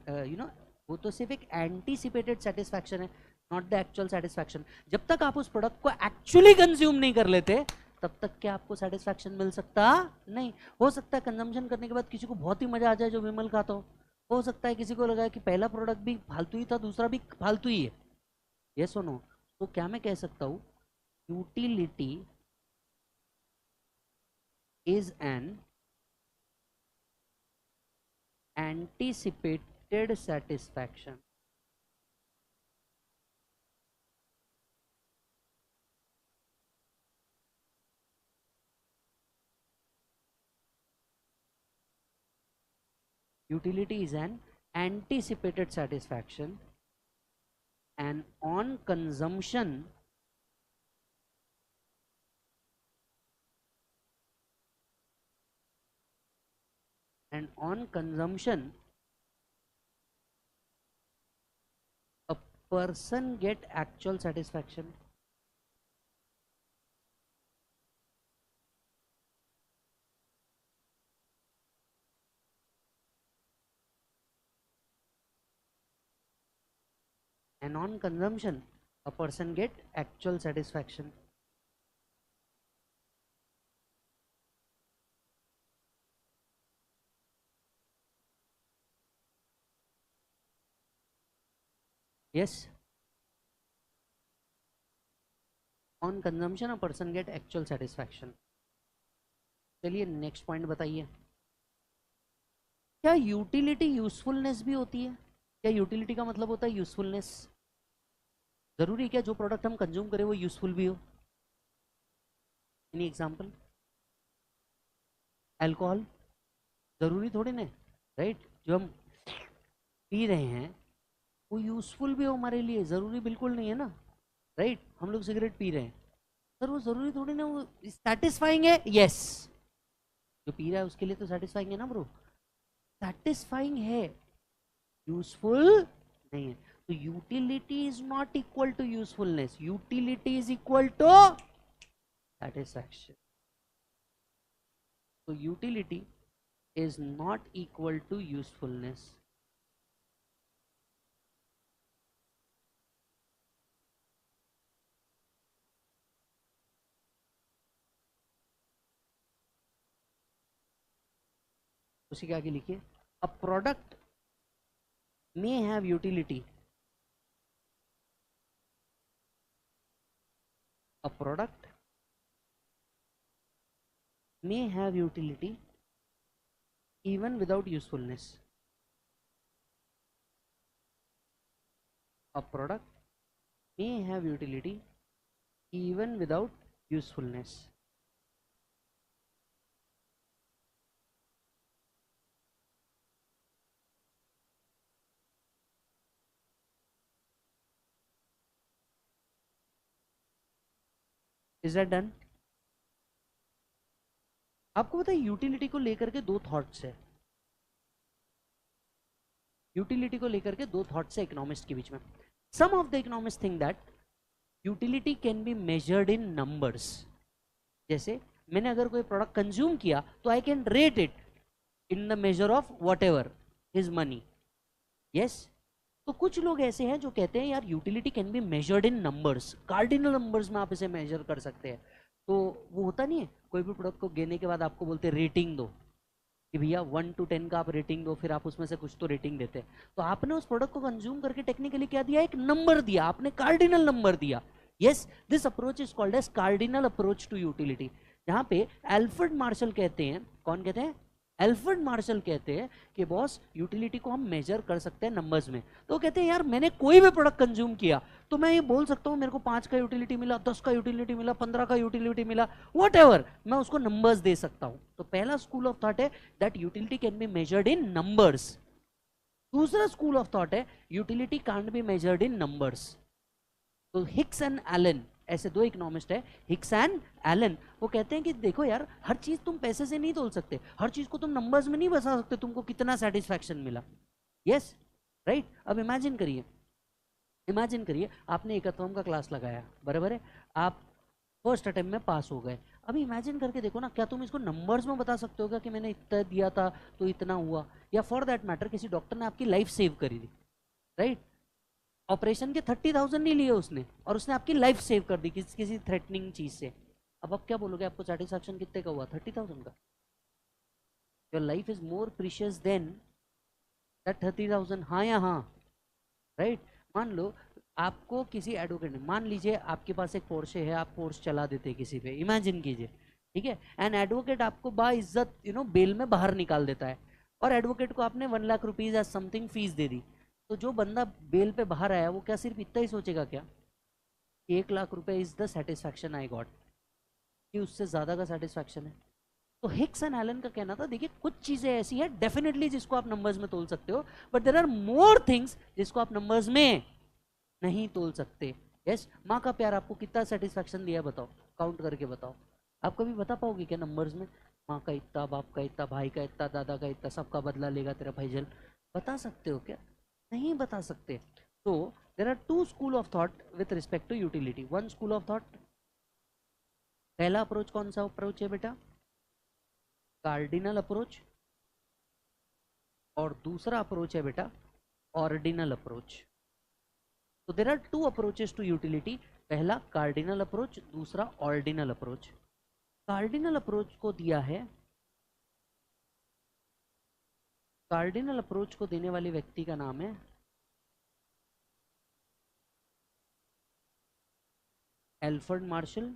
वो तो सिर्फ एक एंटीसिपेटेड सेटिस्फैक्शन है, नॉट द एक्चुअल सेटिस्फैक्शन। जब तक आप उस प्रोडक्ट को एक्चुअली कंज्यूम नहीं कर लेते तब तक क्या आपको सेटिस्फैक्शन मिल सकता नहीं। हो सकता है कंजम्पशन करने के बाद किसी को बहुत ही मजा आ जाए जो विमल खाता हो सकता है किसी को लगा कि पहला प्रोडक्ट भी फालतू ही था, दूसरा भी फालतू ही है। ये सुनो, तो क्या मैं कह सकता हूँ, utility is an anticipated satisfaction. Utility is an anticipated satisfaction, and on consumption a person get actual satisfaction. and on consumption a person get actual satisfaction. Yes, on consumption a person get actual satisfaction. चलिए next point बताइए, क्या utility usefulness भी होती है? क्या utility का मतलब होता है यूजफुलनेस? जरूरी क्या जो प्रोडक्ट हम कंज्यूम करें वो यूजफुल भी हो? Any example? अल्कोहल जरूरी थोड़ी ना, राइट? जो हम पी रहे हैं वो यूजफुल भी हो हमारे लिए, जरूरी बिल्कुल नहीं है ना, राइट? हम लोग सिगरेट पी रहे हैं, सर वो जरूरी थोड़ी ना वो सेटिस्फाइंग है। यस, जो पी रहा है उसके लिए तो सेटिस्फाइंग है ना ब्रो, सेटिस्फाइंग है, यूजफुल नहीं है। तो utility is not equal to usefulness, utility is equal to satisfaction. So utility is not equal to usefulness. उसी के आगे लिखिए, a product may have utility, a product may have utility even without usefulness. A product may have utility even without usefulness. Is that done? आपको पता है utility को लेकर के दो थॉट्स है, यूटिलिटी को लेकर के दो थॉट्स है इकोनॉमिस्ट के बीच में. Some of the economist think that utility can be measured in numbers. जैसे मैंने अगर कोई प्रोडक्ट कंज्यूम किया तो I can rate it in the measure of whatever his money. Yes, तो कुछ लोग ऐसे हैं जो कहते हैं यार utility can be measured in numbers, cardinal numbers में आप इसे मेजर कर सकते हैं. तो वो होता नहीं है, कोई भी प्रोडक्ट को लेने के बाद आपको बोलते हैं रेटिंग दो, कि भैया 1 to 10 का आप रेटिंग दो, फिर आप उसमें से कुछ तो रेटिंग देते हैं. तो आपने उस प्रोडक्ट को कंज्यूम करके टेक्निकली क्या दिया, एक नंबर दिया, आपने कार्डिनल नंबर दिया. Yes, this approach is called as cardinal approach to utility. जहां पे एल्फ्रेड मार्शल कहते हैं, कौन कहते हैं? एल्फ्रेड मार्शल कहते हैं कि बॉस यूटिलिटी को हम मेजर कर सकते हैं नंबर्स में. तो कहते हैं यार मैंने कोई भी प्रोडक्ट कंज्यूम किया तो मैं ये बोल सकता हूँ मेरे को 5 का यूटिलिटी मिला, 10 का यूटिलिटी मिला, 15 का यूटिलिटी मिला, वट एवर, मैं उसको नंबर्स दे सकता हूँ. तो पहला स्कूल ऑफ थॉट है that utility can be measured in numbers. दूसरा स्कूल ऑफ थॉट है utility can't be measured in numbers. तो हिक्स एंड एलन, ऐसे दो इकोनॉमिस्ट है, हिक्स एंड एलन. वो कहते हैं कि देखो यार हर चीज तुम पैसे से नहीं तोल सकते, हर चीज को तुम नंबर्स में नहीं बता सकते तुमको कितना सेटिस्फैक्शन मिला. Yes, right. अब इमेजिन करिए, इमेजिन करिए आपने एकत्वम का क्लास लगाया, बराबर है, आप फर्स्ट अटेम्प्ट में पास हो गए. अभी इमेजिन करके देखो ना, क्या तुम इसको नंबर्स में बता सकते हो क्या कि मैंने इतना दिया था तो इतना हुआ? या फॉर दैट मैटर किसी डॉक्टर ने आपकी लाइफ सेव करी थी, राइट? ऑपरेशन के 30,000 नहीं लिए उसने, और उसने आपकी लाइफ सेव कर दी किसी थ्रेटनिंग चीज से. अब आप क्या बोलोगे, आपको सेटिस्फैक्शन कितने का हुआ? 30,000 का. Your life is more precious than that 30,000. हाँ या हाँ, राइट? मान लो आपको किसी एडवोकेट ने, मान लीजिए आपके पास एक पोर्शे है, आप पोर्श चला देते किसी पे, इमेजिन कीजिए, ठीक है, एंड एडवोकेट आपको बाइज्जत बेल में बाहर निकाल देता है, और एडवोकेट को आपने 1 लाख रुपीज या समथिंग फीस दे दी. तो जो बंदा बेल पे बाहर आया वो क्या सिर्फ इतना ही सोचेगा क्या, 1 लाख रुपए is the satisfaction I got, कि उससे ज्यादा का सेटिस्फैक्शन है? तो हिक्स एंड एलन का कहना था देखिए कुछ चीजें ऐसी है डेफिनेटली जिसको आप नंबर्स में तोल सकते हो, but there are more things जिसको आप नंबर्स में नहीं तोल सकते. यस, माँ का प्यार आपको कितना सेटिस्फैक्शन दिया बताओ, काउंट करके बताओ. आप कभी बता पाओगे क्या नंबर्स में? माँ का इतना, बाप का इतना, भाई का इतना, दादा का इतना, सबका बदला लेगा तेरा भाईजन. बता सकते हो क्या? नहीं बता सकते. तो there are two school of thought with respect to utility. One school of thought, पहला अप्रोच कौन सा अप्रोच है बेटा? Cardinal approach. और दूसरा अप्रोच है बेटा ऑर्डिनल अप्रोच. तो there are two approaches to utility, पहला कार्डिनल अप्रोच, दूसरा ऑर्डिनल अप्रोच। कार्डिनल अप्रोच को दिया है, कार्डिनल अप्रोच को देने वाले व्यक्ति का नाम है एल्फ्रेड मार्शल,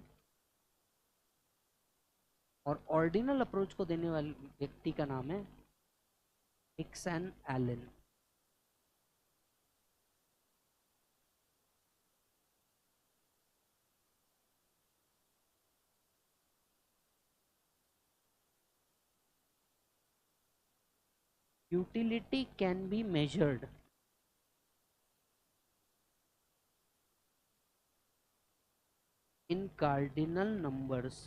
और ऑर्डिनल अप्रोच को देने वाले व्यक्ति का नाम है Hickson Allen. utility can be measured in cardinal numbers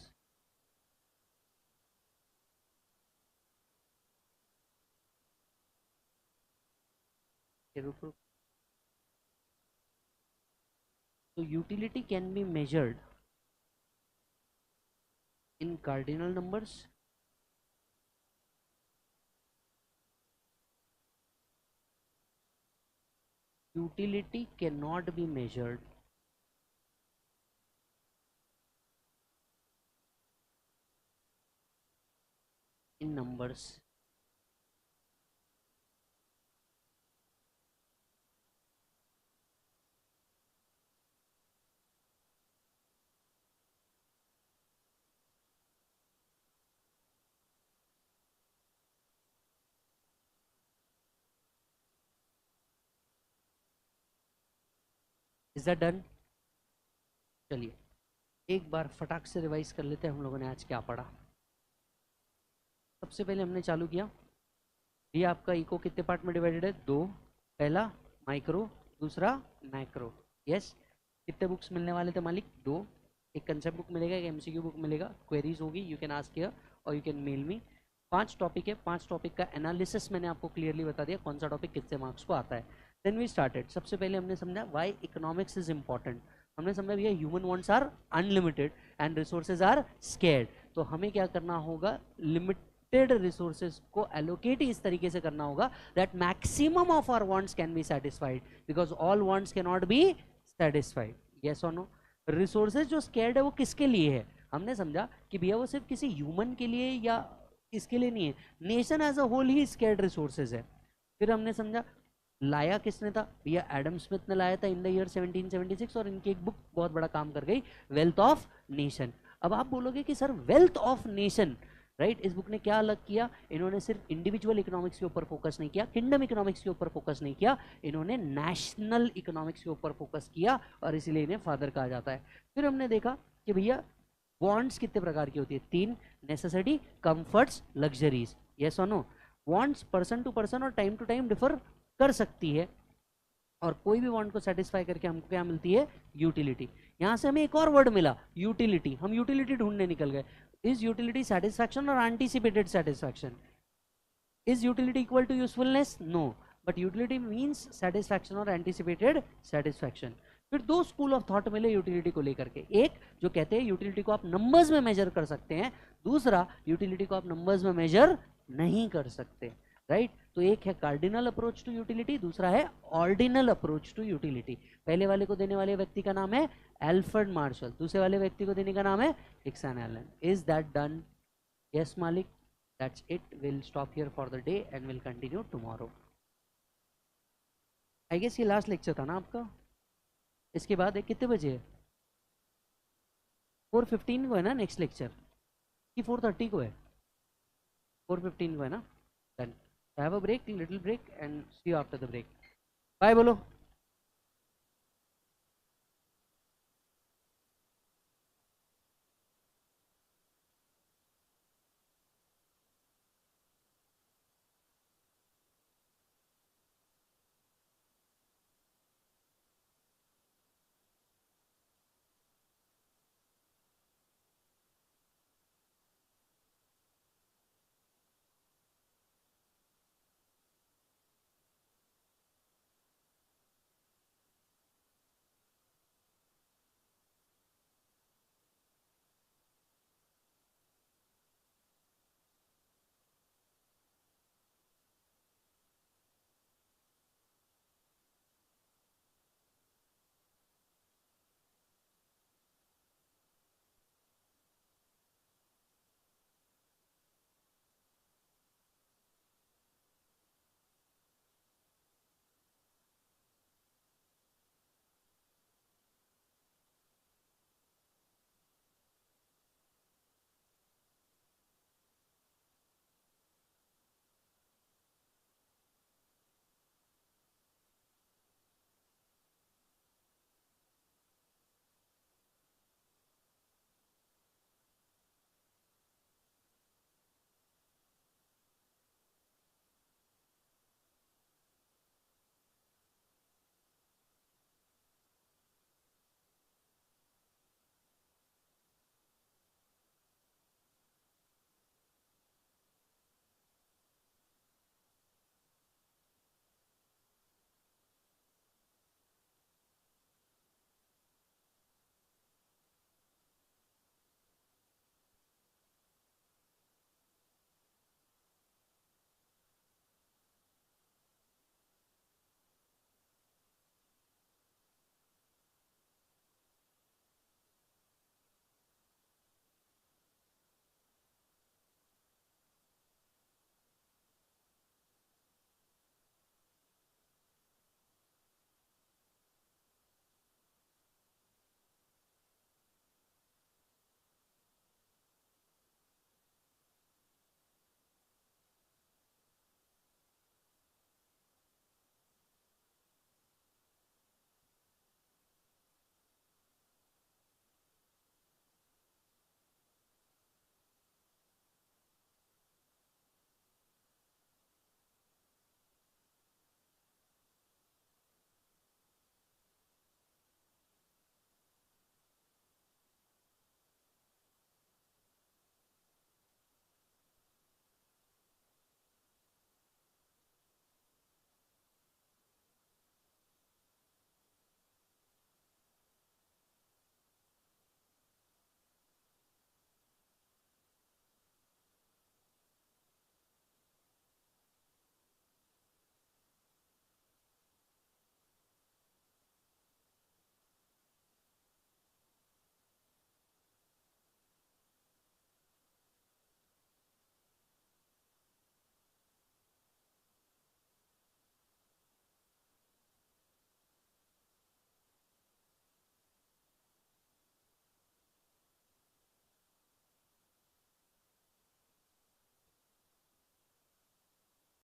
so utility can be measured in cardinal numbers utility cannot be measured in numbers. Is that done? चलिए एक बार फटाक से रिवाइज कर लेते हैं हम लोगों ने आज क्या पढ़ा। सबसे पहले हमने चालू किया, ये आपका इको कितने पार्ट में डिवाइडेड है? दो, पहला माइक्रो, दूसरा मैक्रो। यस, कितने बुक्स मिलने वाले थे मालिक? दो, एक कंसेप्ट बुक मिलेगा, एक एमसीक्यू बुक मिलेगा, क्वेरीज होगी, यू कैन आस्क हियर और you can mail me. 5 topic है, 5 टॉपिक का एनालिसिस मैंने आपको क्लियरली बता दिया कौन सा टॉपिक कितने मार्क्स को आता है। देन वी स्टार्टेड, सबसे पहले हमने समझा व्हाई इकोनॉमिक्स इज इंपॉर्टेंट। हमने समझा भैया human wants are unlimited and resources are scared, तो हमें क्या करना होगा? लिमिटेड रिसोर्सेज को एलोकेट इस तरीके से करना होगा that maximum of our wants can be satisfied, because all wants can not be satisfied. Yes और नो? रिसोर्सेज जो स्केर्ड है वो किसके लिए है? हमने समझा कि भैया वो सिर्फ किसी ह्यूमन के लिए या इसके लिए नहीं है, नेशन एज अ होल ही स्केर्ड रिसोर्सेज है। फिर हमने समझा लाया किसने था? भैया एडम स्मिथ ने लाया था इन द ईयर 1776, और इनकी एक बुक बहुत बड़ा काम कर गई, वेल्थ ऑफ नेशन। अब आप बोलोगे कि sir wealth of nation, right, इस बुक ने क्या अलग किया? इन्होंने सिर्फ इंडिविजुअल इकोनॉमिक्स के ऊपर फोकस नहीं किया, किंगडम इकोनॉमिक्स के ऊपर फोकस नहीं किया, इन्होंने नेशनल इकोनॉमिक्स के ऊपर फोकस किया, और इसीलिए इन्हें फादर कहा जाता है। फिर हमने देखा कि भैया वांट्स कितने प्रकार की होती है? 3, नेसेसिटी, कंफर्ट्स, लग्जरीज। यस और no? Wants person to person और टाइम टू टाइम डिफर कर सकती है, और कोई भी वांट को सेटिस्फाई करके हमको क्या मिलती है? यूटिलिटी। यहां से हमें एक और वर्ड मिला, यूटिलिटी। हम यूटिलिटी ढूंढने निकल गए। इज यूटिलिटी सेटिस्फैक्शन और anticipated satisfaction? Is utility equal to usefulness? No, but utility means satisfaction और एंटीसिपेटेड सेटिस्फैक्शन। फिर 2 स्कूल ऑफ थॉट मिले यूटिलिटी को लेकर के, एक जो कहते हैं यूटिलिटी को आप नंबर्स में मेजर कर सकते हैं, दूसरा यूटिलिटी को आप नंबर्स में मेजर नहीं कर सकते, राइट? तो एक है कार्डिनल अप्रोच टू यूटिलिटी, दूसरा है ऑर्डिनल अप्रोच टू यूटिलिटी। पहले वाले को देने वाले व्यक्ति का नाम है एल्फ्रेड मार्शल, दूसरे वाले व्यक्ति को देने का नाम है Hickson Allen. Is that done? Yes मालिक, that's it. We'll stop here for the day and we'll continue tomorrow. I guess ये लास्ट लेक्चर था ना आपका? इसके बाद है कितने बजे है? 4:15 को है ना नेक्स्ट लेक्चर, कि 4:30 को है? 4:15 को है ना? Then have a break, little break, and see you after the break. Bye बोलो।